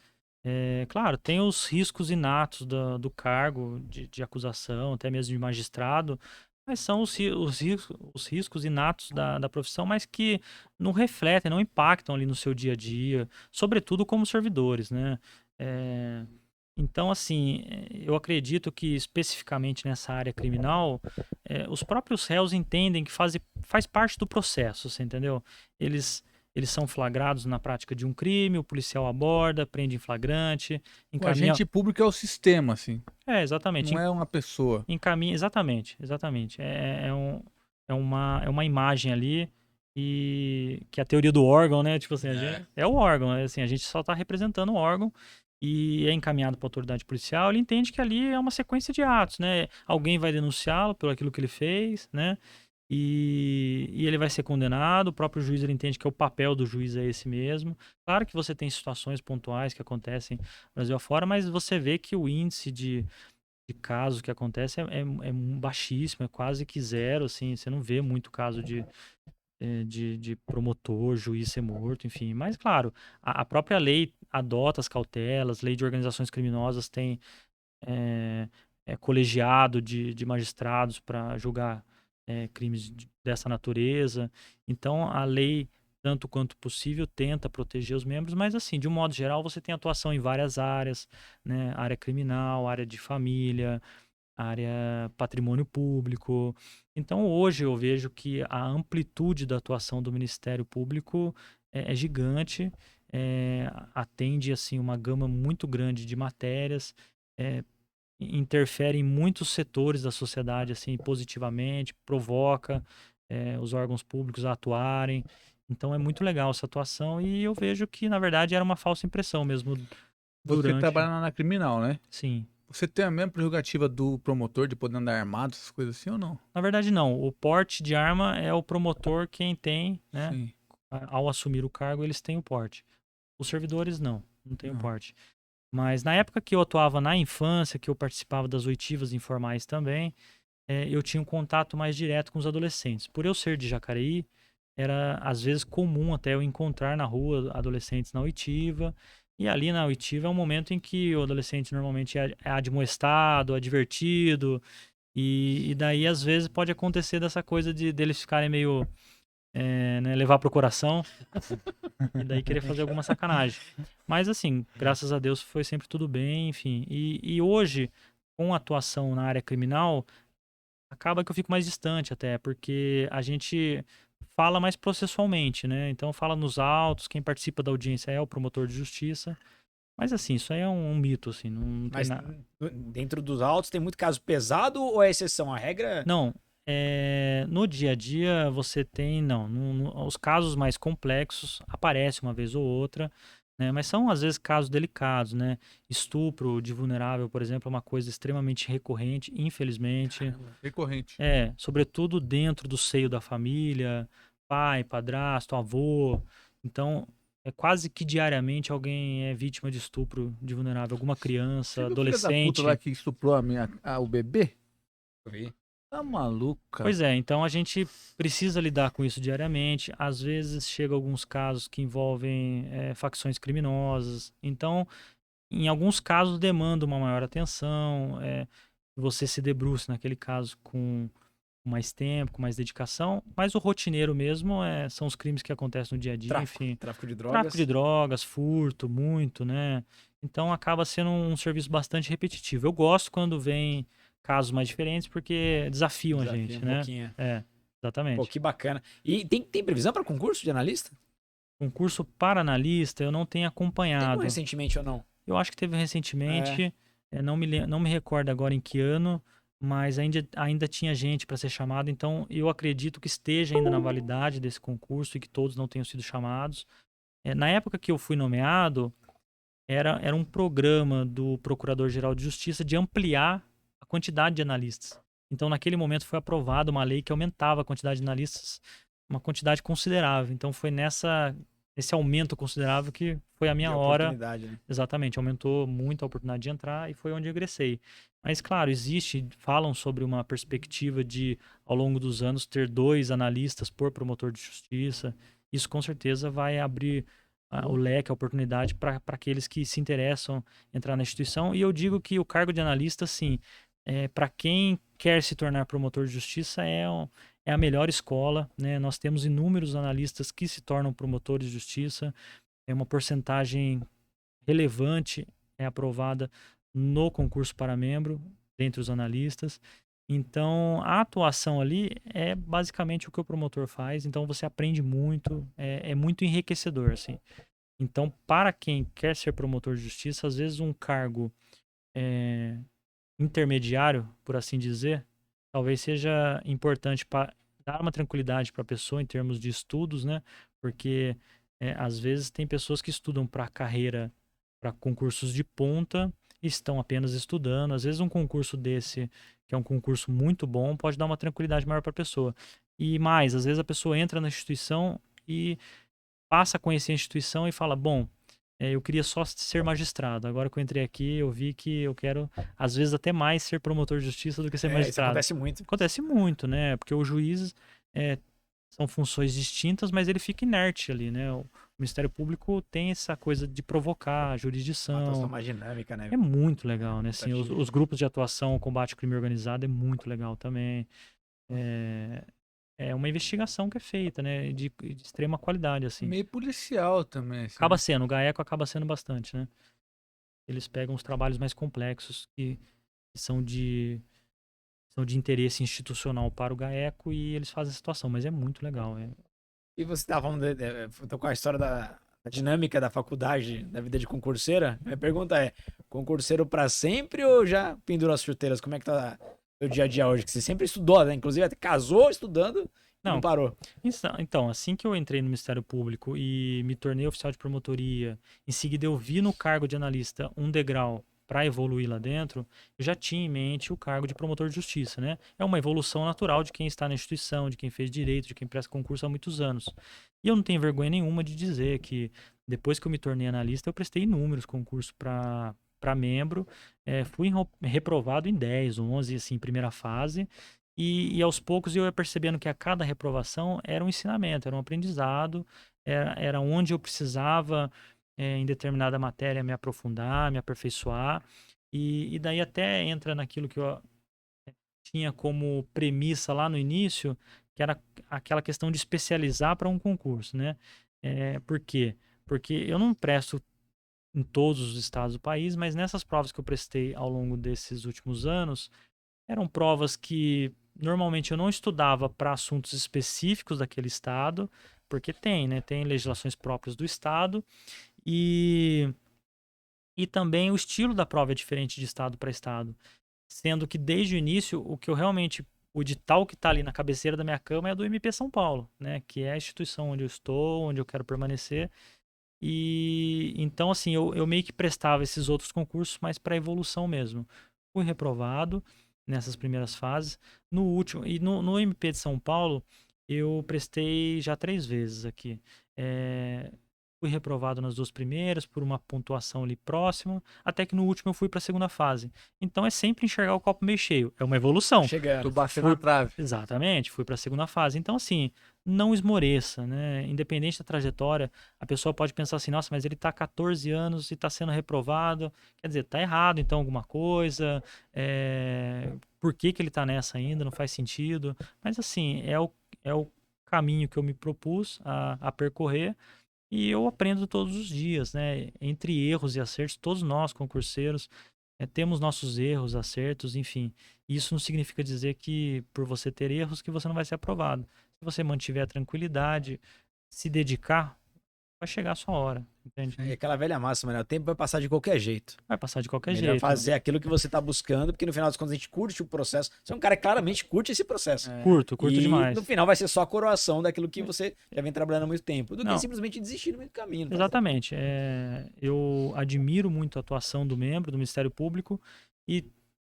Claro, tem os riscos inatos do cargo de acusação, até mesmo de magistrado, mas são os riscos inatos da profissão, mas que não refletem, não impactam ali no seu dia a dia, sobretudo como servidores, né? É, então, assim, eu acredito que especificamente nessa área criminal, os próprios réus entendem que faz parte do processo, você entendeu? Eles, eles são flagrados na prática de um crime, o policial aborda, prende em flagrante, O encaminha. agente público é o sistema, assim. Exatamente. Não é uma pessoa. Encaminha, exatamente. É uma imagem ali e que é a teoria do órgão, né? Tipo assim, é o órgão, assim, a gente só está representando o órgão e é encaminhado para a autoridade policial. Ele entende que ali é uma sequência de atos, né? Alguém vai denunciá-lo por aquilo que ele fez, né? E ele vai ser condenado. O próprio juiz ele entende que o papel do juiz é esse mesmo. Claro que você tem situações pontuais que acontecem no Brasil afora, mas você vê que o índice de casos que acontece é baixíssimo, é quase que zero, assim, você não vê muito caso de promotor, juiz ser morto, enfim. Mas, claro, a própria lei adota as cautelas, lei de organizações criminosas tem é, colegiado de magistrados para julgar crimes dessa natureza. Então, a lei, tanto quanto possível, tenta proteger os membros, mas, assim, de um modo geral, você tem atuação em várias áreas, né? Área criminal, área de família, área patrimônio público. Então, hoje eu vejo que a amplitude da atuação do Ministério Público é gigante, atende assim uma gama muito grande de matérias, interfere em muitos setores da sociedade assim positivamente, provoca os órgãos públicos a atuarem. Então, é muito legal essa atuação e eu vejo que, na verdade, era uma falsa impressão mesmo Você durante. trabalha na criminal, né? Sim. Você tem a mesma prerrogativa do promotor de poder andar armado, essas coisas assim ou não? Na verdade, não. O porte de arma é o promotor quem tem, né? Sim. Ao assumir o cargo, eles têm o porte. Os servidores não têm o Não. porte. Mas na época que eu atuava na infância, que eu participava das oitivas informais também, eu tinha um contato mais direto com os adolescentes. Por eu ser de Jacareí, era às vezes comum até eu encontrar na rua adolescentes na oitiva. E ali na oitiva é um momento em que o adolescente normalmente é admoestado, advertido, e daí, às vezes, pode acontecer dessa coisa deles ficarem meio, né, levar pro coração e daí querer fazer alguma sacanagem. Mas, assim, graças a Deus foi sempre tudo bem, enfim. E hoje, com a atuação na área criminal, acaba que eu fico mais distante até, porque a gente fala mais processualmente, né? Então, fala nos autos, quem participa da audiência é o promotor de justiça. Mas, assim, isso aí é um mito, assim, não tem Mas nada. dentro dos autos tem muito caso pesado ou é exceção? A regra. Não, no dia a dia você tem, não, os casos mais complexos aparecem uma vez ou outra, né? Mas são às vezes casos delicados, né? Estupro de vulnerável, por exemplo, é uma coisa extremamente recorrente, infelizmente. Recorrente. Sobretudo dentro do seio da família, pai, padrasto, avô. Então, quase que diariamente alguém é vítima de estupro de vulnerável, alguma Você criança, viu o filho da puta lá adolescente. que estuprou o bebê? Eu vi. Tá maluca. Pois é, então a gente precisa lidar com isso diariamente. Às vezes chega alguns casos que envolvem facções criminosas. Então, em alguns casos, demanda uma maior atenção. Você se debruça naquele caso com mais tempo, com mais dedicação. Mas o rotineiro mesmo são os crimes que acontecem no dia a dia, enfim. Tráfico de Tráfico de drogas. drogas, furto, muito, né? Então acaba sendo um serviço bastante repetitivo. Eu gosto quando vem casos mais diferentes porque desafiam a Desafia gente, um né? pouquinho. É, Pô, exatamente. que bacana. E tem previsão para concurso de analista? Concurso para analista eu não tenho Teve um acompanhado. recentemente ou não? Eu acho que teve É. recentemente, não me recordo agora em que ano, mas ainda tinha gente para ser chamado, então eu acredito que esteja ainda na validade desse concurso e que todos não tenham sido chamados. Na época que eu fui nomeado, era um programa do Procurador-Geral de Justiça de ampliar a quantidade de analistas. Então, naquele momento, foi aprovada uma lei que aumentava a quantidade de analistas, uma quantidade considerável. Então, foi nesse aumento considerável que foi a De minha hora. oportunidade, né? Exatamente, aumentou muito a oportunidade de entrar e foi onde eu ingressei. Mas, claro, falam sobre uma perspectiva de, ao longo dos anos, ter 2 analistas por promotor de justiça. Isso, com certeza, vai abrir o leque, a oportunidade para aqueles que se interessam em entrar na instituição. E eu digo que o cargo de analista, sim, para quem quer se tornar promotor de justiça, é a melhor escola, né? Nós temos inúmeros analistas que se tornam promotores de justiça, é uma porcentagem relevante é aprovada no concurso para membro, dentre os analistas. Então, a atuação ali é basicamente o que o promotor faz. Então, você aprende muito, é muito enriquecedor, assim. Então, para quem quer ser promotor de justiça, às vezes um cargo é, intermediário, por assim dizer, talvez seja importante para dar uma tranquilidade para a pessoa em termos de estudos, né? Porque às vezes tem pessoas que estudam para carreira, para concursos de ponta, e estão apenas estudando. Às vezes um concurso desse, que é um concurso muito bom, pode dar uma tranquilidade maior para a pessoa. E mais, às vezes a pessoa entra na instituição e passa a conhecer a instituição e fala, bom, eu queria só ser magistrado. Agora que eu entrei aqui, eu vi que eu quero, às vezes, até mais ser promotor de justiça do que ser Isso magistrado. acontece muito. Acontece muito, né? Porque o juiz são funções distintas, mas ele fica inerte ali, né? O Ministério Público tem essa coisa de provocar a Uma atuação jurisdição. mais dinâmica, né? É muito legal, né? Assim, os Rotativo. grupos de atuação, o combate ao crime organizado é muito legal também. É uma investigação que é feita, né? De extrema qualidade, assim. Meio policial também, assim, Acaba né? sendo, o GAECO acaba sendo bastante, né? Eles pegam os trabalhos mais complexos que são de interesse institucional para o GAECO e eles fazem a situação, mas é muito legal. E você estava falando, tô com a história da dinâmica da faculdade, da vida de concurseira. Minha pergunta é: concurseiro pra sempre ou já pendurou as chuteiras? Como é que tá o dia a dia hoje? Que você sempre estudou, né? Inclusive até casou estudando e não Não, parou. então, assim que eu entrei no Ministério Público e me tornei oficial de promotoria, em seguida eu vi no cargo de analista um degrau para evoluir lá dentro, eu já tinha em mente o cargo de promotor de justiça, né? É uma evolução natural de quem está na instituição, de quem fez direito, de quem presta concurso há muitos anos. E eu não tenho vergonha nenhuma de dizer que depois que eu me tornei analista, eu prestei inúmeros concursos para membro, fui reprovado em 10, 11, assim, primeira fase, e aos poucos eu ia percebendo que a cada reprovação era um ensinamento, era um aprendizado, era onde eu precisava, em determinada matéria, me aprofundar, me aperfeiçoar. E daí até entra naquilo que eu tinha como premissa lá no início, que era aquela questão de especializar para um concurso, né? Por quê? Porque eu não presto em todos os estados do país, mas nessas provas que eu prestei ao longo desses últimos anos, eram provas que normalmente eu não estudava para assuntos específicos daquele estado, porque tem, né? Tem legislações próprias do estado e, e também o estilo da prova é diferente de estado para estado. Sendo que desde o início, o edital que está ali na cabeceira da minha cama é do MP São Paulo, né? Que é a instituição onde eu estou, onde eu quero permanecer. E então, assim, eu meio que prestava esses outros concursos, mas para evolução mesmo. Fui reprovado nessas primeiras fases. No último, e no MP de São Paulo, eu prestei já 3 vezes aqui. É, fui reprovado nas 2 primeiras por uma pontuação ali próxima, até que no último eu fui para a segunda fase. Então é sempre enxergar o copo meio cheio, é uma evolução. Chegando. Tu bateu na trave. Exatamente, fui para a segunda fase. Então assim, não esmoreça, né? Independente da trajetória, a pessoa pode pensar assim, nossa, mas ele tá há 14 anos e tá sendo reprovado, quer dizer, tá errado então alguma coisa, por que que ele tá nessa ainda, não faz sentido. Mas assim, é o caminho que eu me propus a percorrer. E eu aprendo todos os dias, né? Entre erros e acertos, todos nós, concurseiros, temos nossos erros, acertos, enfim. Isso não significa dizer que por você ter erros que você não vai ser aprovado. Se você mantiver a tranquilidade, se dedicar, vai chegar a sua hora, entende? É aquela velha máxima, né? O tempo vai passar de qualquer jeito. Vai passar de qualquer Melhor jeito. fazer aquilo que você tá buscando, porque no final das contas a gente curte o processo. Você é um cara que claramente curte esse processo. Curto E demais. no final vai ser só a coroação daquilo que você já vem trabalhando há muito tempo, do que Não. simplesmente desistir no meio do caminho. Né? Exatamente. Eu admiro muito a atuação do membro do Ministério Público e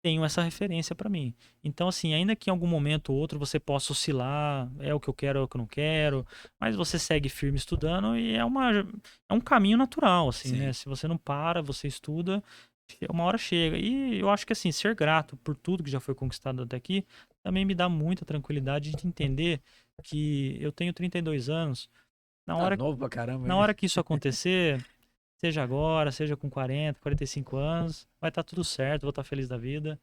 tenho essa referência para mim. Então, assim, ainda que em algum momento ou outro você possa oscilar, é o que eu quero, é o que eu não quero, mas você segue firme estudando e é um caminho natural, assim, Sim. né? Se você não para, você estuda, uma hora chega. E eu acho que, assim, ser grato por tudo que já foi conquistado até aqui também me dá muita tranquilidade de entender que eu tenho 32 anos. Na Tá hora, novo pra caramba. na hein? hora que isso acontecer, seja agora, seja com 40, 45 anos, vai estar tudo certo, vou estar feliz da vida.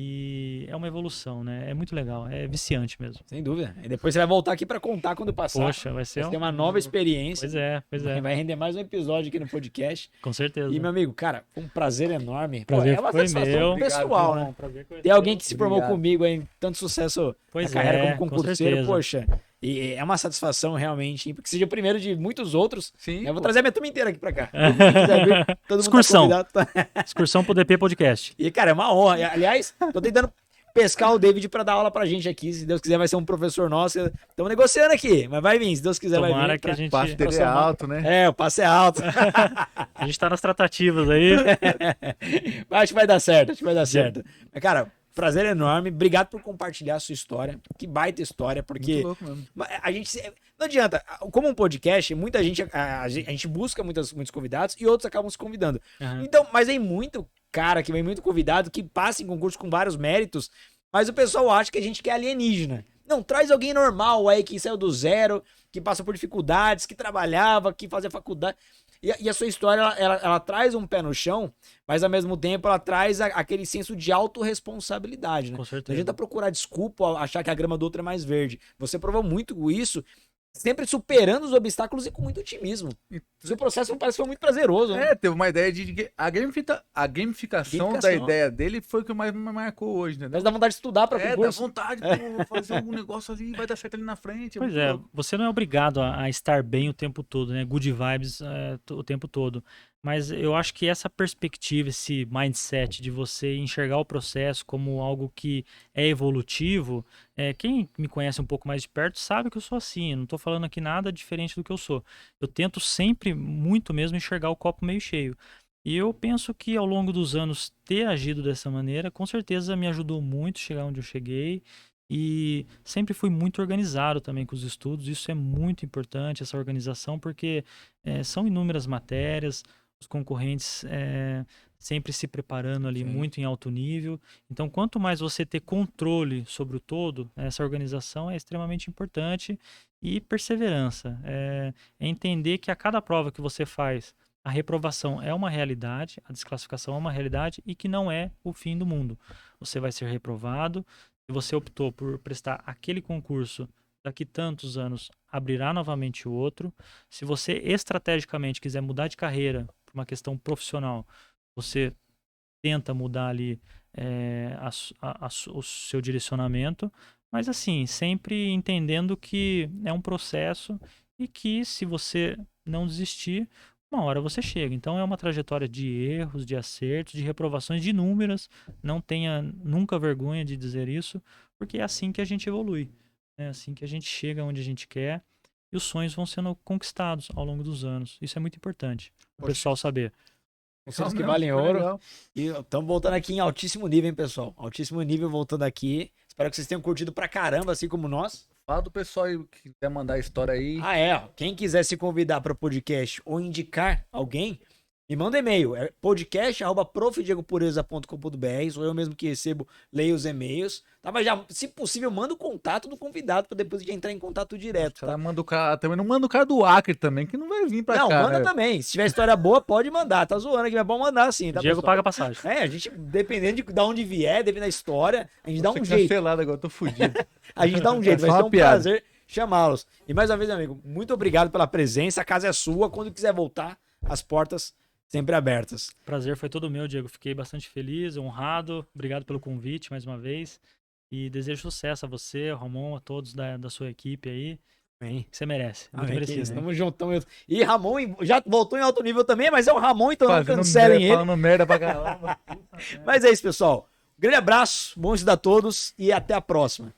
E é uma evolução, né? É muito legal, é viciante mesmo. Sem dúvida. E depois você vai voltar aqui pra contar quando passar. Poxa, vai ser Vai ter uma nova experiência. Pois é, Vai render mais um episódio aqui no podcast. com certeza. E, meu amigo, cara, foi um prazer enorme. Prazer é uma foi satisfação meu. pessoal, Obrigado, né? Prazer conhecer. Tem alguém que se formou Obrigado. comigo aí, em tanto sucesso Pois na carreira é, como com concurseiro, certeza. poxa. E é uma satisfação realmente, porque seja o primeiro de muitos outros. Sim. Eu vou pô. trazer a minha turma inteira aqui pra cá. Quem quiser vir, todo mundo Excursão. tá convidado. Excursão pro DP Podcast. E, cara, é uma honra. E, aliás, tô tentando pescar o David pra dar aula pra gente aqui. Se Deus quiser, vai ser um professor nosso. Estamos negociando aqui, mas vai vir. Se Deus quiser, vai Tomara vir. que a gente, O passo dele é somar. alto, né? É, o passe é alto. a gente tá nas tratativas aí. Acho que vai dar certo, acho que vai dar certo. Mas, cara, prazer enorme. Obrigado por compartilhar a sua história. Que baita história, porque Muito louco mesmo. a gente não adianta. Como um podcast, muita gente a gente busca muitos convidados e outros acabam se convidando. Aham. Então, mas vem muito cara que vem muito convidado que passa em concurso com vários méritos, mas o pessoal acha que a gente quer alienígena. Não, traz alguém normal aí que saiu do zero, que passou por dificuldades, que trabalhava, que fazia faculdade. E a sua história, ela traz um pé no chão, mas ao mesmo tempo ela traz aquele senso de autorresponsabilidade, né? Com Não certeza. adianta procurar desculpa, achar que a grama do outro é mais verde. Você provou muito isso, sempre superando os obstáculos e com muito otimismo. O seu processo parece que foi muito prazeroso, né? Teve uma ideia de que a gamificação da Gamificação. ideia dele foi o que mais me marcou hoje, né? Mas dá vontade de estudar para Dá concurso. vontade, pô, fazer algum negócio ali, vai dar certo ali na frente. Pois muito é, louco. você não é obrigado a estar bem o tempo todo, né? Good vibes o tempo todo. Mas eu acho que essa perspectiva, esse mindset de você enxergar o processo como algo que é evolutivo, quem me conhece um pouco mais de perto sabe que eu sou assim. Eu não estou falando aqui nada diferente do que eu sou. Eu tento sempre, muito mesmo, enxergar o copo meio cheio. E eu penso que ao longo dos anos ter agido dessa maneira, com certeza me ajudou muito a chegar onde eu cheguei. E sempre fui muito organizado também com os estudos. Isso é muito importante, essa organização, porque são inúmeras matérias, os concorrentes sempre se preparando ali Sim. muito em alto nível. Então, quanto mais você ter controle sobre o todo, essa organização é extremamente importante. E perseverança. É entender que a cada prova que você faz, a reprovação é uma realidade, a desclassificação é uma realidade e que não é o fim do mundo. Você vai ser reprovado. Se você optou por prestar aquele concurso, daqui tantos anos abrirá novamente o outro. Se você estrategicamente quiser mudar de carreira por uma questão profissional, você tenta mudar ali o seu direcionamento, mas assim, sempre entendendo que é um processo e que se você não desistir, uma hora você chega. Então é uma trajetória de erros, de acertos, de reprovações, de inúmeras. Não tenha nunca vergonha de dizer isso, porque é assim que a gente evolui. É assim que a gente chega onde a gente quer e os sonhos vão sendo conquistados ao longo dos anos. Isso é muito importante o Poxa. pessoal saber. Conceitos que Não, valem super ouro. legal. E estamos voltando aqui em altíssimo nível, hein, pessoal? Altíssimo nível voltando aqui. Espero que vocês tenham curtido pra caramba, assim como nós. Fala do pessoal aí que quiser mandar a história aí. Ah, é. Ó. Quem quiser se convidar para o podcast ou indicar alguém, me manda e-mail. É podcast@profdiegopureza.com.br. Sou eu mesmo que recebo, leio os e-mails. Tá? Mas já, se possível, manda o contato do convidado para depois a gente entrar em contato direto. Tá? Manda o cara, também não manda o cara do Acre também, que não vai vir pra Não, cá. manda né? também. Se tiver história boa, pode mandar. Tá zoando aqui, mas é bom mandar sim. Tá, Diego pessoal? paga a passagem. É, a gente, dependendo de onde vier, dependendo da história, a gente dá Vou um ser jeito. cancelado agora, tô fudido. A gente dá um jeito. É Vai só ser uma um piada. prazer chamá-los. E mais uma vez, amigo, muito obrigado pela presença. A casa é sua. Quando quiser voltar, as portas sempre abertas. Prazer foi todo meu, Diego. Fiquei bastante feliz, honrado. Obrigado pelo convite mais uma vez. E desejo sucesso a você, ao Ramon, a todos da sua equipe aí. Bem. Que você merece. Muito Amém, que merecido. isso, hein? tamo junto, tamo junto. E Ramon já voltou em alto nível também, mas é o Ramon, então não Fazendo cancelem merda, ele. falando merda pra caramba. Mas é isso, pessoal. Grande abraço, bom estudar a todos e até a próxima.